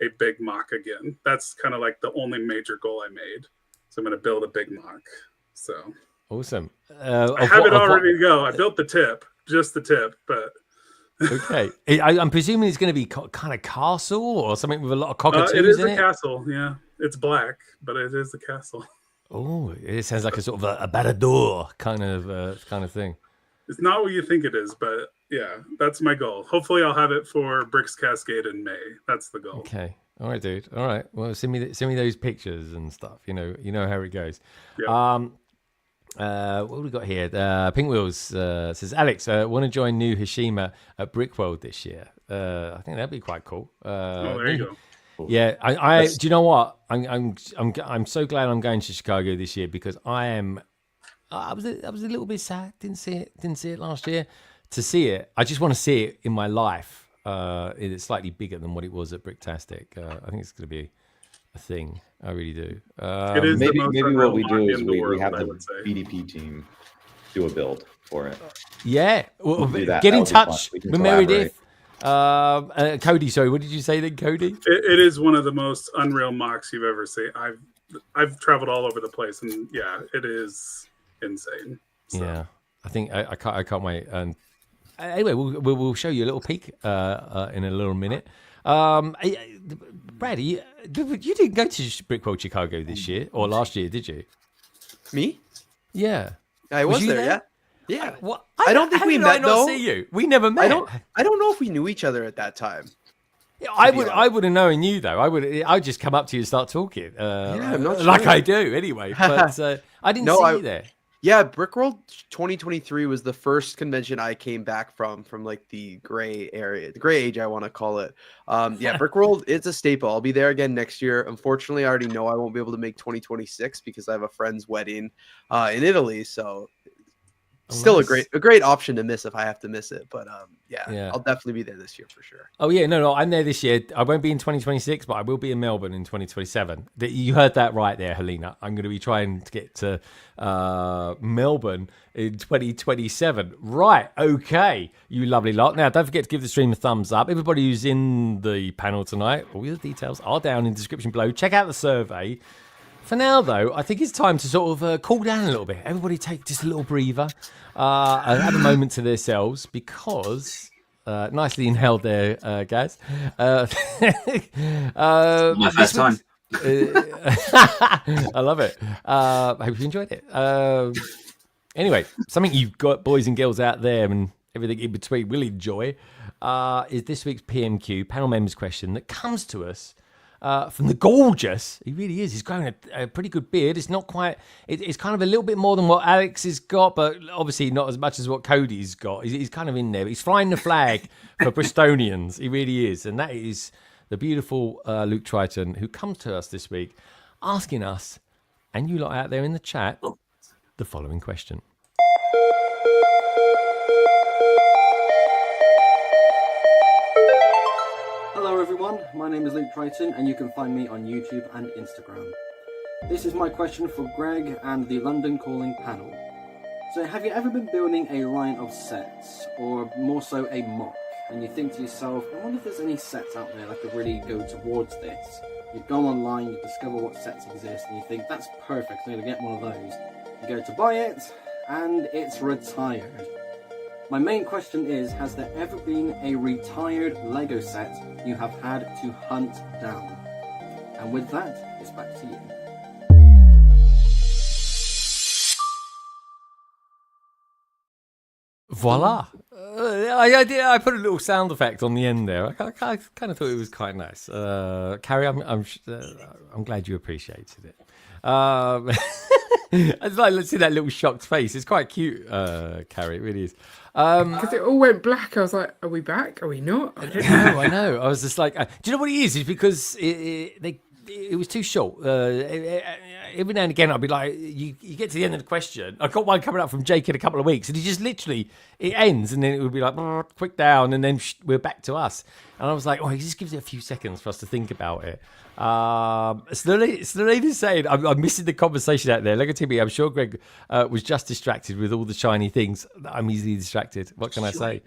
a big mock again. That's kind of like the only major goal I made. So I'm gonna build a big mock. So
awesome.
I have it all ready to go. I built just the tip, but.
Okay, I'm presuming it's going to be kind of castle or something with a lot of cockatoos
it is
in
a castle, yeah. It's black, but it is a castle.
Oh, it sounds like a sort of a Barad-dûr kind of thing.
It's not what you think it is, but yeah, that's my goal. Hopefully, I'll have it for Bricks Cascade in May. That's the goal.
Okay, all right, dude. All right, well, send me those pictures and stuff. You know how it goes.
Yeah.
What have we got here? Pink Wheels says, Alex, want to join New Hashima at Brickworld this year? I think that'd be quite cool.
There you go.
Yeah, I do you know what? I'm so glad I'm going to Chicago this year because I was a little bit sad. Didn't see it last year. To see it, I just want to see it in my life. It's slightly bigger than what it was at Bricktastic. I think it's going to be a thing. I really do.
It is
maybe
the most
what we
unreal
do is
in the
we
world,
have
I
the
would say.
BDP team do a build for it.
Yeah, well,
do that.
get in
That'll be fun.
touch
We can
with
collaborate.
Meredith. Cody, sorry, what did you say then, Cody?
It is one of the most unreal mocks you've ever seen. I've traveled all over the place, and yeah, it is insane. So.
Yeah, I think I can't wait. And anyway, we'll show you a little peek in a little minute. Brad, you didn't go to BrickWorld Chicago this year or last year, did you?
Me?
Yeah,
I was there. Yeah. Yeah.
What?
I don't think we met,
I not
though.
see you? We never met.
I don't know if we knew each other at that time.
I would have known you though. I'd just come up to you and start talking.
I'm not sure.
Like I do anyway. But I didn't see you there.
Yeah, BrickWorld 2023 was the first convention I came back from like the gray area, the gray age, I want to call it. Yeah, BrickWorld is a staple. I'll be there again next year. Unfortunately, I already know I won't be able to make 2026 because I have a friend's wedding in Italy. So still a great option to miss if I have to miss it. But yeah, I'll definitely be there this year for sure.
Oh yeah, no, I'm there this year. I won't be in 2026, but I will be in Melbourne in 2027. You heard that right there, Helena. I'm going to be trying to get to Melbourne in 2027. Right, okay, you lovely lot. Now, don't forget to give the stream a thumbs up. Everybody who's in the panel tonight, all your details are down in the description below. Check out the survey. For now, though, I think it's time to sort of cool down a little bit. Everybody take just a little breather and have a moment to themselves because... nicely inhaled there, guys.
My first time.
I love it. I hope you enjoyed it. Anyway, something you've got boys and girls out there and everything in between will enjoy is this week's PMQ, panel members question, that comes to us from the gorgeous, he really is. He's growing a pretty good beard. It's not quite, it's kind of a little bit more than what Alex has got, but obviously not as much as what Cody's got. He's kind of in there. But he's flying the flag for Bristonians. He really is. And that is the beautiful Luke Triton, who comes to us this week asking us, and you lot out there in the chat, the following question.
Hello everyone, my name is Luke Triton and you can find me on YouTube and Instagram. This is my question for Greg and the London Calling panel. So have you ever been building a line of sets, or more so a mock, and you think to yourself, I wonder if there's any sets out there that could really go towards this? You go online, you discover what sets exist, and you think, that's perfect, I'm going to get one of those. You go to buy it, and it's retired. My main question is, has there ever been a retired Lego set you have had to hunt down? And with that, it's back to you.
Voila! I put a little sound effect on the end there. I kind of thought it was quite nice. Carrie, I'm glad you appreciated it. It's like, let's see that little shocked face. It's quite cute, Carrie. It really is.
Because it all went black. I was like, are we back? Are we not?
I don't know. I know. I was just like, do you know what it is? It's because it was too short. Every now and again, I'd be like, you get to the end of the question. I got one coming up from Jake in a couple of weeks, and he just literally, it ends, and then it would be like, quick down, and then we're back to us. And I was like, he just gives it a few seconds for us to think about it. Slena's saying, I'm missing the conversation out there. Lego TV, I'm sure Greg was just distracted with all the shiny things. I'm easily distracted. What can I say?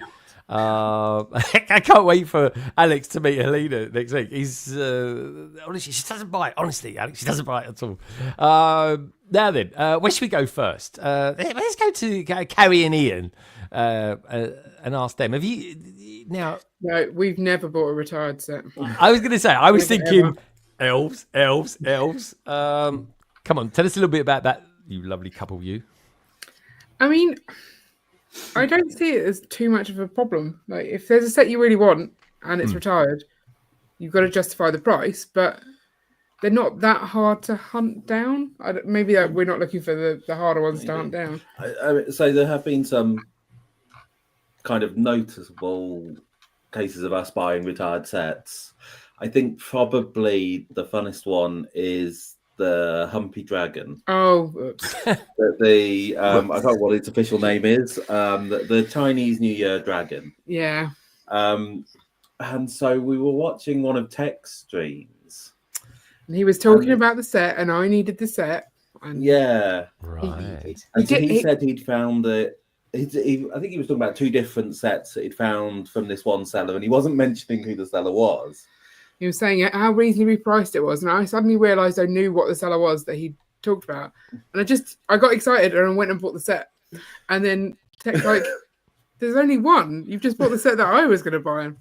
I can't wait for Alex to meet Helena next week. He's honestly, she doesn't bite. Honestly, Alex, she doesn't bite at all. Now then, where should we go first? Let's go to Carrie and Ian and ask them. Have you now?
No, we've never bought a retired set.
I was going to say, I was thinking elves. Come on, tell us a little bit about that, you lovely couple, you.
I mean, I don't see it as too much of a problem. Like, if there's a set you really want and it's retired, you've got to justify the price, but they're not that hard to hunt down. Maybe we're not looking for the harder ones to hunt down.
So there have been some kind of noticeable cases of us buying retired sets. I think probably the funnest one is the Humpy Dragon.
Oh,
I don't know what its official name is. The Chinese New Year dragon.
Yeah.
And so we were watching one of Tech's streams,
And he was talking about the set, and I needed the set. And
yeah,
right.
And so he said he'd found it. I think he was talking about 2 different sets that he'd found from this one seller, and he wasn't mentioning who the seller was.
He was saying how reasonably priced it was, and I suddenly realised I knew what the seller was that he talked about, and I got excited and I went and bought the set, and then Tech's like, "There's only one. You've just bought the set that I was going to buy."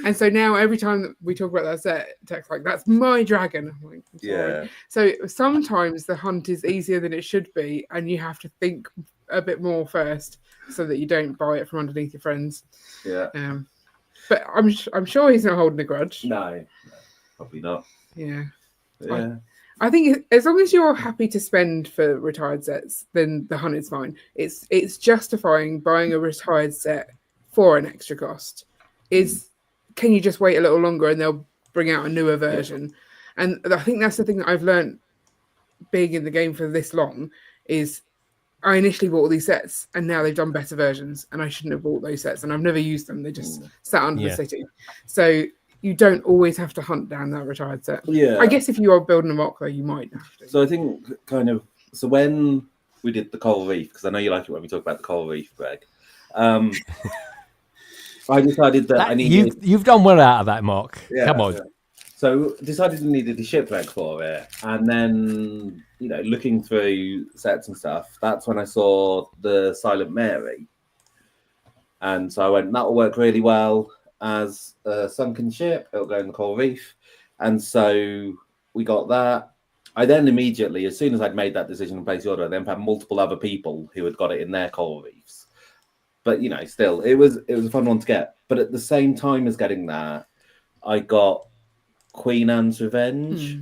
And so now every time that we talk about that set, Tech's like, "That's my dragon." I'm like, I'm sorry.
Yeah.
So sometimes the hunt is easier than it should be, and you have to think a bit more first so that you don't buy it from underneath your friends.
Yeah.
But I'm sure he's not holding a grudge.
No, probably not.
Yeah.
Yeah.
I think as long as you're happy to spend for retired sets, then the hunt is fine. It's justifying buying a retired set for an extra cost. Can you just wait a little longer and they'll bring out a newer version? Yeah. And I think that's the thing that I've learned being in the game for this long is I initially bought all these sets and now they've done better versions and I shouldn't have bought those sets and I've never used them. They just sat under the city. So you don't always have to hunt down that retired set.
Yeah.
I guess if you are building a mock though, you might have to.
So I think when we did the coral reef, because I know you like it when we talk about the coral reef, Greg. I decided that I needed.
You've done well out of that, Mark. Yeah, come on.
Yeah. So decided I needed a shipwreck for it, and then looking through sets and stuff. That's when I saw the Silent Mary, and so I went, that will work really well as a sunken ship. It'll go in the coral reef, and so we got that. I then immediately, as soon as I'd made that decision and placed the order, I then had multiple other people who had got it in their coral reefs. But still, it was a fun one to get. But at the same time as getting that, I got Queen Anne's Revenge.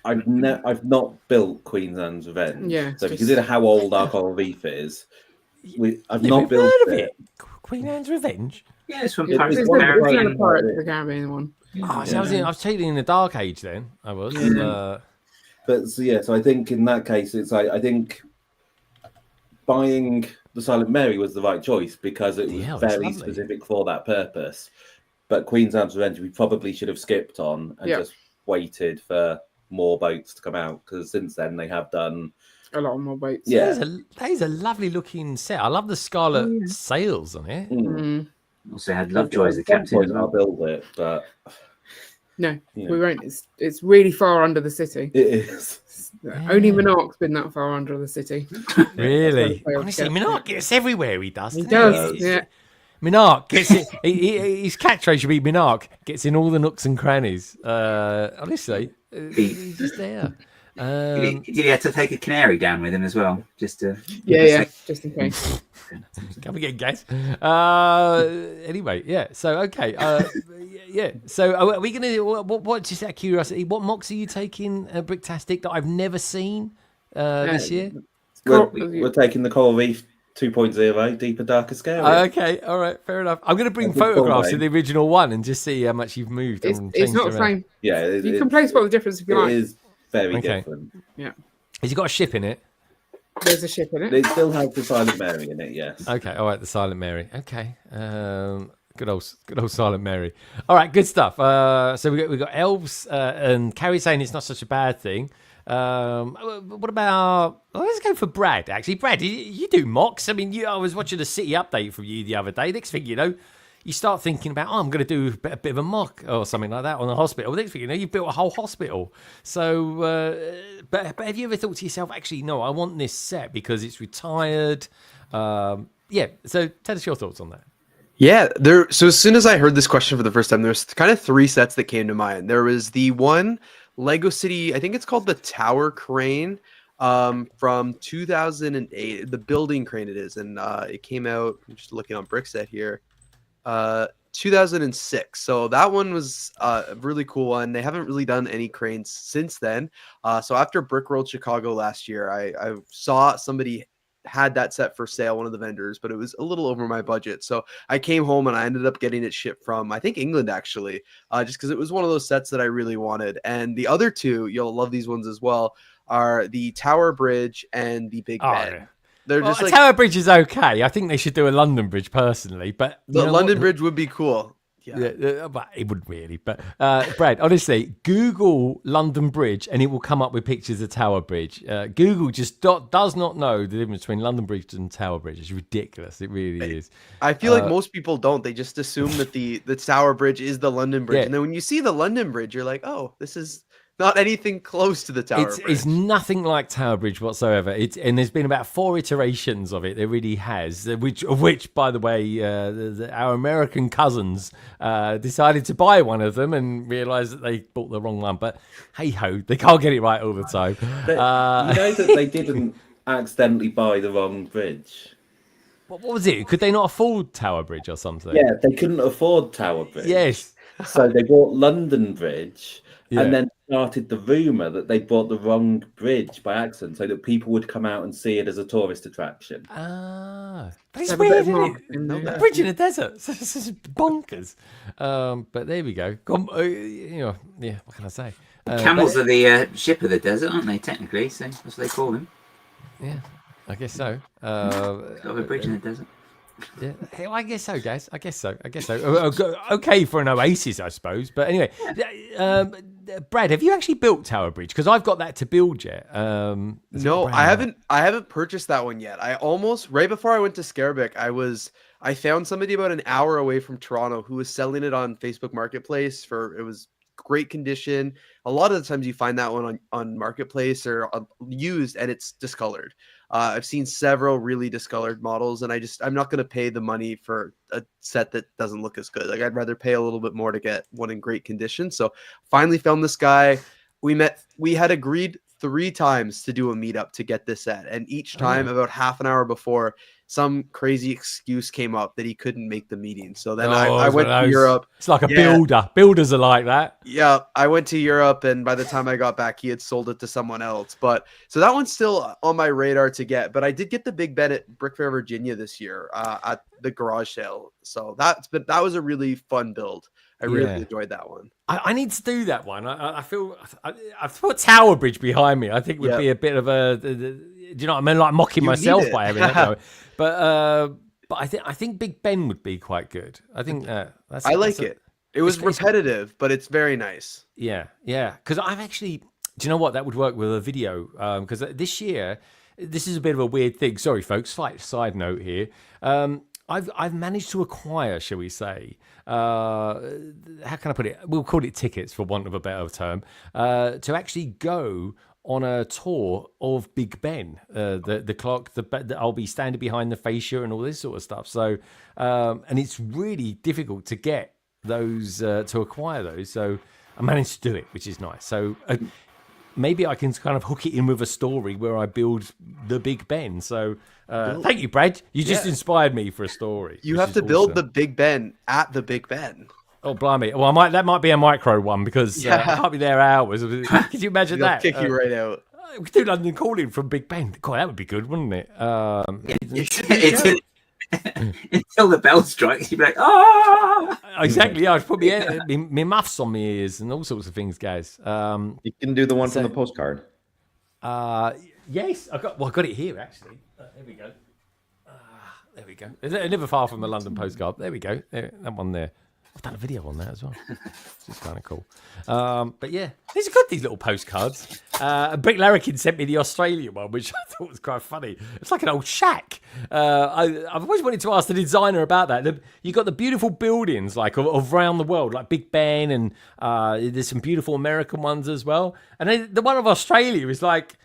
I've not built Queen Anne's Revenge.
Yeah.
So if you consider how old our coral reef is, I've not built it.
Queen Anne's Revenge.
Yeah, it's from
Pirates of the Caribbean one.
Oh, so I was totally in the Dark Age then. I was.
So I think in that case, it's I think buying the Silent Mary was the right choice because it was very specific for that purpose. But Queen Anne's Revenge, we probably should have skipped on and just waited for more boats to come out because since then they have done
a lot more boats.
Yeah,
that is a lovely looking set. I love the scarlet sails on it.
Also had Lovejoy as the captain.
I'll build it, but
no, we won't. It's really far under the city.
It is.
Only Monarch's been that far under the city.
Really? Honestly, Monarch gets everywhere. He does.
He does. Yeah.
Monarch gets it. His catchphrase should be Monarch gets in all the nooks and crannies. Honestly, he's just there.
Did he have to take a canary down with him as well? Just to
just in case.
Come again, guys. Anyway, yeah. So okay, yeah. So are we gonna? What? Just out of curiosity, what mocks are you taking, Bricktastic, that I've never seen this year?
We're taking the Coral Reef 2.0, Deeper, Darker, Scarier.
Okay, all right, fair enough. I'm going to bring photographs of the original one and just see how much you've moved.
It's not the same.
Yeah,
you can play spot the difference if you like.
It is very different.
Yeah.
Has it got a ship in it?
There's a ship in it.
It still has the Silent Mary in it, yes.
Okay, all right, the Silent Mary. Okay, good old Silent Mary. All right, good stuff. So we got elves, and Carrie's saying it's not such a bad thing. What about? Let's go for Brad. Actually, Brad, you do mocks. I mean, I was watching a city update from you the other day. Next thing you know, you start thinking about, I'm going to do a bit of a mock or something like that on a hospital. Next thing you know, you've built a whole hospital. So, but have you ever thought to yourself, actually, no, I want this set because it's retired? Yeah. So, tell us your thoughts on that.
Yeah, so as soon as I heard this question for the first time, there's kind of three sets that came to mind. There was the one Lego City, I think it's called the Tower Crane, from 2008, the building crane it is, and it came out, I'm just looking on Brickset here, 2006. So that one was a really cool one. They haven't really done any cranes since then. So after Brickworld Chicago last year, I saw somebody had that set for sale, one of the vendors, but it was a little over my budget. So I came home and I ended up getting it shipped from, I think, England, actually, just because it was one of those sets that I really wanted. And the other two, you'll love these ones as well, are the Tower Bridge and the Big Ben.
Yeah.
They're just like,
Tower Bridge is okay. I think they should do a London Bridge personally, but
the London Bridge would be cool.
Yeah, but it wouldn't really. But Brad, honestly, Google London Bridge and it will come up with pictures of Tower Bridge. Google just does not know the difference between London Bridge and Tower Bridge. It's ridiculous. It really is.
I feel like most people don't. They just assume that the Tower Bridge is the London Bridge. And then when you see the London Bridge, you're like, oh, this is not anything close to the Tower Bridge.
It's nothing like Tower Bridge whatsoever. And there's been about 4 iterations of it. There really has. Which, by the way, our American cousins decided to buy one of them and realised that they bought the wrong one. But hey ho, they can't get it right all the time.
You know that they didn't accidentally buy the wrong bridge.
What was it? Could they not afford Tower Bridge or something?
Yeah, they couldn't afford Tower Bridge.
Yes.
So they bought London Bridge. Yeah. And then started the rumour that they bought the wrong bridge by accident so that people would come out and see it as a tourist attraction.
Ah. But it's weird, isn't it? A bridge in a desert. It's just bonkers. But there we go. What can I say?
Camels are the ship of the desert, aren't they, technically? So that's what they call them.
Yeah, I guess so.
Got a bridge in the desert.
Yeah, I guess so, guys. I guess so. Okay for an oasis, I suppose. But anyway, Brad, have you actually built Tower Bridge? Because I've got that to build yet.
No, I haven't. I haven't purchased that one yet. I almost right before I went to Scarebic, I found somebody about an hour away from Toronto who was selling it on Facebook Marketplace it was great condition. A lot of the times you find that one on Marketplace or used and it's discolored. I've seen several really discolored models and I'm not going to pay the money for a set that doesn't look as good. Like I'd rather pay a little bit more to get one in great condition. So finally found this guy. We had agreed 3 times to do a meetup to get this set. And each time about half an hour before, some crazy excuse came up that he couldn't make the meeting. So then I went to Europe.
It's like a builder. Builders are like that.
Yeah, I went to Europe, and by the time I got back, he had sold it to someone else. So that one's still on my radar to get. But I did get the Big Ben at Brick Fair, Virginia this year at the garage sale. So that was a really fun build. I really enjoyed that one.
I need to do that one. I feel I've put Tower Bridge behind me. I think would be a bit of a. Do you know what I mean? Like mocking myself by having that. But I think Big Ben would be quite good. I think
I like it. It was repetitive, but it's very nice.
Yeah. Because I've actually. Do you know what? That would work with a video. Because this year, this is a bit of a weird thing. Sorry, folks. Slight side note here. I've managed to acquire, shall we say, how can I put it? We'll call it tickets for want of a better term, to actually go on a tour of Big Ben, the clock, I'll be standing behind the fascia and all this sort of stuff. So, and it's really difficult to get those, to acquire those. So I managed to do it, which is nice. So maybe I can kind of hook it in with a story where I build the Big Ben. So thank you, Brad. You just inspired me for a story.
You have to build the Big Ben at the Big Ben.
Oh, blimey. Well, that might be a micro one because I can't be there hours. Could you imagine that?
Kick you right out.
We could do London Calling from Big Ben. God, that would be good, wouldn't it?
Until the bell strikes, you'd be like, oh!
Exactly. Yeah, I'd put my muffs on my ears and all sorts of things, guys.
You can do the one from the postcard.
Yes, I got it here actually. There we go. There we go. Never far from the London postcard. There we go. That one there. I've done a video on that as well. It's kind of cool. But yeah, these are good, these little postcards. Brick Larrikin sent me the Australian one, which I thought was quite funny. It's like an old shack. I've always wanted to ask the designer about that. You've got the beautiful buildings like of around the world, like Big Ben, and there's some beautiful American ones as well. And then the one of Australia is like,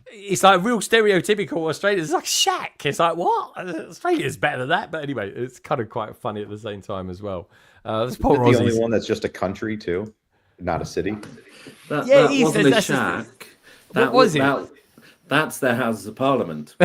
it's like real stereotypical Australia. It's like shack. It's like, what? Australia's better than that. But anyway, it's kind of quite funny at the same time as well. That's Paul
the only one that's just a country too, not a city.
That wasn't a shack.
What was it?
That's their Houses of Parliament.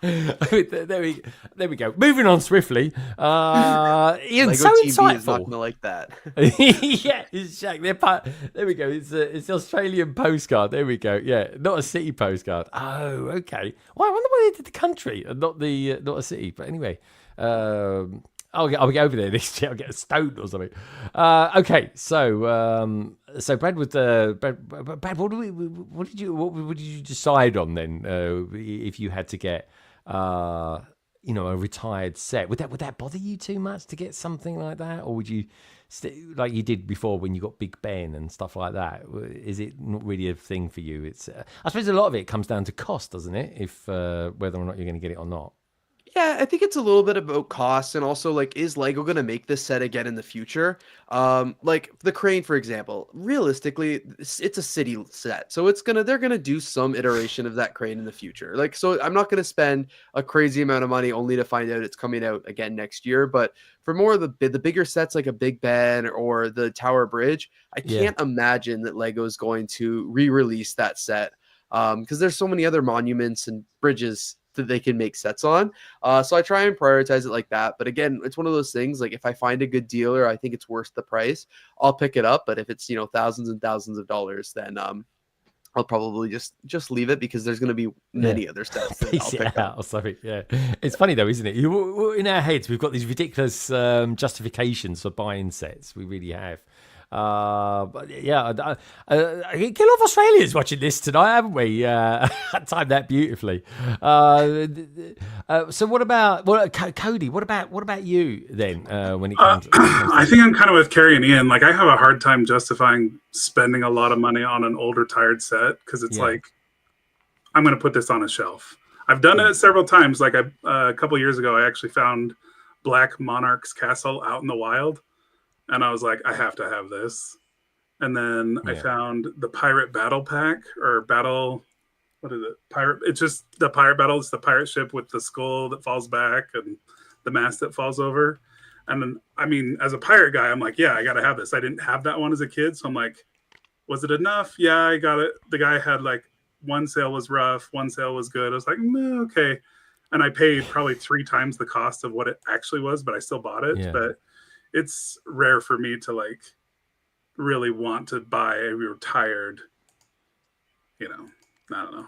There we go. Moving on swiftly. Ian,
Lego
so
TV
insightful.
is not gonna like that.
Yeah, it's Shaq. There we go. It's the Australian postcard. There we go. Yeah, not a city postcard. Oh, okay. Well, I wonder why they did the country and not a city. But anyway, I'll get over there next year. I'll get a stone or something. Okay, so Brad with Brad, what did you decide on then? If you had to get a retired set, would that bother you too much to get something like that, or would you like you did before when you got Big Ben and stuff like that? Is it not really a thing for you? It's I suppose a lot of it comes down to cost, doesn't it? If whether or not you're going to get it or not.
Yeah, I think it's a little bit about cost, and also like, is Lego gonna make this set again in the future? Like the crane, for example. Realistically, it's a city set, so they're gonna do some iteration of that crane in the future. Like, so I'm not gonna spend a crazy amount of money only to find out it's coming out again next year. But for more of the bigger sets like a Big Ben or the Tower Bridge, I can't imagine that Lego is going to re-release that set, because there's so many other monuments and bridges that they can make sets on. So I try and prioritize it like that. But again, it's one of those things, like if I find a good deal or I think it's worth the price, I'll pick it up. But if it's, thousands and thousands of dollars, then I'll probably just leave it, because there's going to be many other sets that I'll pick up.
Sorry. Yeah. It's funny though, isn't it? In our heads, we've got these ridiculous justifications for buying sets. We really have. But yeah, Kill Off Australia's watching this tonight, haven't we? Timed that beautifully. So what about Cody? What about you then? When it comes,
I think I'm kind of with Carrie and Ian. Like, I have a hard time justifying spending a lot of money on an old retired set, because it's like, I'm going to put this on a shelf. I've done it several times. Like a couple years ago, I actually found Black Monarch's castle out in the wild. And I was like, I have to have this. And then I found the Pirate Battle Pack, or Battle, what is it? Pirate. It's just the Pirate Battle. It's the pirate ship with the skull that falls back and the mast that falls over. And then, I mean, as a pirate guy, I'm like, yeah, I got to have this. I didn't have that one as a kid. So I'm like, was it enough? Yeah, I got it. The guy had like, one sale was rough, one sale was good. I was like, okay. And I paid probably 3 times the cost of what it actually was, but I still bought it.
Yeah.
But it's rare for me to like really want to buy a retired, I don't know.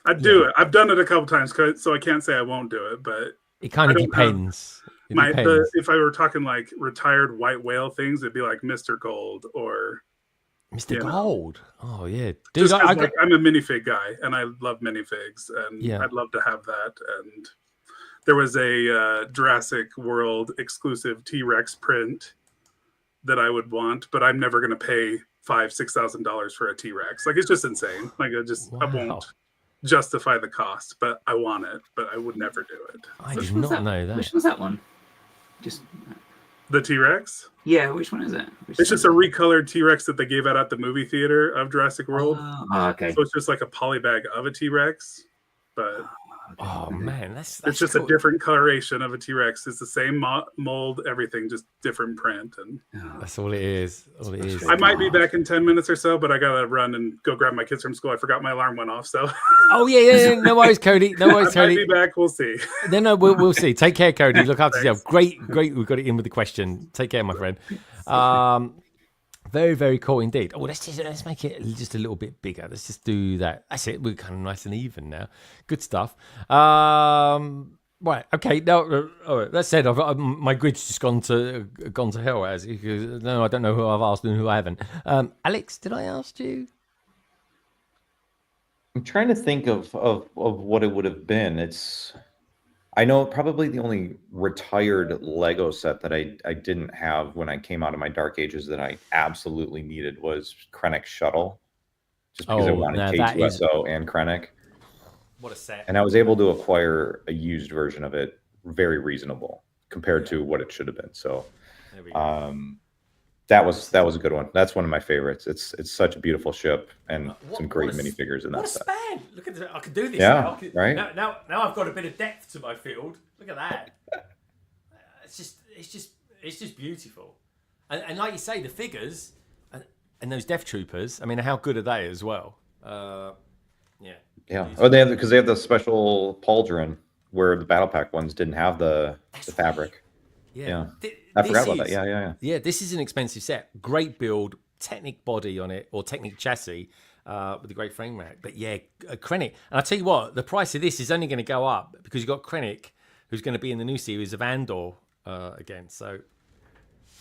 I'd do it. I've done it a couple times, so I can't say I won't do it, but
it kind of depends.
If I were talking like retired white whale things, it'd be like Mr. Gold or
Mr. Gold. Oh yeah, dude.
I'm a minifig guy, and I love minifigs, and I'd love to have that. And there was a Jurassic World exclusive T-Rex print that I would want, but I'm never going to pay $5,000-$6,000 for a T-Rex. Like, it's just insane. Like, I won't justify the cost, but I want it, but I would never do it.
I did not know that.
Which one's that one? Just
the T-Rex?
Yeah, which one is it?
It's just a recolored T-Rex that they gave out at the movie theater of Jurassic World.
Oh, okay.
So it's just like a polybag of a T-Rex, but
oh man, that's
it's just
cool.
A different coloration of a T-Rex. It's the same mold, everything, just different print. And
that's all it is.
I might be back in 10 minutes or so, but I gotta run and go grab my kids from school. I forgot my alarm went off. So
oh yeah. No worries, Cody. No worries, Cody.
I might be back. We'll see.
No, we'll see. Take care, Cody. Look after yourself. Great. We got it in with the question. Take care, my friend. Very, very cool indeed. Oh, let's make it just a little bit bigger. Let's just do that. That's it. We're kind of nice and even now. Good stuff. Right. Okay. Now, all right, that said, my grid's just gone to hell. No, I don't know who I've asked and who I haven't. Alex, did I ask you?
I'm trying to think of what it would have been. I know probably the only retired Lego set that I didn't have when I came out of my dark ages that I absolutely needed was Krennic's Shuttle, just because I wanted K2SO and Krennic.
What a set.
And I was able to acquire a used version of it, very reasonable compared to what it should have been. So that was a good one. That's one of my favorites. It's such a beautiful ship and some great minifigures in that set.
What a span! Look at this. I can do this.
Yeah,
now.
right.
Now I've got a bit of depth to my field. Look at that. It's just beautiful. And like you say, the figures and those Death Troopers. I mean, how good are they as well? Yeah.
Oh, they have the special pauldron where the Battle Pack ones didn't have the fabric.
Yeah.
I forgot about that. Yeah.
Yeah, this is an expensive set. Great build, Technic body on it, or Technic chassis with a great frame rack. But yeah, Krennic. And I'll tell you what, the price of this is only going to go up because you've got Krennic, who's going to be in the new series of Andor again. So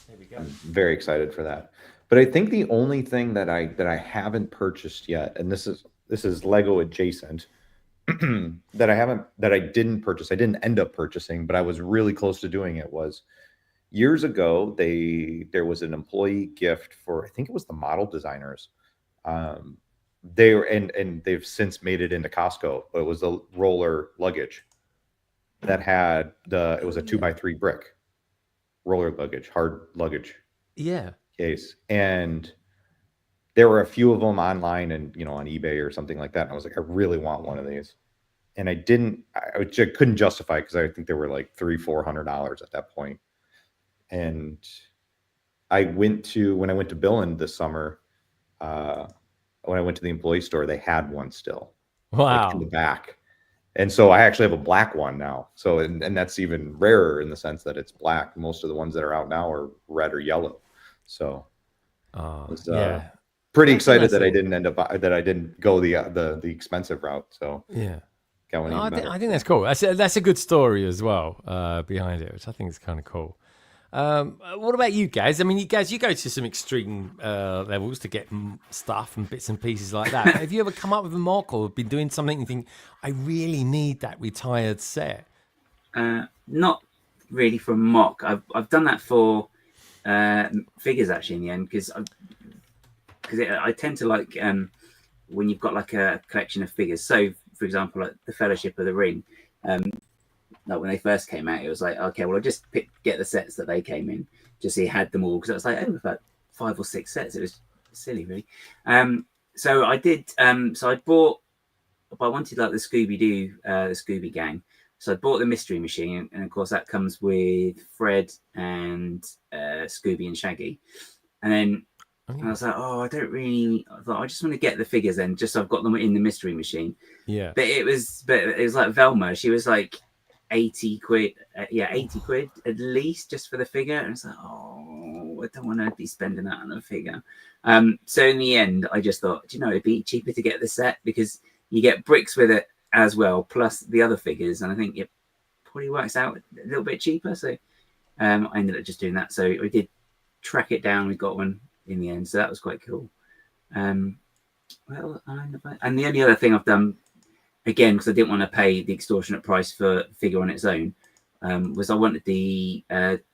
there we go.
I'm very excited for that. But I think the only thing that I haven't purchased yet, and this is Lego adjacent, that I didn't purchase. I didn't end up purchasing, but I was really close to doing it. Was years ago, there was an employee gift for, I think it was the model designers. They were, and they've since made it into Costco, but it was the roller luggage that had it was a 2x3 brick roller luggage, hard luggage case. And there were a few of them online and, on eBay or something like that. And I was like, I really want one of these. And I couldn't justify it because I think they were like $300-$400 at that point. And when I went to Billund this summer, when I went to the employee store, they had one still.
Wow.
Like in the back. And so I actually have a black one now. So, and that's even rarer in the sense that it's black. Most of the ones that are out now are red or yellow. So I was pretty excited that I didn't go the expensive route. So
yeah. I think that's cool. That's a good story as well behind it, which I think is kind of cool. What about you guys? I mean, you go to some extreme levels to get stuff and bits and pieces like that. Have you ever come up with a mock or been doing something and think, I really need that retired set?
Not really for mock. I've done that for figures actually in the end because I tend to like when you've got like a collection of figures. So, for example, like the Fellowship of the Ring. Like when they first came out, it was like, okay, well, I'll just get the sets that they came in, just so you had them all. Because I was like, oh, about 5 or 6 sets. It was silly, really. So I did. So I wanted like the Scooby-Doo, the Scooby Gang. So I bought the Mystery Machine, and of course that comes with Fred and Scooby and Shaggy. And then I was like, I thought I just want to get the figures then, just so I've got them in the Mystery Machine.
Yeah.
But it was like Velma. She was like 80 quid, 80 quid at least just for the figure. And it's like, I don't want to be spending that on a figure. So in the end, I just thought, it'd be cheaper to get the set because you get bricks with it as well, plus the other figures. And I think it probably works out a little bit cheaper. So I ended up just doing that. So we did track it down. We got one in the end. So that was quite cool. And the only other thing I've done, again, because I didn't want to pay the extortionate price for a figure on its own, was I wanted the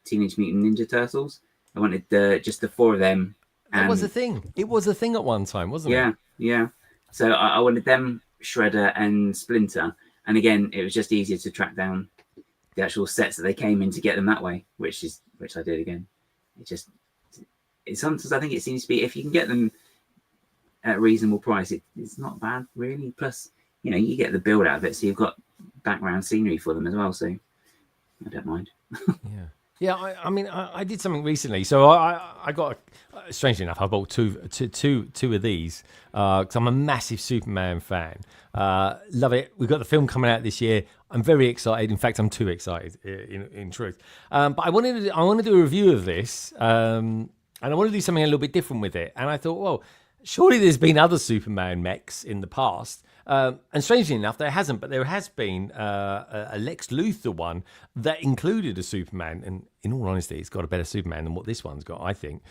Teenage Mutant Ninja Turtles. I wanted just the 4 of them.
That was a thing. It was a thing at one time, wasn't it?
Yeah. So I wanted them, Shredder and Splinter. And again, it was just easier to track down the actual sets that they came in to get them that way, which I did again. Sometimes I think it seems to be, if you can get them at a reasonable price, it's not bad, really. Plus, you get the build out of it, so you've got background scenery for them as well. So I don't mind.
Yeah. I mean, I did something recently. So I got, strangely enough, I bought two of these because I'm a massive Superman fan. Love it. We've got the film coming out this year. I'm very excited. In fact, I'm too excited, in truth. But I want to do a review of this, and I want to do something a little bit different with it. And I thought, well, surely there's been other Superman mechs in the past. And strangely enough, there hasn't, but there has been a Lex Luthor one that included a Superman. And in all honesty, it's got a better Superman than what this one's got, I think.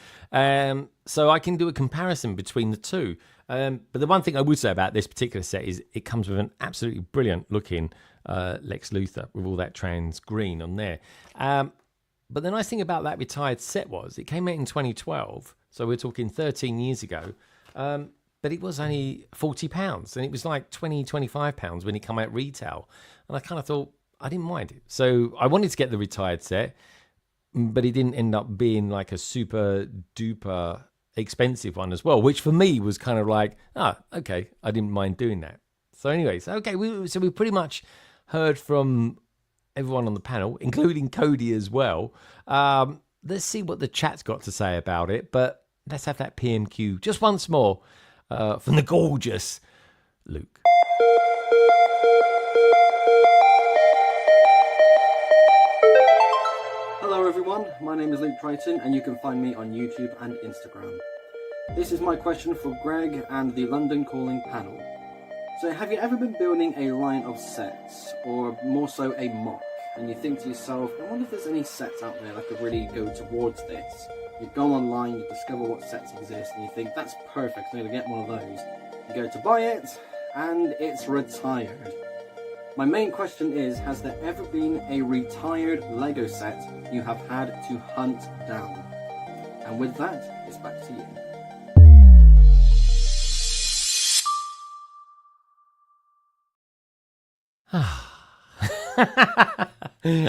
So I can do a comparison between the two. But the one thing I would say about this particular set is it comes with an absolutely brilliant looking Lex Luthor with all that trans green on there. But the nice thing about that retired set was it came out in 2012. So we're talking 13 years ago. But it was only £40 and it was like £20-25 when it came out retail. And I kind of thought I didn't mind it. So I wanted to get the retired set, but it didn't end up being like a super duper expensive one as well, which for me was kind of like, okay, I didn't mind doing that. So anyways, okay, we pretty much heard from everyone on the panel, including Cody as well. Let's see what the chat's got to say about it, but let's have that PMQ just once more. From the gorgeous Luke.
Hello everyone, my name is Luke Triton and you can find me on YouTube and Instagram. This is my question for Greg and the London Calling panel. So have you ever been building a line of sets, or more so a mock, and you think to yourself, I wonder if there's any sets out there that could really go towards this? You go online, you discover what sets exist, and you think, that's perfect, I'm going to get one of those. You go to buy it, and it's retired. My main question is, has there ever been a retired Lego set you have had to hunt down? And with that, it's back to you.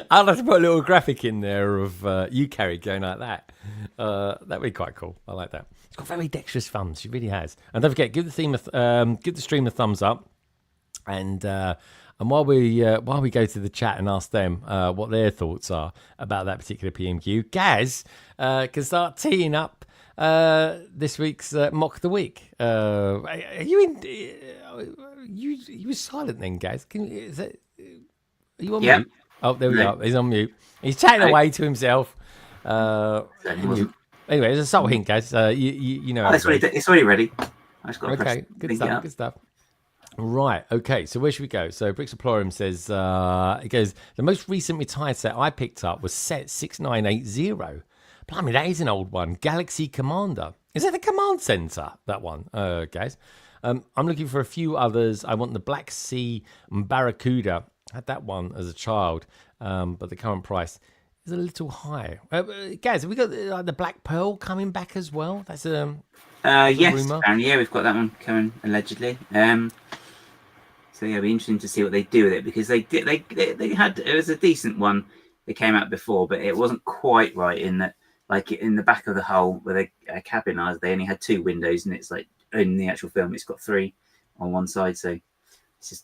I'd like to put a little graphic in there of you, Carrie, going like that. That'd be quite cool. I like that. It's got very dexterous thumbs. She really has. And don't forget, give the stream a thumbs up. And while we go to the chat and ask them what their thoughts are about that particular PMQ, Gaz can start teeing up this week's mock of the week. Are you in? You were silent then, Gaz. Are you on mute? Oh, there we go. He's on mute. He's chatting away to himself. Anyway, there's a subtle hint, Gaz. You know.
It's already ready. I just got
okay, good stuff. Good stuff. Right, okay, so where should we go? So Brixaplorum says, it goes, the most recent retired set I picked up was set 6980. Blimey, that is an old one. Galaxy Commander. Is that the command center, that one, guys? I'm looking for a few others. I want the Black Sea Barracuda. I had that one as a child, but the current price is a little high. Guys, have we got the Black Pearl coming back as well? That's a
yes,
rumor.
Yeah, we've got that one coming allegedly. So yeah, it'll be interesting to see what they do with it, because they had, it was a decent one. They came out before, but it wasn't quite right in that, like in the back of the hull where they cabinized, they only had 2 windows, and it's like in the actual film it's got 3 on one side. So it's just,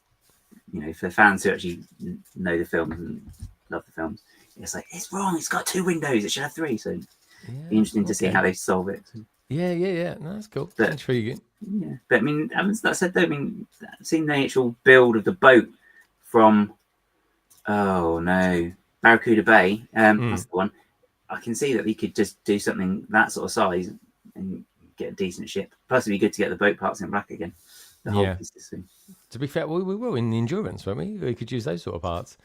you know, for the fans who actually know the film and love the films, it's like, it's wrong, it's got 2 windows, it should have 3. So be interesting to see how they solve it.
Yeah. No, that's cool. That's intriguing.
Yeah, but I mean, that said, though, I mean, I've seen the actual build of the boat from, Barracuda Bay. That's the one. I can see that we could just do something that sort of size and get a decent ship. Plus, it'd be good to get the boat parts in black again. The whole piece of thing. To
be fair, we will in the Endurance, won't we? We could use those sort of parts.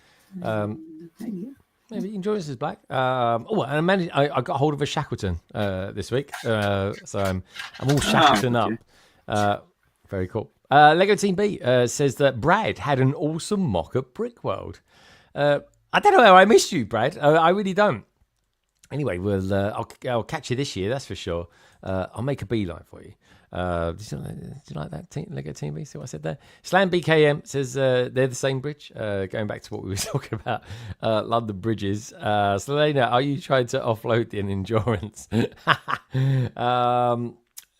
Maybe Endurance is black. And I got hold of a Shackleton this week, so I'm all Shackleton up. Very cool. Lego Team B says that Brad had an awesome mock at Brickworld. I don't know how I missed you, Brad. I really don't. Anyway, I'll catch you this year, that's for sure. I'll make a beeline for you. Did you like that, Lego Team B? See what I said there? Slam BKM says they're the same bridge. Going back to what we were talking about, London bridges. Selena, are you trying to offload the Endurance?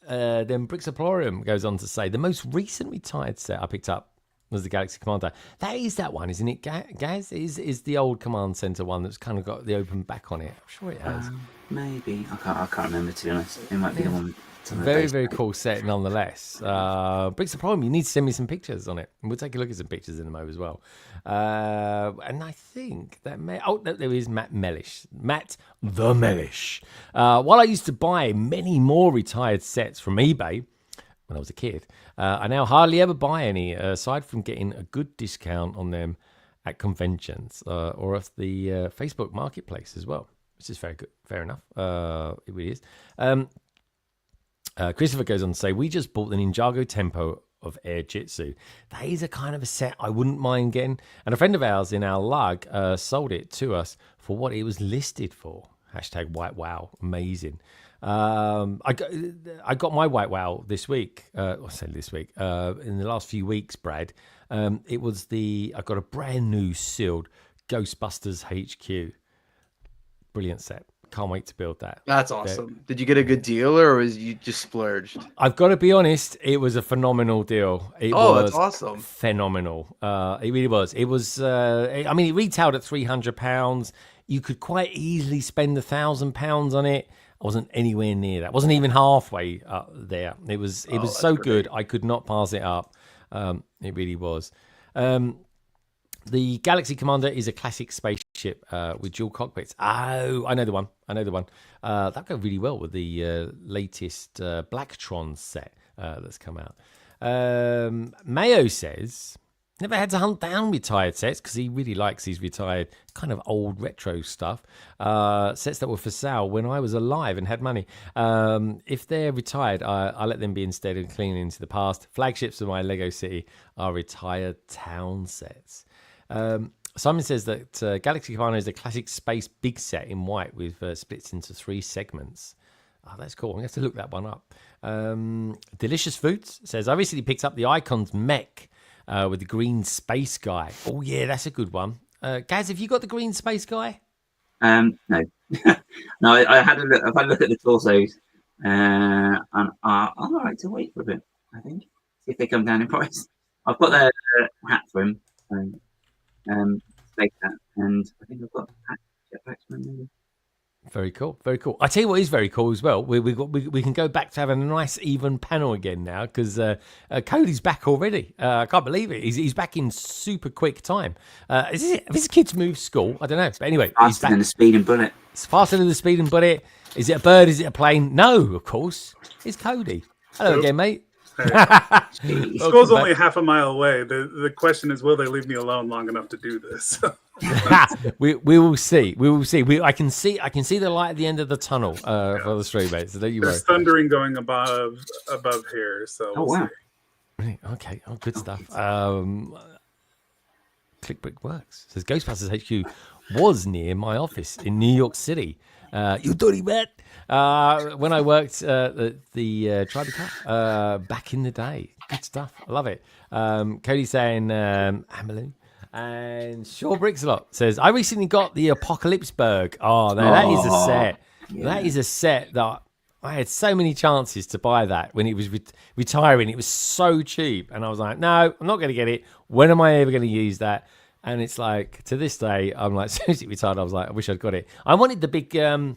Then Brixaplorum goes on to say, the most recent retired set I picked up was the Galaxy Commander. That is that one, isn't it, Gaz? Is the old command center one that's kind of got the open back on it? I'm sure it has.
Maybe. I can't remember, to be honest. It might be the one.
Very, very cool set nonetheless. Brixaplorum, you need to send me some pictures on it. And we'll take a look at some pictures in the Mo as well. And I think that there is Matt Mellish. Matt the Mellish. While I used to buy many more retired sets from eBay when I was a kid, I now hardly ever buy any, aside from getting a good discount on them at conventions or off the Facebook marketplace as well, which is very good. Fair enough. It really is. Christopher goes on to say, we just bought the Ninjago Tempo of Air Jitsu. That is a kind of a set I wouldn't mind getting. And a friend of ours in our lug sold it to us for what it was listed for. Hashtag white wow. Amazing. I got my white wow this week. I say this week. In the last few weeks, Brad. I got a brand new sealed Ghostbusters HQ. Brilliant set. Can't wait to build that.
That's awesome. Did you get a good deal, or was you just splurged?
I've got to be honest, it was a phenomenal deal. It was
that's awesome.
Phenomenal. It really was. It was, I mean, it retailed at £300. You could quite easily spend £1,000 on it. I wasn't anywhere near that. I wasn't even halfway up there. It was so great. Good. I could not pass it up. It really was. The Galaxy Commander is a classic spaceship with dual cockpits. Oh, I know the one. That goes really well with the latest Blacktron set that's come out. Mayo says, never had to hunt down retired sets because he really likes these retired kind of old retro stuff. Sets that were for sale when I was alive and had money. If they're retired, I let them be instead and clean into the past. Flagships of my Lego City are retired town sets. Simon says that Galaxy Commander is a classic space big set in white with splits into 3 segments. Oh, that's cool. I'm going to have to look that one up. Delicious Foods says, I recently picked up the Icons mech with the green space guy. Oh, yeah, that's a good one. Gaz, have you got the green space guy?
No. No, I had a look. I've had a look at the torsos. And I'm all right to wait for a bit, I think. See if they come down in price. I've got the hat for him. Space hat. And I think I've got jetpacks for him, maybe.
Very cool, very cool. I tell you what is very cool as well. We can go back to having a nice even panel again now because Cody's back already. I can't believe it. He's back in super quick time. Have his kids moved school? I don't know. But anyway,
faster than the speeding bullet.
It's faster than the speeding bullet. Is it a bird? Is it a plane? No, of course. It's Cody. Hello again, mate.
School's only half a mile away. The question is, will they leave me alone long enough to do this?
we will see. We will see. I can see the light at the end of the tunnel for the stream, mate. So don't you worry.
There's thundering going above here. So
wow.
Really? Okay. Oh, good stuff. ClickBrick works. Says Ghostbusters HQ was near my office in New York City. You dirty rat. When I worked at the Tribeca back in the day. Good stuff. I love it. Cody's saying, Amalu. And Shaw Brickslot says, I recently got the Apocalypseburg. Oh, no, that is a set. Yeah. That is a set that I had so many chances to buy that when it was retiring. It was so cheap. And I was like, no, I'm not going to get it. When am I ever going to use that? And it's like, to this day, I'm like, seriously retired. I was like, I wish I'd got it. I wanted the big, the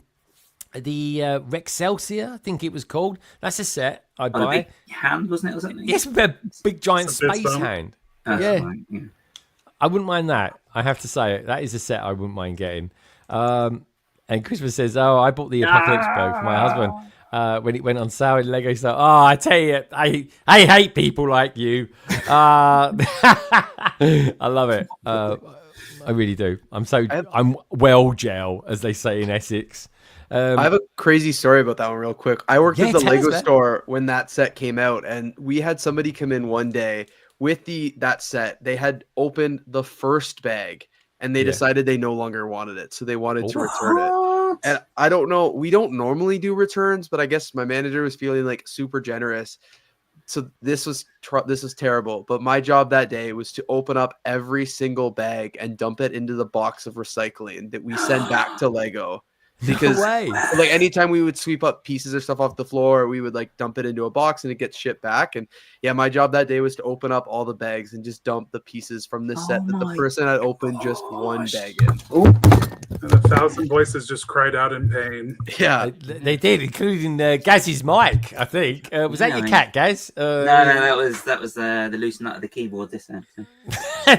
Rexcelsior, I think it was called. That's a set I'd buy.
The big hand, wasn't it, or something?
Yes, a big giant space hand. Yeah. Right, yeah. I wouldn't mind that. I have to say it. That is a set I wouldn't mind getting. And Christmas says, oh, I bought the Apocalypseburg for my husband when it went on sale in Lego Store. Oh, I tell you, I hate people like you. I love it. I really do. I'm well gel, as they say in Essex.
I have a crazy story about that one real quick. I worked at the Lego store when that set came out, and we had somebody come in one day with that set. They had opened the first bag and they decided they no longer wanted it. So they wanted to return it. And I don't know, we don't normally do returns, but I guess my manager was feeling like super generous. So this was terrible. But my job that day was to open up every single bag and dump it into the box of recycling that we send back to Lego. Because like anytime we would sweep up pieces or stuff off the floor, we would like dump it into a box and it gets shipped back. And yeah, my job that day was to open up all the bags and just dump the pieces from this set that the person had opened just one bag in.
Ooh. And 1,000 voices just cried out in pain.
Yeah, they did, including Gaz's mic. I think was that your cat, Gaz?
No, that was the loose nut of the keyboard. This time, so.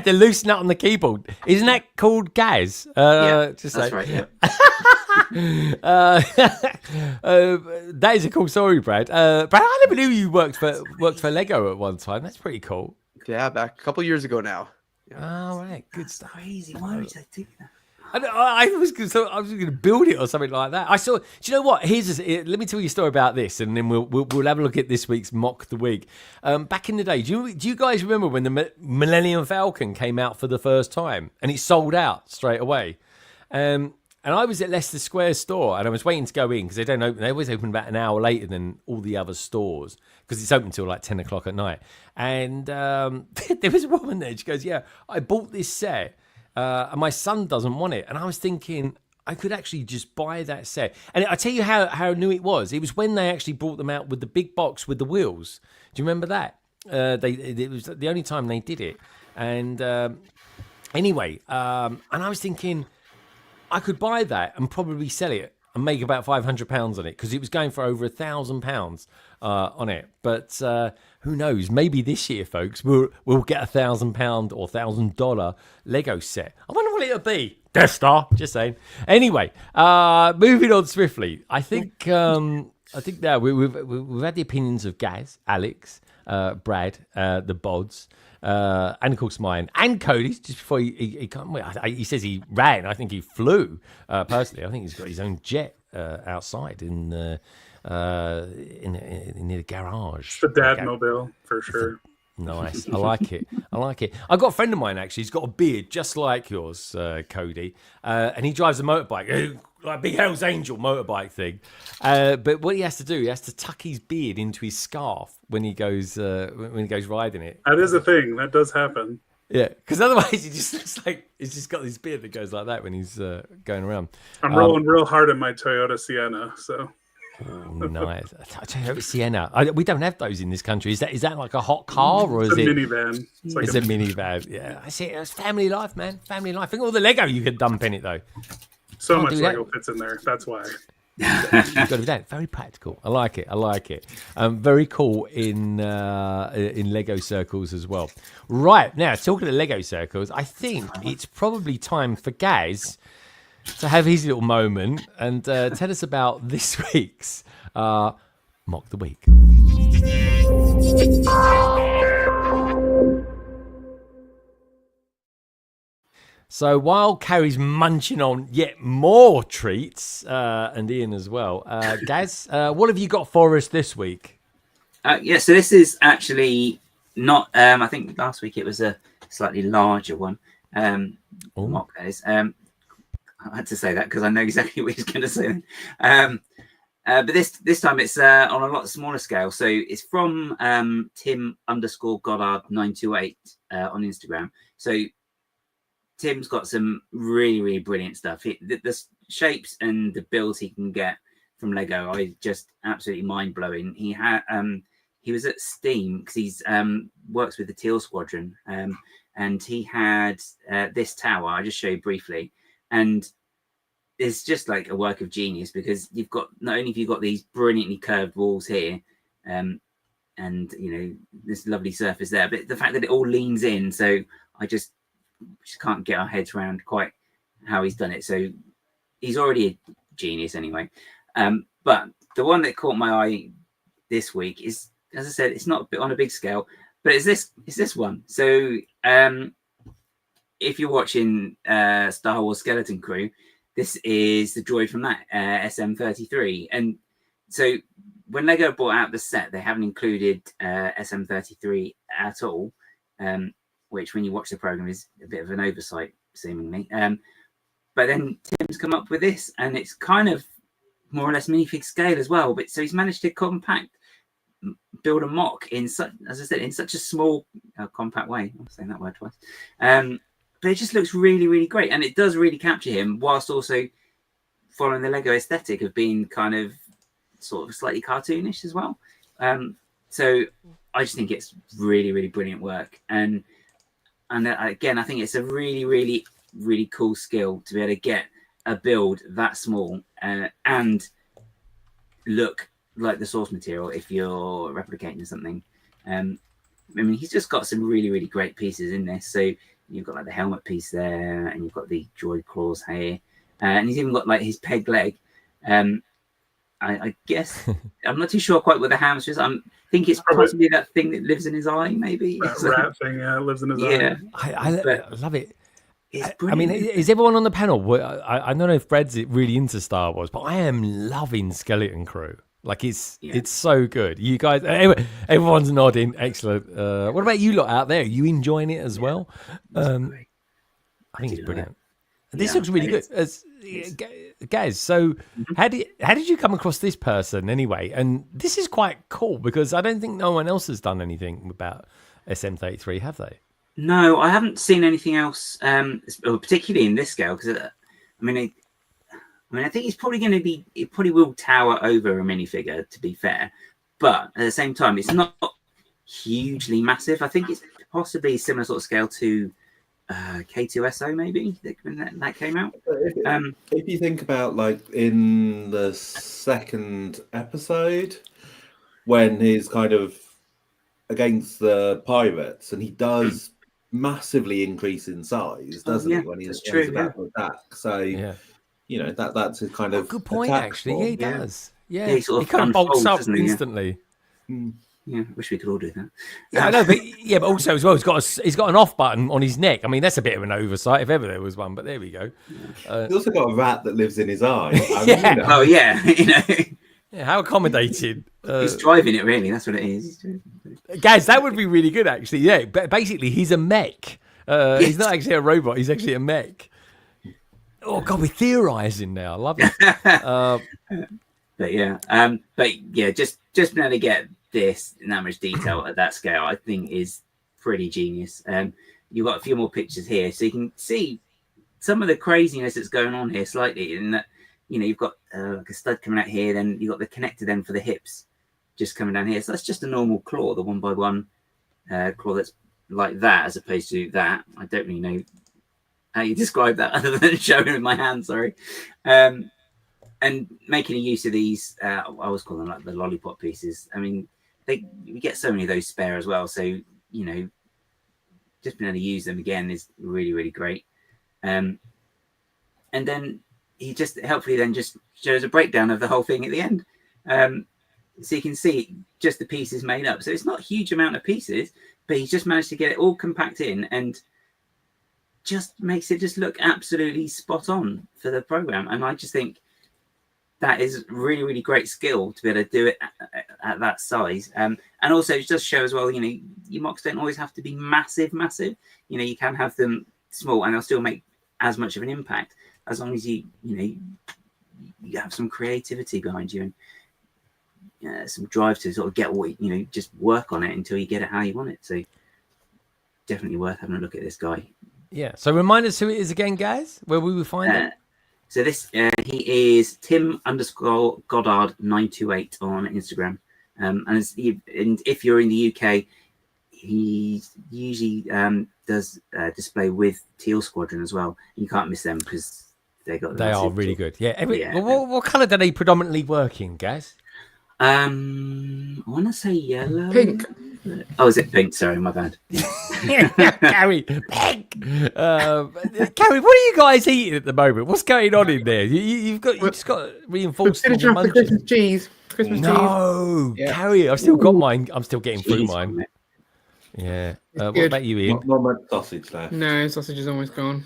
The loose nut on the keyboard. Isn't that called Gaz?
Yeah, that's right. Yeah.
That is a cool story, Brad. Brad, I never knew you worked for Lego at one time. That's pretty cool.
Yeah, back a couple years ago now.
Yeah. Oh, right, good stuff.
Crazy. Why would I do that?
I was going to build it or something like that. I saw. Do you know what? Let me tell you a story about this, and then we'll have a look at this week's Mock the Week. Back in the day, do you guys remember when the Millennium Falcon came out for the first time and it sold out straight away? And I was at Leicester Square store and I was waiting to go in because they don't open. They always open about an hour later than all the other stores because it's open till like 10 o'clock at night. And there was a woman there. She goes, "Yeah, I bought this set." And my son doesn't want it. And I was thinking, I could actually just buy that set. And I tell you how I knew it was. It was when they actually brought them out with the big box with the wheels. Do you remember that? It was the only time they did it. And anyway, and I was thinking, I could buy that and probably sell it and make about £500 on it because it was going for over £1,000 on it. But who knows? Maybe this year, folks, we'll get £1,000 or $1,000 Lego set. I wonder what it'll be. Death Star. Just saying. Anyway, moving on swiftly. I think now we've had the opinions of Gaz, Alex, Brad, the Bods. And of course mine and Cody's. Just before he says he ran, I think he flew. Personally, I think he's got his own jet outside in the garage.
The dad mobile for sure.
Nice. I like it. I've got a friend of mine, actually. He's got a beard just like yours, Cody. And he drives a motorbike, like a big Hell's Angel motorbike thing. But what he has to do, he has to tuck his beard into his scarf when he goes riding it.
That is a thing. That does happen.
Yeah, because otherwise he just looks like he's just got this beard that goes like that when he's going around.
I'm rolling real hard in my Toyota Sienna, so...
Oh, nice. Toyota Sienna. We don't have those in this country. Is that like a hot car or is it
minivan?
It's a minivan. Yeah, I see. It's family life, man. Family life. Think of all the Lego you could dump in it though.
So much Lego fits in there. That's why.
You've got to do that. Very practical. I like it. Very cool in Lego circles as well. Right now, talking of Lego circles, I think it's probably time for Gaz to have his little moment and tell us about this week's Mock the Week. So while Carrie's munching on yet more treats, and Ian as well, Gaz, what have you got for us this week?
So this is actually not, I think last week it was a slightly larger one. Mock days. I had to say that because I know exactly what he's going to say. But this time it's on a lot smaller scale. So it's from Tim_Goddard928 on Instagram. So Tim's got some really, really brilliant stuff. The shapes and the builds he can get from Lego are just absolutely mind blowing. He was at Steam because he's works with the Teal Squadron, and he had this tower. I just show you briefly. And it's just like a work of genius because you've got not only have you got these brilliantly curved walls here, and this lovely surface there, but the fact that it all leans in. So I just can't get our heads around quite how he's done it. So he's already a genius anyway. But the one that caught my eye this week is, as I said, it's not on a big scale, but it's this one. So if you're watching Star Wars Skeleton Crew, this is the droid from that SM-33. And so when Lego brought out the set, they haven't included SM-33 at all, which when you watch the program is a bit of an oversight, seemingly. But then Tim's come up with this, and it's kind of more or less minifig scale as well. But so he's managed to build a mock in such, as I said, in such a small, compact way. I'm saying that word twice. But it just looks really, really great. And it does really capture him whilst also following the Lego aesthetic of being kind of sort of slightly cartoonish as well. So I just think it's really, really brilliant work. And again, I think it's a really, really, really cool skill to be able to get a build that small and look like the source material if you're replicating something. I mean, he's just got some really, really great pieces in this. So you've got like the helmet piece there, and you've got the droid claws here, and he's even got like his peg leg. I guess I'm not too sure quite what the hamster is. I think it's possibly that thing that lives in his eye, maybe.
That rat thing, lives in his eye.
I love it. I mean, is everyone on the panel? I don't know if Brad's really into Star Wars, but I am loving Skeleton Crew. Like it's so good. You guys, everyone's nodding. Excellent. What about you lot out there? Are you enjoying it as well? I think it's brilliant. This looks really good. Gaz, so how did you come across this person anyway? And this is quite cool because I don't think no one else has done anything about SM-33, have they?
No, I haven't seen anything else, particularly in this scale. Because I think it's probably going to be. It probably will tower over a minifigure, to be fair. But at the same time, it's not hugely massive. I think it's possibly a similar sort of scale to K2SO, maybe when that came out.
If you think about like in the second episode, when he's kind of against the pirates, and he does massively increase in size, doesn't he? When he's about to attack. So that's a kind of
good point. Actually, yeah, he does. Yeah,
he sort of
kind of bolts up instantly.
Yeah, wish we could all do that.
Yeah, I know, but also as well, he's got an off button on his neck. I mean, that's a bit of an oversight if ever there was one. But there we go.
He's also got a rat that lives in his eye.
Oh yeah,
Yeah, how accommodating.
He's driving it, really. That's what it is.
Guys, that would be really good, actually. Yeah, but basically, he's a mech. He's not actually a robot. He's actually a mech. Oh, God, we're theorizing now. I love it.
Just being able to get this in that much detail at that scale, I think is pretty genius. You've got a few more pictures here, so you can see some of the craziness that's going on here slightly. In that, you've got like a stud coming out here, then you've got the connector then for the hips just coming down here. So that's just a normal claw, the 1x1 claw that's like that, as opposed to that. I don't really know how you describe that other than showing with my hand, sorry. And making a use of these, I always call them like the lollipop pieces. I mean, we get so many of those spare as well. So, just being able to use them again is really, really great. And then he just helpfully then just shows a breakdown of the whole thing at the end. So you can see just the pieces made up. So it's not a huge amount of pieces, but he's just managed to get it all compact in and just makes it just look absolutely spot on for the program. And I just think that is really, really great skill to be able to do it at that size. And also it just shows, well, your mocks don't always have to be massive. You can have them small and they'll still make as much of an impact as long as you have some creativity behind you and some drive to sort of get what, just work on it until you get it how you want it. So definitely worth having a look at this guy.
Yeah. So remind us who it is again, guys, where we will find him.
So this, he is Tim_Goddard928 on Instagram. And if you're in the UK, he usually does display with Teal Squadron as well. You can't miss them because they are
really good. Yeah. What colour do they predominantly work in, guys?
I want to say yellow.
Pink.
Oh, is it pink? Sorry, my bad.
Carrie, pink. Carrie, what are you guys eating at the moment? What's going on in there? You just got reinforced.
Finish off the Christmas cheese.
No,
yeah.
Carrie, I've still got mine. I'm still getting through mine. Yeah. What about you, Ian?
Not much sausage left.
No, sausage is almost gone.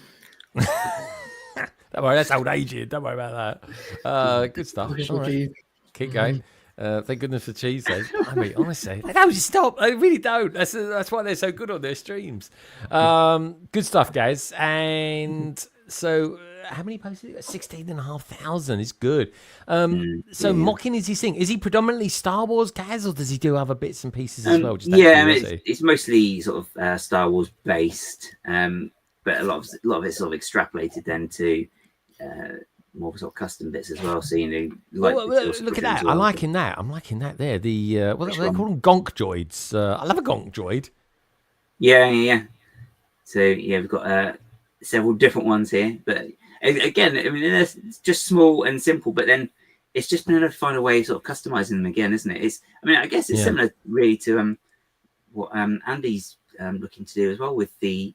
Don't worry, that's old age. Don't worry about that. Good stuff. All right. Keep going. Thank goodness for cheese, though. I mean, honestly, I don't stop. I really don't. That's why they're so good on their streams. Good stuff, guys. And so, how many posts? 16,500. It's good. So, mocking is his thing. Is he predominantly Star Wars, guys, or does he do other bits and pieces as well?
It's mostly sort of Star Wars based, but a lot of it's sort of extrapolated then to. More sort of custom bits as well, so
look at that. Well. I'm liking that there. The what do they call them? Gonk droids. I love a gonk droid.
Yeah. So we've got several different ones here, but again, I mean, it's just small and simple. But then it's just been able to find a way of sort of customizing them again, isn't it? I guess it's similar really to what Andy's looking to do as well with the.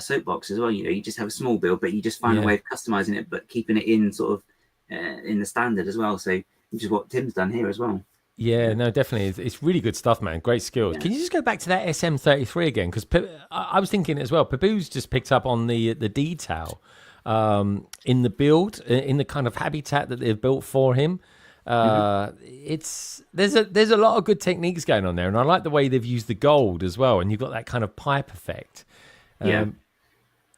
Soapbox as well, you just have a small build, but you just find a way of customizing it, but keeping it in sort of in the standard as well. So, which is what Tim's done here as well.
Yeah, no, definitely, it's really good stuff, man. Great skills. Yeah. Can you just go back to that SM33 again? Because I was thinking as well. Paboo's just picked up on the detail in the build, in the kind of habitat that they've built for him. There's a lot of good techniques going on there, and I like the way they've used the gold as well. And you've got that kind of pipe effect.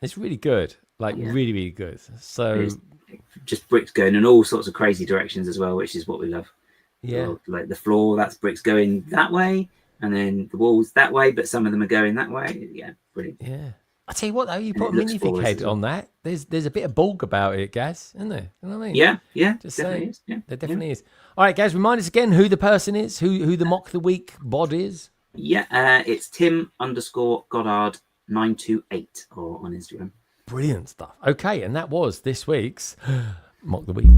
It's really good, really, really good. So
just bricks going in all sorts of crazy directions as well, which is what we love.
Yeah,
like the floor, that's bricks going that way, and then the walls that way, but some of them are going that way. Yeah, brilliant.
Yeah, I tell you what though, you put a minifig head on that. There's a bit of bulk about it, guys, isn't there? You know what I mean?
Yeah.
Just saying, there definitely is. All right, guys, remind us again who the person is, who the Mock the Week bod is.
Yeah, it's Tim_Goddard928 or on Instagram.
Brilliant stuff. Okay, and that was this week's Mock the Week.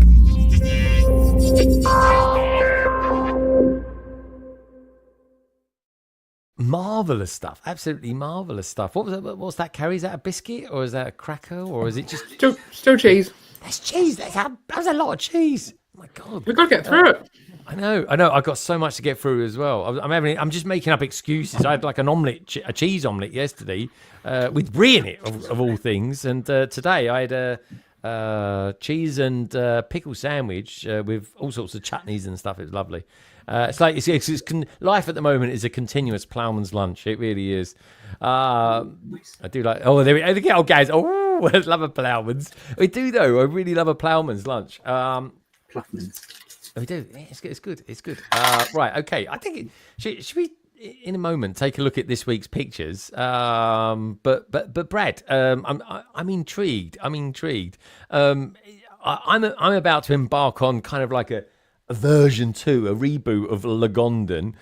Marvelous stuff. Absolutely marvelous stuff. What's that, Carrie? Is that a biscuit or is that a cracker or is it just
still cheese?
That's cheese. That's a lot of cheese. Oh my God.
We've got to get through it.
I know. I've got so much to get through as well. I'm just making up excuses. I had like an omelette, a cheese omelette yesterday with brie in it, of all things. And today I had cheese and pickle sandwich with all sorts of chutneys and stuff. It's lovely. It's like life at the moment is a continuous ploughman's lunch. It really is. I do like. Oh, there we go. Oh, guys. Oh, I love a ploughman's. We do though. I really love a ploughman's lunch.
Ploughman's.
We do. It's good. It's good. Right. Okay. I think should we in a moment take a look at this week's pictures. But Brad, I'm intrigued. I'm about to embark on kind of like a version 2, a reboot of Lagondon.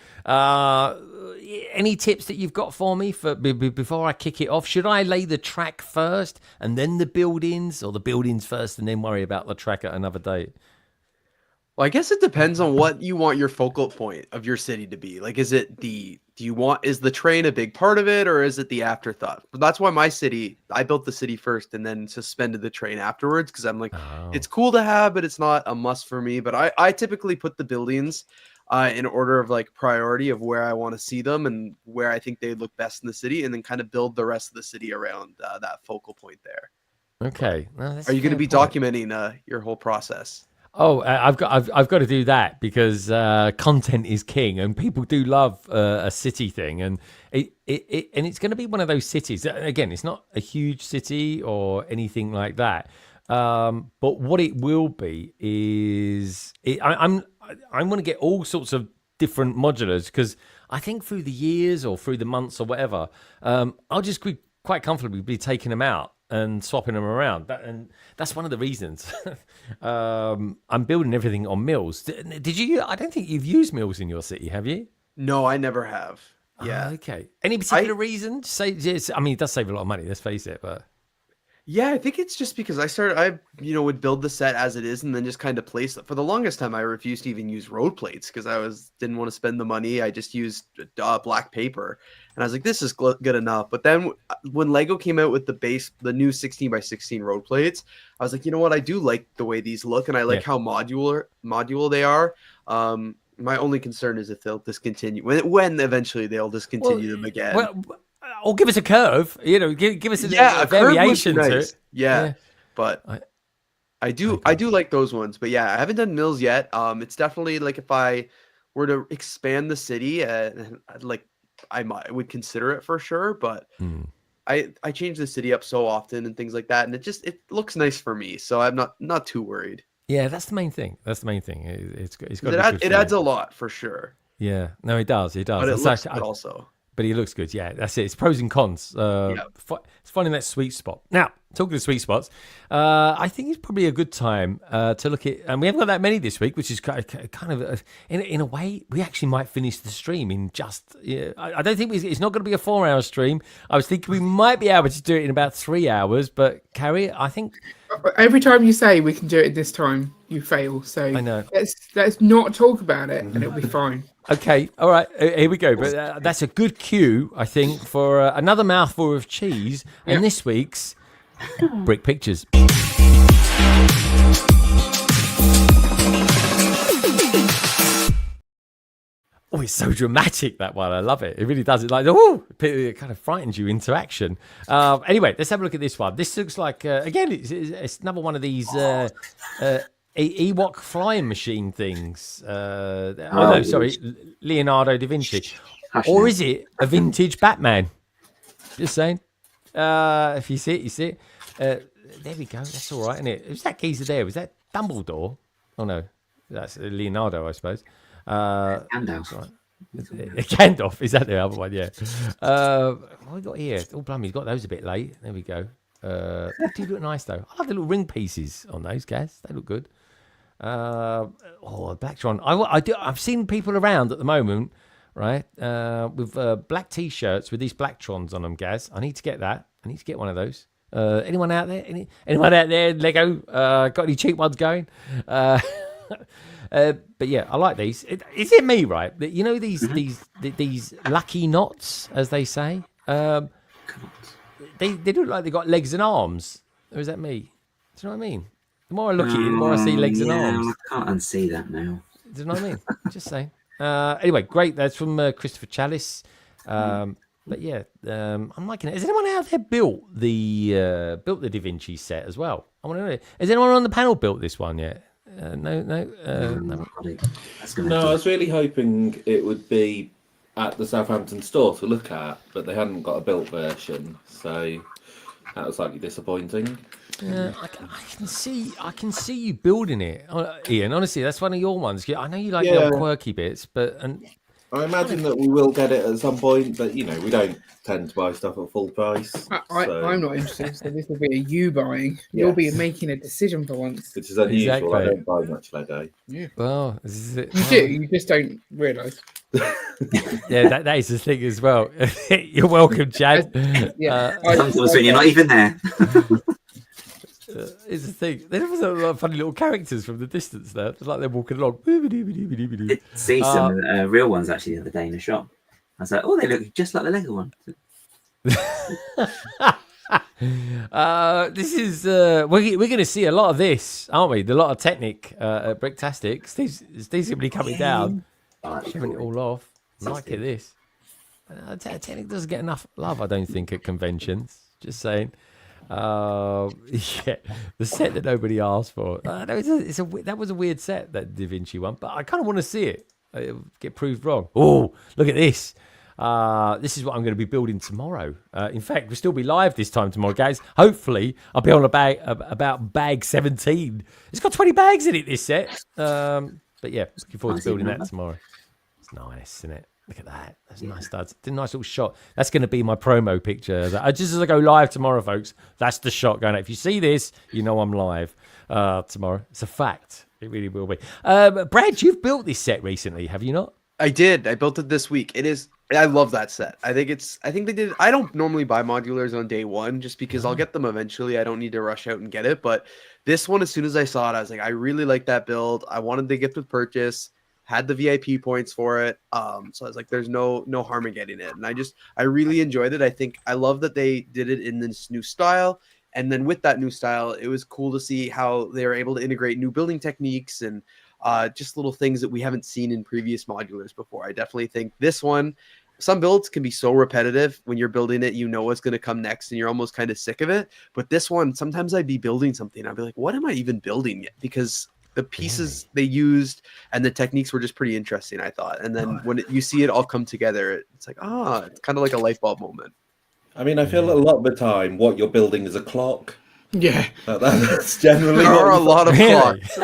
Any tips that you've got for me before I kick it off? Should I lay the track first and then the buildings, or the buildings first and then worry about the track at another date?
Well, I guess it depends on what you want your focal point of your city to be. Like, is the train a big part of it, or is it the afterthought? But that's why I built the city first and then suspended the train afterwards, because I'm like, It's cool to have, but it's not a must for me. But I typically put the buildings in order of like priority of where I want to see them and where I think they look best in the city, and then kind of build the rest of the city around that focal point there.
Okay.
Are you going to be documenting your whole process?
Oh, I've got to do that, because content is king, and people do love a city thing, and it's going to be one of those cities. Again, it's not a huge city or anything like that, but what it will be is I'm going to get all sorts of different modulars, because I think through the years or through the months or whatever, I'll just quite comfortably be taking them out and swapping them around. And that's one of the reasons I'm building everything on mills. Did you? I don't think you've used mills in your city, have you?
No, I never have. Yeah.
Okay. Any particular reason? I mean, it does save a lot of money, let's face it, but...
Yeah, I think it's just because I would build the set as it is and then just kind of place it. For the longest time, I refused to even use road plates because didn't want to spend the money. I just used black paper, and I was like, this is good enough. But then when Lego came out with the new 16 by 16 road plates, I was like, you know what? I do like the way these look, and I like how modular they are. My only concern is if they'll discontinue when eventually they'll discontinue them again.
Or give us a curve, give us a variation to it.
Yeah, but I do like those ones. But yeah, I haven't done mills yet. It's definitely like if I were to expand the city, like I would consider it for sure. But I change the city up so often and things like that, and it looks nice for me, so I'm not too worried.
Yeah, that's the main thing. It's got.
It adds a lot for sure.
Yeah, no, it does.
But it looks good also.
But he looks good. Yeah, that's it. It's pros and cons. It's finding that sweet spot. Now, talking of sweet spots, I think it's probably a good time to look at, and we haven't got that many this week, which is kind of in a way, we actually might finish the stream in just, I don't think it's not going to be a 4-hour stream. I was thinking we might be able to do it in about 3 hours, but Carrie, I think...
Every time you say we can do it this time, you fail. So
I know.
Let's not talk about it, and it'll be fine.
Okay, all right, here we go. But that's a good cue, I think, for another mouthful of cheese and this week's Brick Pictures. Oh, it's so dramatic, that one. I love it. It really does. It it kind of frightens you into action. Anyway, let's have a look at this one. This looks like, again, it's another one of these Ewok flying machine things. No, sorry, Leonardo da Vinci. Or is it a vintage Batman? Just saying. If you see it, you see it. There we go. That's all right, isn't it? Who's that geezer there? Was that Dumbledore? Oh, no. That's Leonardo, I suppose.
Gandalf.
Right. Gandalf, is that the other one? Yeah. What have we got here? Oh, blimey, he's got those a bit late. There we go. They do look nice, though. I like the little ring pieces on those, guys. They look good. Blacktron. I've seen people around at the moment, right, with black T-shirts with these Blacktrons on them, Gaz. I need to get that. I need to get one of those. Anyone out there? Anyone out there? Lego? Got any cheap ones going? But yeah, I like these. Is it me, right? That these lucky knots, as they say. They look like they got legs and arms. Or is that me? Do you know what I mean? The more I look at it, the more I see legs and arms.
I can't unsee that now.
Do you know what I mean? Just saying. Anyway, great. That's from Christopher Chalice. But yeah, I'm liking it. Has anyone out there built the Da Vinci set as well? I want to know. Has anyone on the panel built this one yet? No.
No, I was really hoping it would be at the Southampton store to look at, but they hadn't got a built version, so that was slightly disappointing.
I can see you building it, Ian. Honestly, that's one of your ones. I know you like the old quirky bits, but
I imagine that we will get it at some point, but we don't tend to buy stuff at full price.
I'm not interested, so this will be a you buying. You'll be making a decision for once.
Which is unusual. Exactly. I don't buy much Lego.
Yeah.
Well, this is it.
You do, you just don't realise.
Yeah, that is the thing as well. You're welcome, Chad.
Sometimes when you're not even there.
It's the thing. There was a lot of funny little characters from the distance there. It's like they're walking along.
See some real ones actually the other day in the shop. I was like, oh, they look just like the Lego one.
This is we're going to see a lot of this, aren't we? A lot of Technic at Bricktastic. Steve's going to be coming down, showing it all off. I like it. This Technic doesn't get enough love, I don't think, at conventions. Just saying. The set that nobody asked for. That was a weird set, that Da Vinci one, but I kind of want to see it. It'll get proved wrong. Oh, look at this. This is what I'm going to be building tomorrow. In fact, we'll still be live this time tomorrow, guys. Hopefully, I'll be on about bag 17. It's got 20 bags in it, this set. But yeah, looking forward to building that tomorrow. It's nice, isn't it? Look at that. That's nice studs. It's a nice little shot. That's going to be my promo picture. Just as I go live tomorrow, folks, that's the shot going out. If you see this, you know I'm live tomorrow. It's a fact. It really will be. Brad, you've built this set recently, have you not?
I did. I built it this week. I love that set. I think they did. I don't normally buy modulars on day one just because I'll get them eventually. I don't need to rush out and get it. But this one, as soon as I saw it, I was like, I really like that build. I wanted the gift with purchase. Had the VIP points for it. So I was like, there's no harm in getting it. And I really enjoyed it. I love that they did it in this new style. And then with that new style, it was cool to see how they were able to integrate new building techniques and just little things that we haven't seen in previous modulars before. I definitely think this one, some builds can be so repetitive when you're building it, what's going to come next and you're almost kind of sick of it. But this one, sometimes I'd be building something. I'd be like, what am I even building yet? Because the pieces they used and the techniques were just pretty interesting, I thought. And then when you see it all come together, it's like, it's kind of like a light bulb moment.
I mean, I feel a lot of the time what you're building is a clock.
Yeah.
That's generally
there are a lot of clocks.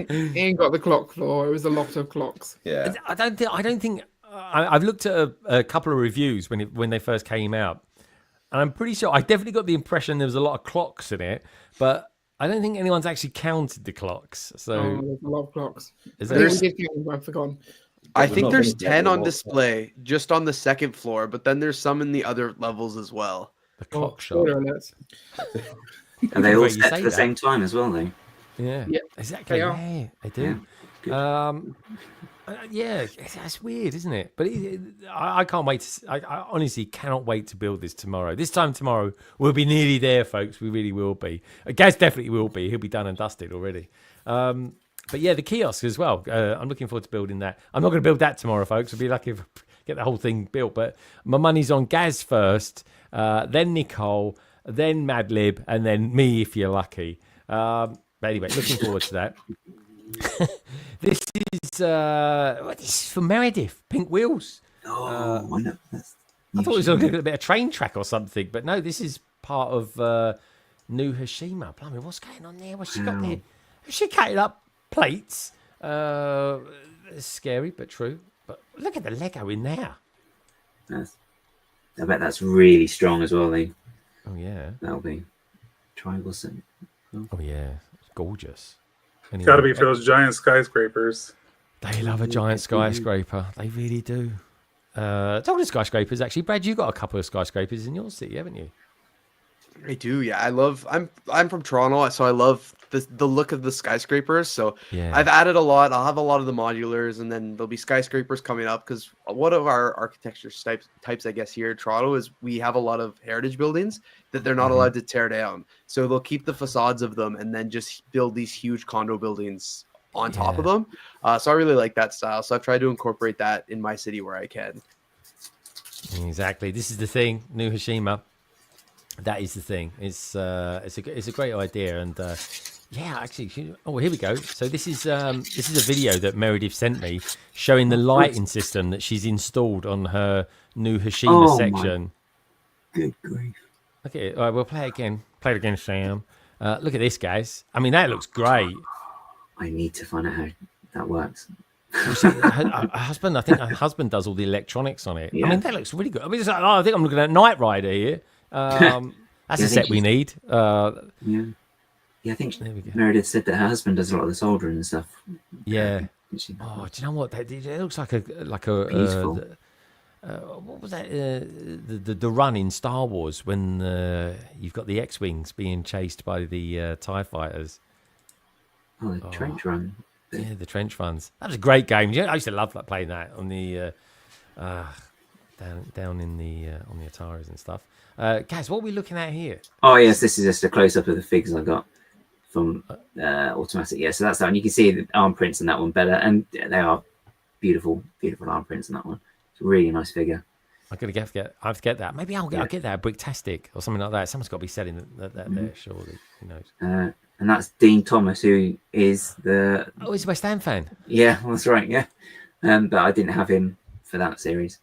He ain't got the clock floor. It was a lot of clocks.
Yeah.
I don't think I've looked at a couple of reviews when they first came out, and I'm pretty sure I definitely got the impression there was a lot of clocks in it, but I don't think anyone's actually counted the clocks. So
there's a lot of clocks. I've forgotten.
I think there's 10 on display just on the second floor, but then there's some in the other levels as well.
The clock shop.
And they all set at the same time as well, though.
Yeah, exactly. Yeah, they do. Yeah, that's weird, isn't it? But I can't wait. I honestly cannot wait to build this tomorrow. This time tomorrow, we'll be nearly there, folks. We really will be. Gaz definitely will be. He'll be done and dusted already. But yeah, the kiosk as well. I'm looking forward to building that. I'm not going to build that tomorrow, folks. I'll be lucky if I get the whole thing built. But my money's on Gaz first, then Nicole, then Madlib, and then me if you're lucky. But anyway, looking forward to that. This is for Meredith, Pink Wheels.
I know.
I thought it was a bit of train track or something, but no, this is part of New Hashima. Blimey, what's going on there? What's she got there? Has she cutting up plates? It's scary, but true. But look at the Lego in there.
I bet that's really strong as well, then.
Oh, yeah.
That'll be triangle set.
Oh, yeah. It's gorgeous.
Anyway, got to be for those giant skyscrapers.
They love a giant skyscraper. They really do. Talking of skyscrapers, actually, Brad, you got a couple of skyscrapers in your city, haven't you?
I do, yeah. I'm from Toronto, so I love the look of the skyscrapers. So yeah. I've added a lot. I'll have a lot of the modulars, and then there'll be skyscrapers coming up because one of our architecture types, I guess, here in Toronto is we have a lot of heritage buildings that they're not allowed to tear down. So they'll keep the facades of them and then just build these huge condo buildings on top of them. So I really like that style. So I've tried to incorporate that in my city where I can.
Exactly. This is the thing, New Hashima. That is the thing. It's a great idea, and yeah, actually, oh, here we go. So this is a video that Meredith sent me showing the lighting system that she's installed on her new Hashima section.
Good grief!
Look at it. All right, we'll play it again. Play it again, Sam. Look at this, guys. I mean, that looks great.
I need to find out how that works.
Her husband, I think her husband does all the electronics on it.
Yeah.
I mean, that looks really good. I mean, it's like, I think I'm looking at Knight Rider here. That's a set we need.
Yeah, I think Meredith said that her husband does a lot of the soldering and stuff.
Yeah. Oh, do you know what? It looks like a
peaceful.
What was that? The run in Star Wars when you've got the X-wings being chased by the TIE fighters.
Oh, the trench run.
Yeah, the trench runs. That was a great game. Yeah, I used to love playing that on the down in the on the Ataris and stuff. Guys, what are we looking at here?
Oh yes, this is just a close up of the figs I got from Automatic. Yeah, so that's that one. You can see the arm prints in that one better, and they are beautiful, beautiful arm prints in that one. It's a really nice figure.
I have to get that. Maybe I'll get that at Bricktastic or something like that. Someone's got to be selling that there, surely. Who knows?
And that's Dean Thomas, who is the...
Oh, he's a West Ham fan.
Yeah, that's right, yeah. But I didn't have him for that series.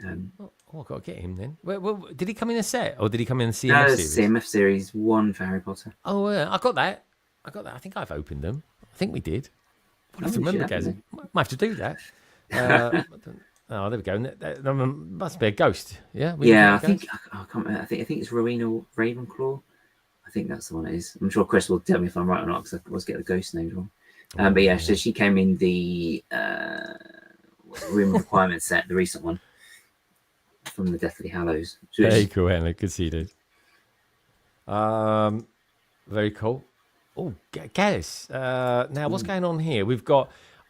I've got to get him then. Well, did he come in a set or did he come in the CMF series?
CMF series 1 for Harry Potter.
Oh, I got that. I think I've opened them. I think we did. I'll have to remember, guys. Might have to do that. Oh, there we go. That must be a ghost. Yeah.
Yeah, I think it's Rowena Ravenclaw. I think that's the one it is. I'm sure Chris will tell me if I'm right or not because I always get the ghost names wrong. But yeah, so she came in the Room Requirement set, the recent one from the Deathly Hallows.
Very cool, Hannah. Good to see you, dude. Very cool. Oh, Gaz. Now, what's going on here?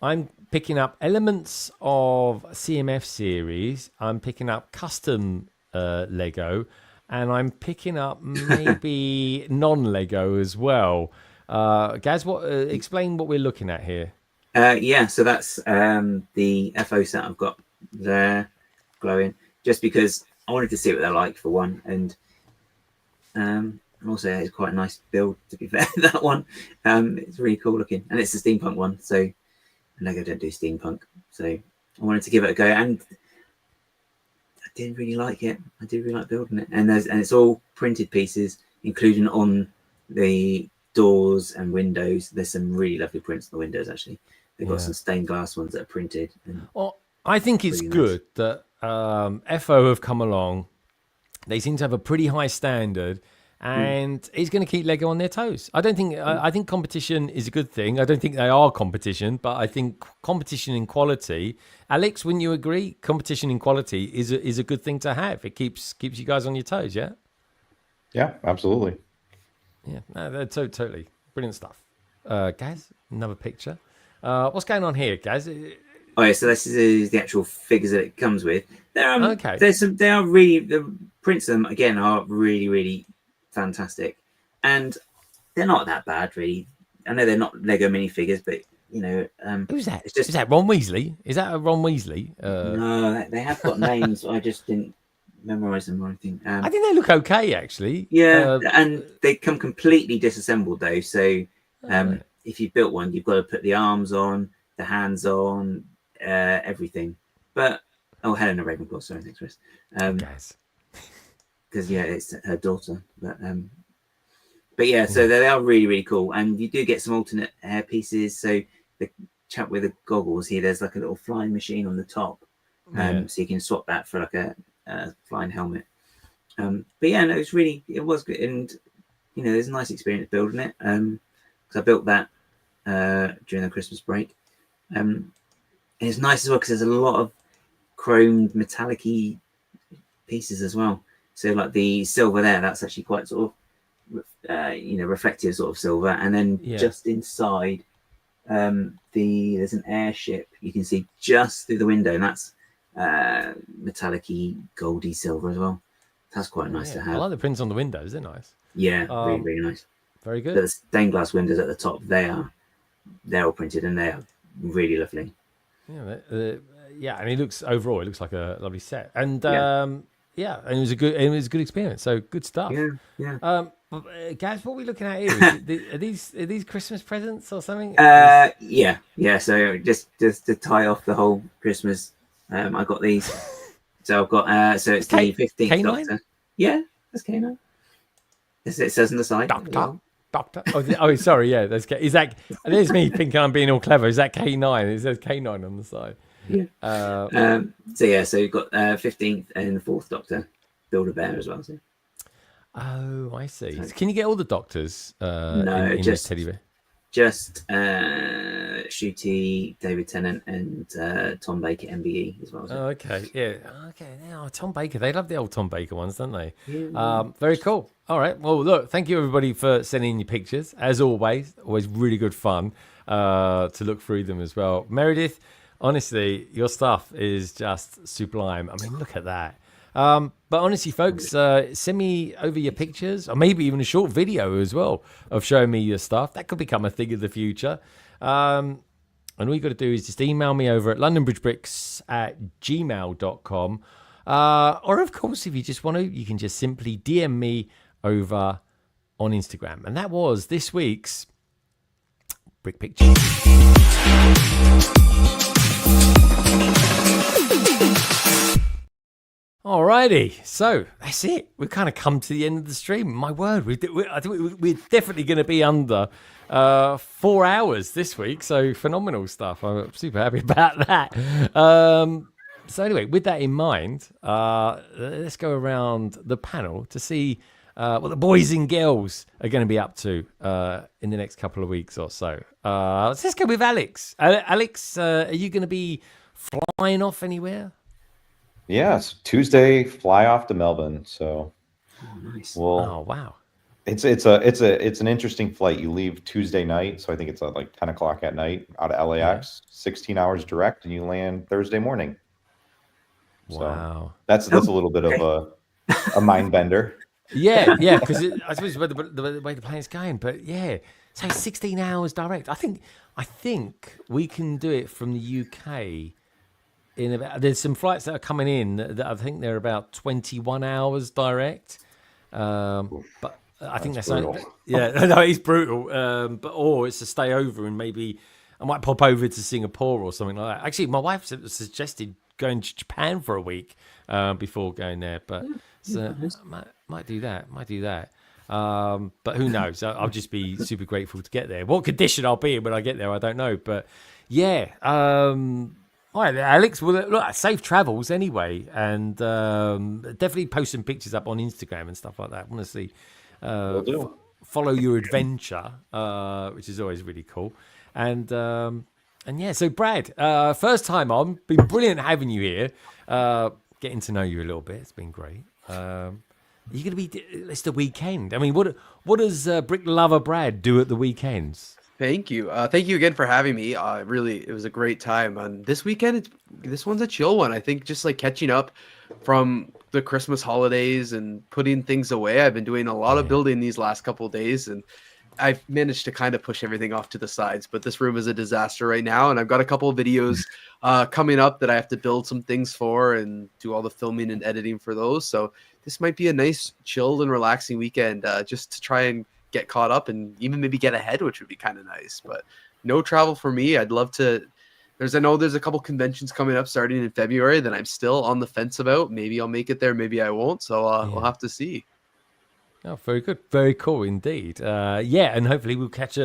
I'm picking up elements of CMF series. I'm picking up custom Lego. And I'm picking up maybe non-Lego as well. Gaz, explain what we're looking at here.
Yeah, so that's the FO set I've got there glowing, just because I wanted to see what they're like for one, and also it's quite a nice build, to be fair. That one, it's really cool looking, and it's a steampunk one. So Lego don't do steampunk, so I wanted to give it a go, and I did really like it. I did really like building it, and it's all printed pieces, including on the doors and windows. There's some really lovely prints on the windows. Actually, they've got some stained glass ones that are printed.
Well, I think it's good that FO have come along. They seem to have a pretty high standard, and it's going to keep Lego on their toes. I don't think. I think competition is a good thing. I don't think they are competition, but I think competition in quality. Alex, wouldn't you agree? Competition in quality is a good thing to have. It keeps you guys on your toes. Yeah.
Yeah, absolutely.
Yeah, no, totally brilliant stuff. Gaz, another picture. What's going on here, Gaz?
Oh yeah, so this is the actual figures that it comes with.
Okay.
The prints of them again are really, really fantastic, and they're not that bad really. I know they're not Lego minifigures, but you know,
who's that? Is that Ron Weasley? Is that a Ron Weasley?
No, they have got names. I just didn't memorize them or anything.
I think they look okay actually.
Yeah, and they come completely disassembled though. So if you built one, you've got to put the arms on, the hands on, everything. But Helena Ravenclaw, sorry, thanks, Chris.
Guys.
Because it's her daughter. But yeah, so they are really, really cool, and you do get some alternate hair pieces. So the chap with the goggles here, there's like a little flying machine on the top, so you can swap that for like a flying helmet. But yeah, no, it was good, and there's a nice experience building it. Because I built that during the Christmas break, and it's nice as well because there's a lot of chromed metallic-y pieces as well. So like the silver there, that's actually quite sort of reflective sort of silver, and then just inside there's an airship you can see just through the window, and that's metallic-y goldy silver as well. That's quite nice to have.
I like the prints on the windows, they're nice.
Yeah, really, really nice.
Very good.
The stained glass windows at the top, they're all printed and they are really lovely.
Yeah, yeah, and it looks like a lovely set, and and it was a good experience. So good stuff.
Yeah.
Gaz, what are we looking at here? Are these Christmas presents or something?
Yeah. So just to tie off the whole Christmas, I got these. So I've got so it's the 15th Doctor. Yeah, that's K9. As it says on the side.
Doctor. Oh, sorry. Yeah, is that? There's me thinking I'm being all clever. Is that K9? It says K9 on the side.
Yeah. So you've got 15th and the 4th Doctor, Build-A-Bear as well. So.
Oh, I see. Can you get all the Doctors?
No,
in
just
Teddy Bear.
Just Shooty, David Tennant, and Tom Baker, MBE as well. So.
Oh, okay. Yeah. Okay. Now Tom Baker. They love the old Tom Baker ones, don't they?
Yeah.
Very cool. All right. Well, look. Thank you everybody for sending in your pictures. As always really good fun to look through them as well. Meredith, honestly, your stuff is just sublime. I mean, look at that. But honestly, folks, send me over your pictures, or maybe even a short video as well of showing me your stuff. That could become a thing of the future. And all you got to do is just email me over at londonbridgebricks@gmail.com. Or, of course, if you just want to, you can just simply DM me over on Instagram. And that was this week's Brick Picture. Alrighty, so that's it. We've kind of come to the end of the stream. My word, I think we're definitely going to be under 4 hours this week. So phenomenal stuff. I'm super happy about that. So anyway, with that in mind, let's go around the panel to see what the boys and girls are going to be up to in the next couple of weeks or so. Let's go with Alex. Alex, are you going to be flying off anywhere?
Yes, Tuesday fly off to Melbourne. So,
nice.
Oh wow!
It's an interesting flight. You leave Tuesday night, so I think it's like 10 o'clock at night out of LAX. 16 hours direct, and you land Thursday morning.
Wow,
so that's a little bit of a mind bender.
Yeah, because I suppose the way the plane's going, but yeah, so 16 hours direct. I think we can do it from the UK. There's some flights that are coming in that I think they're about 21 hours direct, but I think that's no, it's brutal. Or it's a stay over, and maybe I might pop over to Singapore or something like that. Actually, my wife suggested going to Japan for a week before going there, but might do that. But who knows? I'll just be super grateful to get there. What condition I'll be in when I get there, I don't know. But yeah. All right, Alex. Well, look, safe travels anyway, and definitely post some pictures up on Instagram and stuff like that. Honestly, follow your adventure, which is always really cool. And yeah, so Brad, first time on, been brilliant having you here. Getting to know you a little bit, it's been great. You're going to be. It's the weekend. I mean, what does Brick Lover Brad do at the weekends?
Thank you. Thank you again for having me. Really, it was a great time. And this weekend, this one's a chill one. I think just like catching up from the Christmas holidays and putting things away. I've been doing a lot of building these last couple of days, and I've managed to kind of push everything off to the sides. But this room is a disaster right now, and I've got a couple of videos coming up that I have to build some things for and do all the filming and editing for those. So this might be a nice, chilled and relaxing weekend just to try and get caught up and even maybe get ahead, which would be kind of nice. But no travel for me. I'd love to. I know there's a couple conventions coming up starting in February that I'm still on the fence about. Maybe I'll make it there, maybe I won't. So we'll have to see.
Oh, very good, very cool indeed. And hopefully we'll get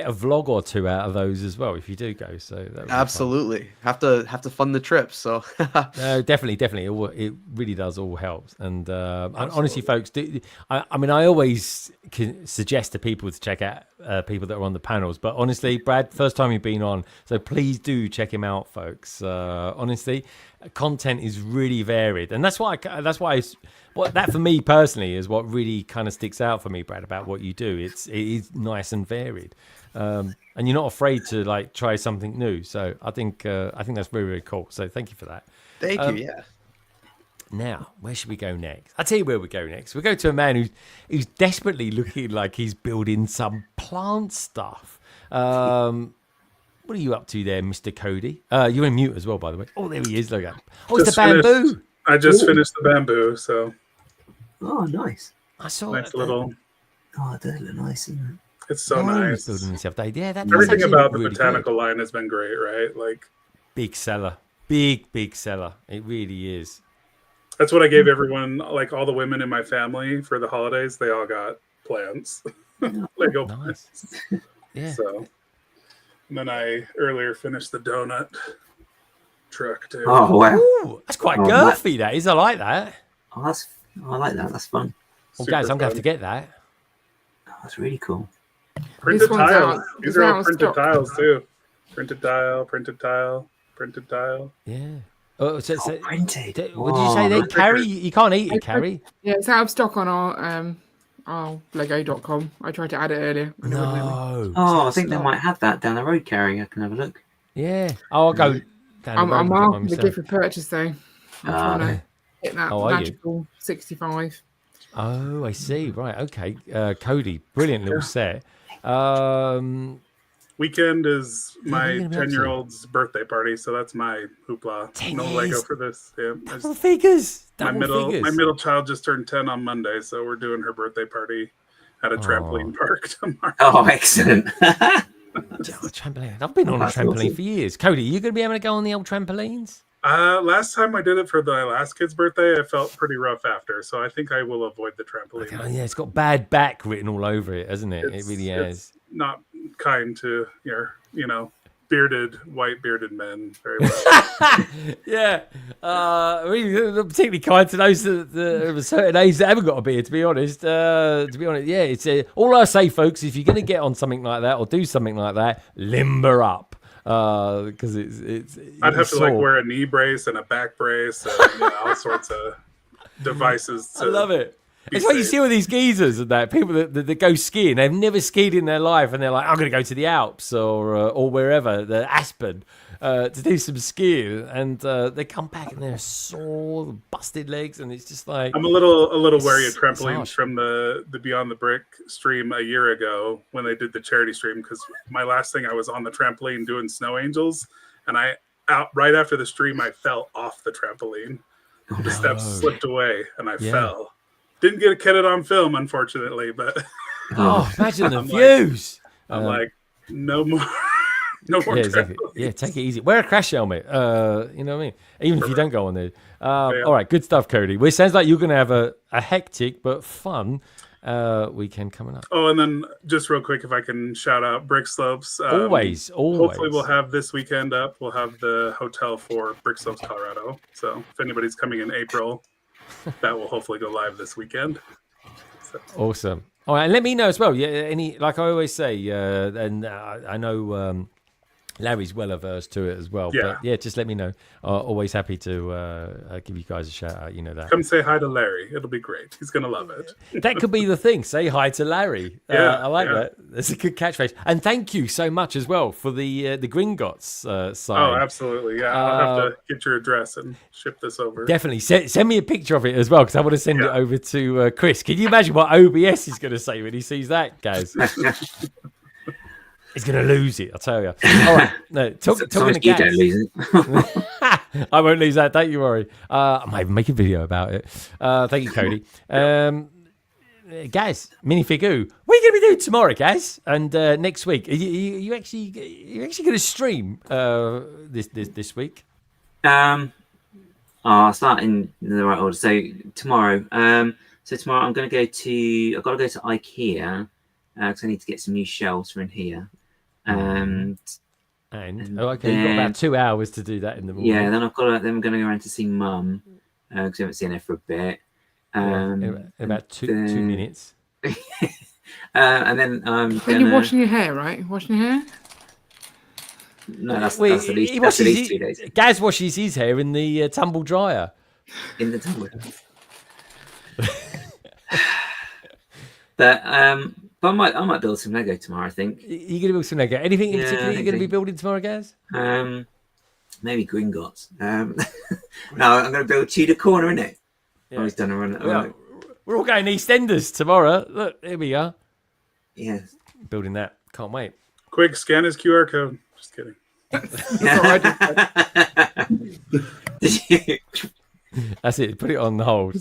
a vlog or two out of those as well if you do go. So
absolutely have to fund the trip. So
definitely, it really does all help. And honestly, folks, I mean, I always suggest to people to check out people that are on the panels. But honestly, Brad, first time you've been on, so please do check him out, folks. Honestly, content is really varied, and that's why that for me personally is what really kind of sticks out for me, Brad, about what you do. It is nice and varied, and you're not afraid to like try something new. So I think that's very, very cool. So thank you for that.
Thank you. Yeah.
Now, where should we go next? I'll tell you where we go next. We go to a man who's desperately looking like he's building some plant stuff. What are you up to there, Mr. Cody? You're in mute as well, by the way. Oh, there he is. Look at him. Oh,
Just
it's the bamboo.
I just finished the bamboo, so.
Oh, nice.
I saw
nice
it.
little.
Oh, it does look nice, isn't it?
It's so nice.
Building himself. Yeah,
everything about the
really
botanical line has been great, right? Like
big seller, big seller. It really is.
That's what I gave everyone, like all the women in my family for the holidays. They all got plants, Lego plants.
Yeah.
So, and then I earlier finished the donut truck too.
Oh wow,
ooh, that's quite girthy. That is. I like that.
Oh, I like that. That's fun.
Well, guys, I'm gonna have to get that.
Oh, that's really cool.
Printed tiles. These are all printed tiles too. Printed tile, printed tile, printed tile.
Yeah. Oh, so
printed.
What did you say there, Carrie? You can't eat it, Carrie.
Yeah, it's out of stock on our Lego.com. I tried to add it earlier.
No.
Oh, I think they might have that down the road, Carrie. I can have a look.
Yeah. Oh, I'll go down the road.
I'm marking the gift for purchase though. I'm trying to hit that magical 65.
Oh, I see. Right. Okay. Cody, brilliant little set.
Weekend is my 10-year-old's birthday party, so that's my hoopla. No Lego for this. Yeah,
double figures.
My middle child just turned 10 on Monday, so we're doing her birthday party at a trampoline park tomorrow.
Oh, excellent.
Trampoline. I've been on a trampoline for years. Cody, you going to be able to go on the old trampolines?
Last time I did it for my last kid's birthday, I felt pretty rough after, so I think I will avoid the trampoline.
Okay, yeah, it's got bad back written all over it, hasn't it? It really has.
Not kind to your, white bearded men very well.
Yeah, really particularly kind to those that of a certain age that haven't got a beard. To be honest, yeah, it's all I say, folks. If you're going to get on something like that or do something like that, limber up. Because it's
I'd have to wear a knee brace and a back brace and all sorts of devices.
I love it. It's what you see with these geezers and that people that go skiing. They've never skied in their life, and they're like, "I'm going to go to the Alps or wherever, the Aspen, to do some skiing." And they come back and they're sore, busted legs, and it's just like
I'm a little wary of trampolines from the Beyond the Brick stream a year ago when they did the charity stream, because my last thing I was on the trampoline doing snow angels, and right after the stream I fell off the trampoline. The steps slipped away and I fell. Didn't get it on film, unfortunately, but
imagine the views.
I'm like, no more. No more.
Yeah, exactly. Yeah, take it easy. Wear a crash helmet. You know what I mean? Even if you don't go on there. All right, good stuff, Cody. Well, it sounds like you're going to have a hectic but fun weekend coming up.
Oh, and then just real quick, if I can shout out Brick Slopes.
Always.
Hopefully we'll have this weekend up. We'll have the hotel for Brick Slopes, Colorado. So if anybody's coming in April, that will hopefully go live this weekend. So.
Awesome. All right, and let me know as well. Yeah, like I always say, and I know Larry's well averse to it as well.
Yeah.
But yeah, just let me know. Always happy to give you guys a shout out. You know that.
Come say hi to Larry. It'll be great. He's going to love it.
That could be the thing. Say hi to Larry. I like that. That's a good catchphrase. And thank you so much as well for the Gringotts sign.
Oh, absolutely. Yeah, I'll have to get your address and ship this over.
Definitely. Send me a picture of it as well, because I want to send it over to Chris. Can you imagine what OBS is going to say when he sees that, guys? He's going to lose it, I'll tell you. All right. No, talking to
you don't lose it.
I won't lose that. Don't you worry. I might even make a video about it. Thank you, Cody. Guys, minifig what are you going to be doing tomorrow, guys? And next week, are you actually going to stream this week?
I'll start in the right order. So tomorrow, I'm going to go to. I've got to go to IKEA because I need to get some new shelves for in here.
Okay, you've got about 2 hours to do that in the morning.
Yeah, then I'm going to go around to see Mum because I haven't seen her for a bit.
In about two minutes.
And then
you're washing your hair, right? Washing your hair?
No, that's at least 2 days.
Gaz washes his hair in the tumble dryer.
In the tumble dryer. But I might build some Lego tomorrow, I think.
You're going to build some Lego? Anything in particular you're going to be building tomorrow, Gaz?
Maybe Gringotts. No, I'm going to build Tudor Corner, innit?
Yeah.
Always done a run.
We're all going EastEnders tomorrow. Look, here we are.
Yeah.
Building that. Can't wait.
Quick, scan his QR code. Just kidding.
That's it. Put it on hold.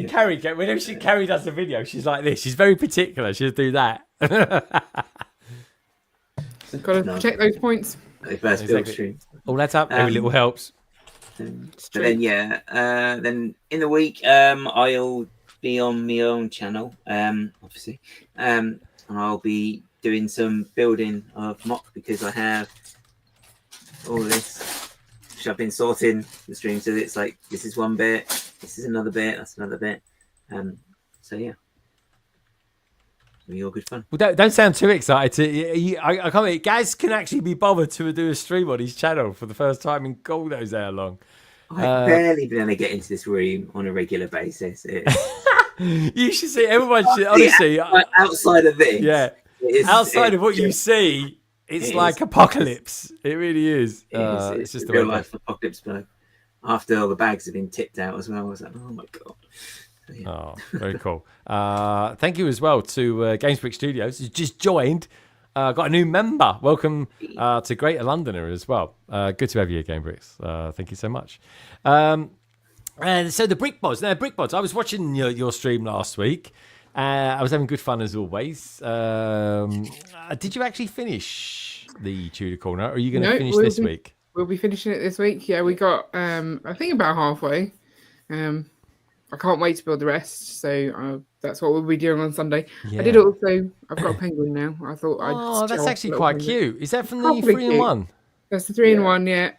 Carrie, whenever Carrie does the video, she's like this. She's very particular. She'll do that.
Got to check those points.
Exactly. All that's up. Every little helps.
But then, then in the week, I'll be on my own channel, obviously, and I'll be doing some building of mock because I have all this, which I've been sorting the stream. So it's like, this is one bit, this is another bit, that's another bit. So yeah. It'll be all good fun.
Well, don't sound too excited. I can't believe Gaz can actually be bothered to do a stream on his channel for the first time in God knows how long.
I've barely been able to get into this room on a regular basis.
You should see, everyone should, honestly.
Outside of this.
Yeah. Outside of what you see, it's like apocalypse. It really is. It's just a
real life apocalypse, but after all the bags have been tipped out as well, I was like, oh my God. Yeah.
Oh, very cool. Thank you as well to GamesBrick Studios, who's just joined. Got a new member. Welcome to Greater Londoner as well. Good to have you here, GamesBricks. Thank you so much. And so the BrickBods. Now, BrickBods, I was watching your stream last week. I was having good fun as always. Did you actually finish the Tudor Corner, or are you going to finish this week?
We'll be finishing it this week. Yeah, we got, I think, about halfway. I can't wait to build the rest, so that's what we'll be doing on Sunday. Yeah. I did also. I've got a penguin now. I thought I'd.
That's actually quite cute. Is that from the 3-in-1?
That's the 3-in-1. Yeah,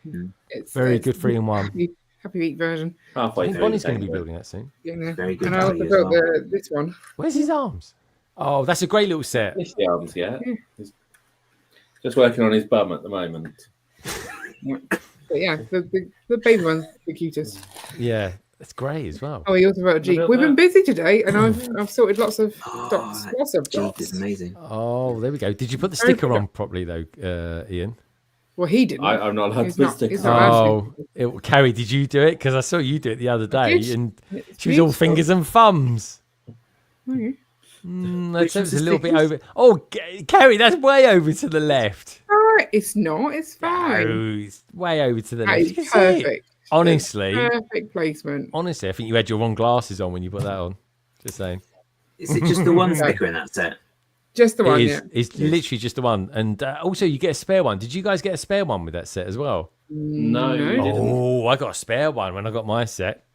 it's very good 3-in-1.
Happy Week version.
Halfway through.
Bonnie's going to be building that soon.
Yeah,
very good.
And I also built this one.
Where's his arms? Oh, that's a great little set.
It's the arms, yeah. He's just working on his bum at the moment.
But yeah, the baby one's the cutest.
Yeah. That's great as well.
Oh, he also wrote a Jeep. We've been busy today, and I've sorted lots of dots. Lots of
Jeep
dots.
is amazing.
Oh, there we go. Did you put the sticker on properly though, Ian?
Well, he didn't.
I'm not allowed to put stickers.
Carrie, did you do it? Because I saw you do it the other day, and
it's
she was all fingers and thumbs.
Okay.
That was a little bit over. Oh, Carrie, that's way over to the left.
It's not. It's fine.
No, it's way over to the
that
left.
Is perfect.
Honestly,
perfect placement.
Honestly, I think you had your wrong glasses on when you put that on. Just saying.
Is it just the one sticker in that set?
Just the one.
It's literally just the one, and also you get a spare one. Did you guys get a spare one with that set as well?
No.
Oh, I got a spare one when I got my set.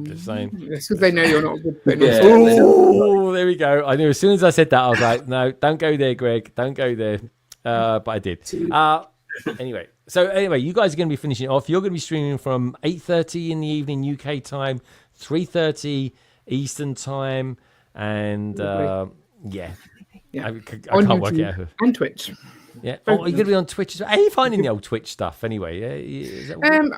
Just saying.
It's because they know you're not a good fit.
Oh, there we go. I knew as soon as I said that, I was like, no, don't go there, Greg. Don't go there. But I did. Anyway, you guys are going to be finishing it off. You're going to be streaming from 8:30 in the evening UK time, 3:30 Eastern time, and I can't work it out.
And Twitch.
Yeah. Oh, you're going to be on Twitch as well. How are you finding the old Twitch stuff anyway?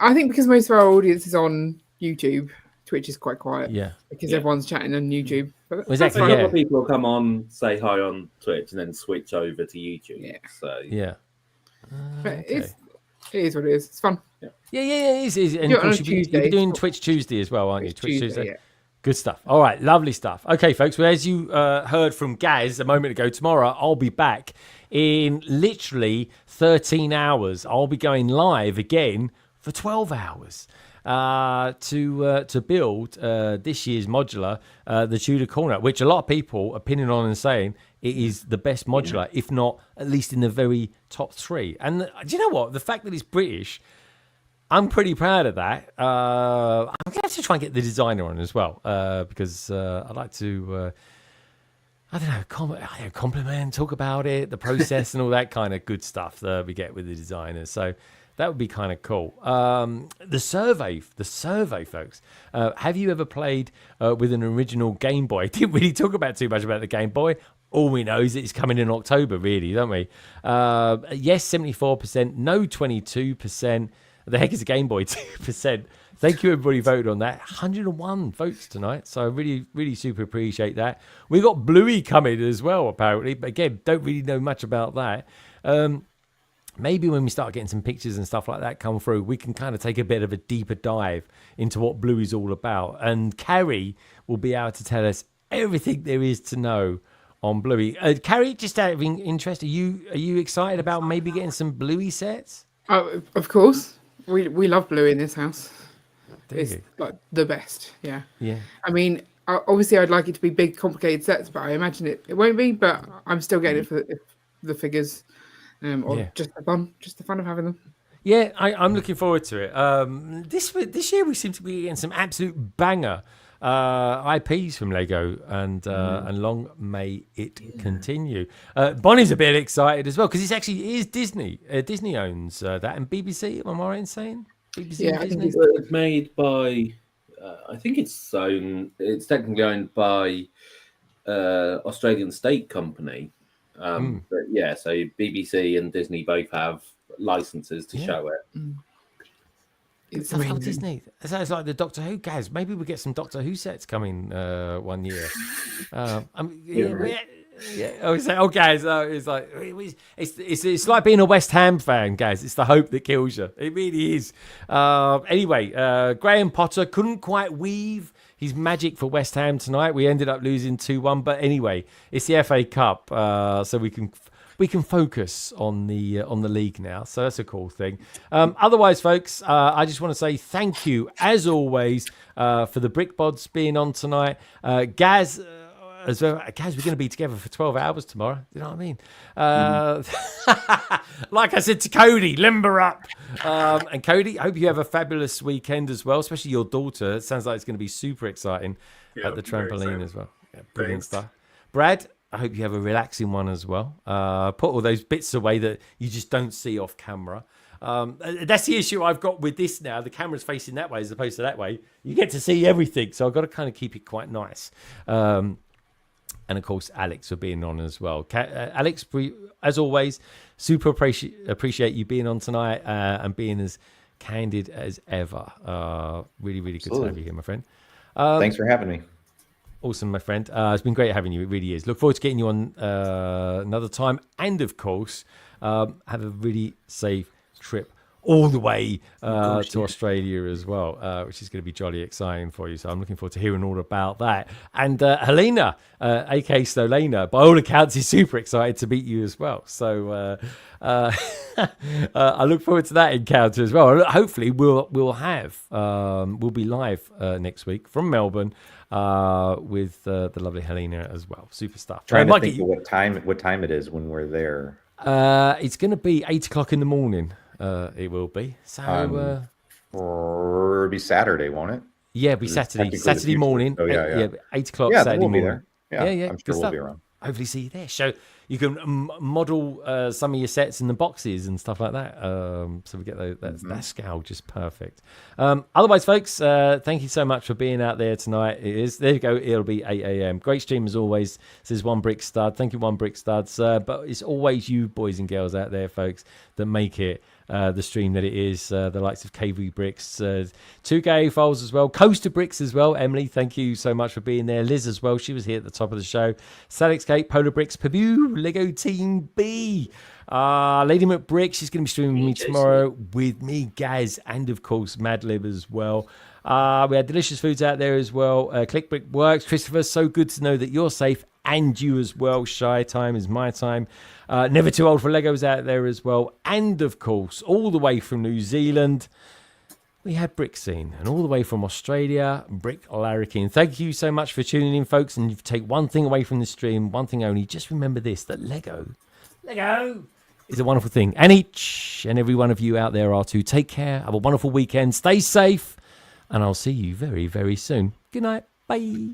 I think because most of our audience is on YouTube, Twitch is quite quiet.
Yeah.
Because everyone's chatting on YouTube.
Exactly. A lot of people will come on, say hi on Twitch, and then switch over to YouTube.
Yeah.
So
yeah.
But it is what it is. It's fun.
Yeah, it is. And of course, you'll be doing Twitch Tuesday as well, aren't you? Twitch Tuesday. Yeah. Good stuff. All right, lovely stuff. Okay, folks. Well, as you heard from Gaz a moment ago, tomorrow I'll be back in literally 13 hours. I'll be going live again for 12 hours to build this year's modular, the Tudor Corner, which a lot of people are pinning on and saying it is the best modular, if not at least in the very top 3. And do you know what? The fact that it's British, I'm pretty proud of that. I'm going to have to try and get the designer on as well because I'd like to, compliment, talk about it, the process and all that kind of good stuff that we get with the designers. So that would be kind of cool. The survey, folks. Have you ever played with an original Game Boy? Didn't really talk about too much about the Game Boy. All we know is it's coming in October, really, don't we? Yes, 74%. No, 22%. The heck is a Game Boy? 2%. Thank you, everybody who voted on that. 101 votes tonight. So I really, really super appreciate that. We got Bluey coming as well, apparently. But again, don't really know much about that. Maybe when we start getting some pictures and stuff like that come through, we can kind of take a bit of a deeper dive into what Bluey's all about. And Carrie will be able to tell us everything there is to know on Bluey. Carrie, just out of interest, are you excited about maybe getting some Bluey sets?
Oh, of course. We love Bluey in this house. It's like the best. Yeah.
Yeah.
I mean, obviously, I'd like it to be big, complicated sets, but I imagine it won't be. But I'm still getting it for the figures, or just the fun of having them.
Yeah, I'm looking forward to it. This year we seem to be getting some absolute banger IPs from Lego, and long may it continue. Bonnie's a bit excited as well because it is Disney. Disney owns that, and BBC. Am I right in saying BBC?
Yeah,
and Disney?
It's made by. I think it's technically owned by Australian state company. But yeah, so BBC and Disney both have licenses to show it.
It's
Stuff like
amazing.
Disney. It sounds like the Doctor Who guys. Maybe we'll get some Doctor Who sets coming one year. It's like being a West Ham fan, guys. It's the hope that kills you. It really is. Anyway, Graham Potter couldn't quite weave his magic for West Ham tonight. We ended up losing 2-1, but anyway, it's the FA Cup, so we can focus on the league now. So that's a cool thing. Otherwise, folks, I just want to say thank you as always for the BrickBods being on tonight. Gaz. As well, guys, we're going to be together for 12 hours tomorrow. You know what I mean? Like I said to Cody, limber up. And Cody, I hope you have a fabulous weekend as well, especially your daughter. It sounds like it's going to be super exciting at the trampoline as well. Yeah, brilliant stuff. Brad, I hope you have a relaxing one as well. Put all those bits away that you just don't see off camera. That's the issue I've got with this now. The camera's facing that way as opposed to that way. You get to see everything, so I've got to kind of keep it quite nice. And of course, Alex for being on as well. Alex, as always, super appreciate you being on tonight and being as candid as ever. Really, really good to have you here, my friend.
Thanks for having me.
Awesome, my friend. It's been great having you. It really is. Look forward to getting you on another time. And of course, have a really safe trip all the way to Australia as well, which is going to be jolly exciting for you. So I'm looking forward to hearing all about that. And Helena, aka Stolena, by all accounts, is super excited to meet you as well. So I look forward to that encounter as well. Hopefully we'll be live next week from Melbourne with the lovely Helena as well. Super stuff.
Trying to think of what time it is when we're there.
It's going to be 8 o'clock in the morning. It will be. So
it'll be Saturday, won't it?
Yeah, it'll be Saturday morning.
Oh, yeah.
8 o'clock
Saturday
we'll
morning.
Be there. Yeah.
I'm sure we'll be around.
Hopefully see you there. So you can model some of your sets in the boxes and stuff like that. So we get that scale just perfect. Otherwise, folks, thank you so much for being out there tonight. There you go. It'll be 8 a.m. Great stream as always. Says One Brick Stud. Thank you, One Brick Studs. But it's always you boys and girls out there, folks, that make it the stream that it is. The likes of KV Bricks, 2K Files as well, Coaster Bricks as well. Emily, thank you so much for being there. Liz as well, she was here at the top of the show. Salix Kate, Polar Bricks, Paboo, Lego Team B, Lady McBrick, she's going to be streaming with me tomorrow with me, Gaz, and of course Madlib as well. We had delicious foods out there as well. Click Brick Works, Christopher, so good to know that you're safe, and you as well. Shy time is my time. Never Too Old for Legos out there as well. And of course, all the way from New Zealand, we had Brick Scene. And all the way from Australia, Brick Larrikin. Thank you so much for tuning in, folks. And if you take one thing away from the stream, one thing only, just remember this, that Lego is a wonderful thing. And each and every one of you out there are too. Take care. Have a wonderful weekend. Stay safe. And I'll see you very, very soon. Good night. Bye.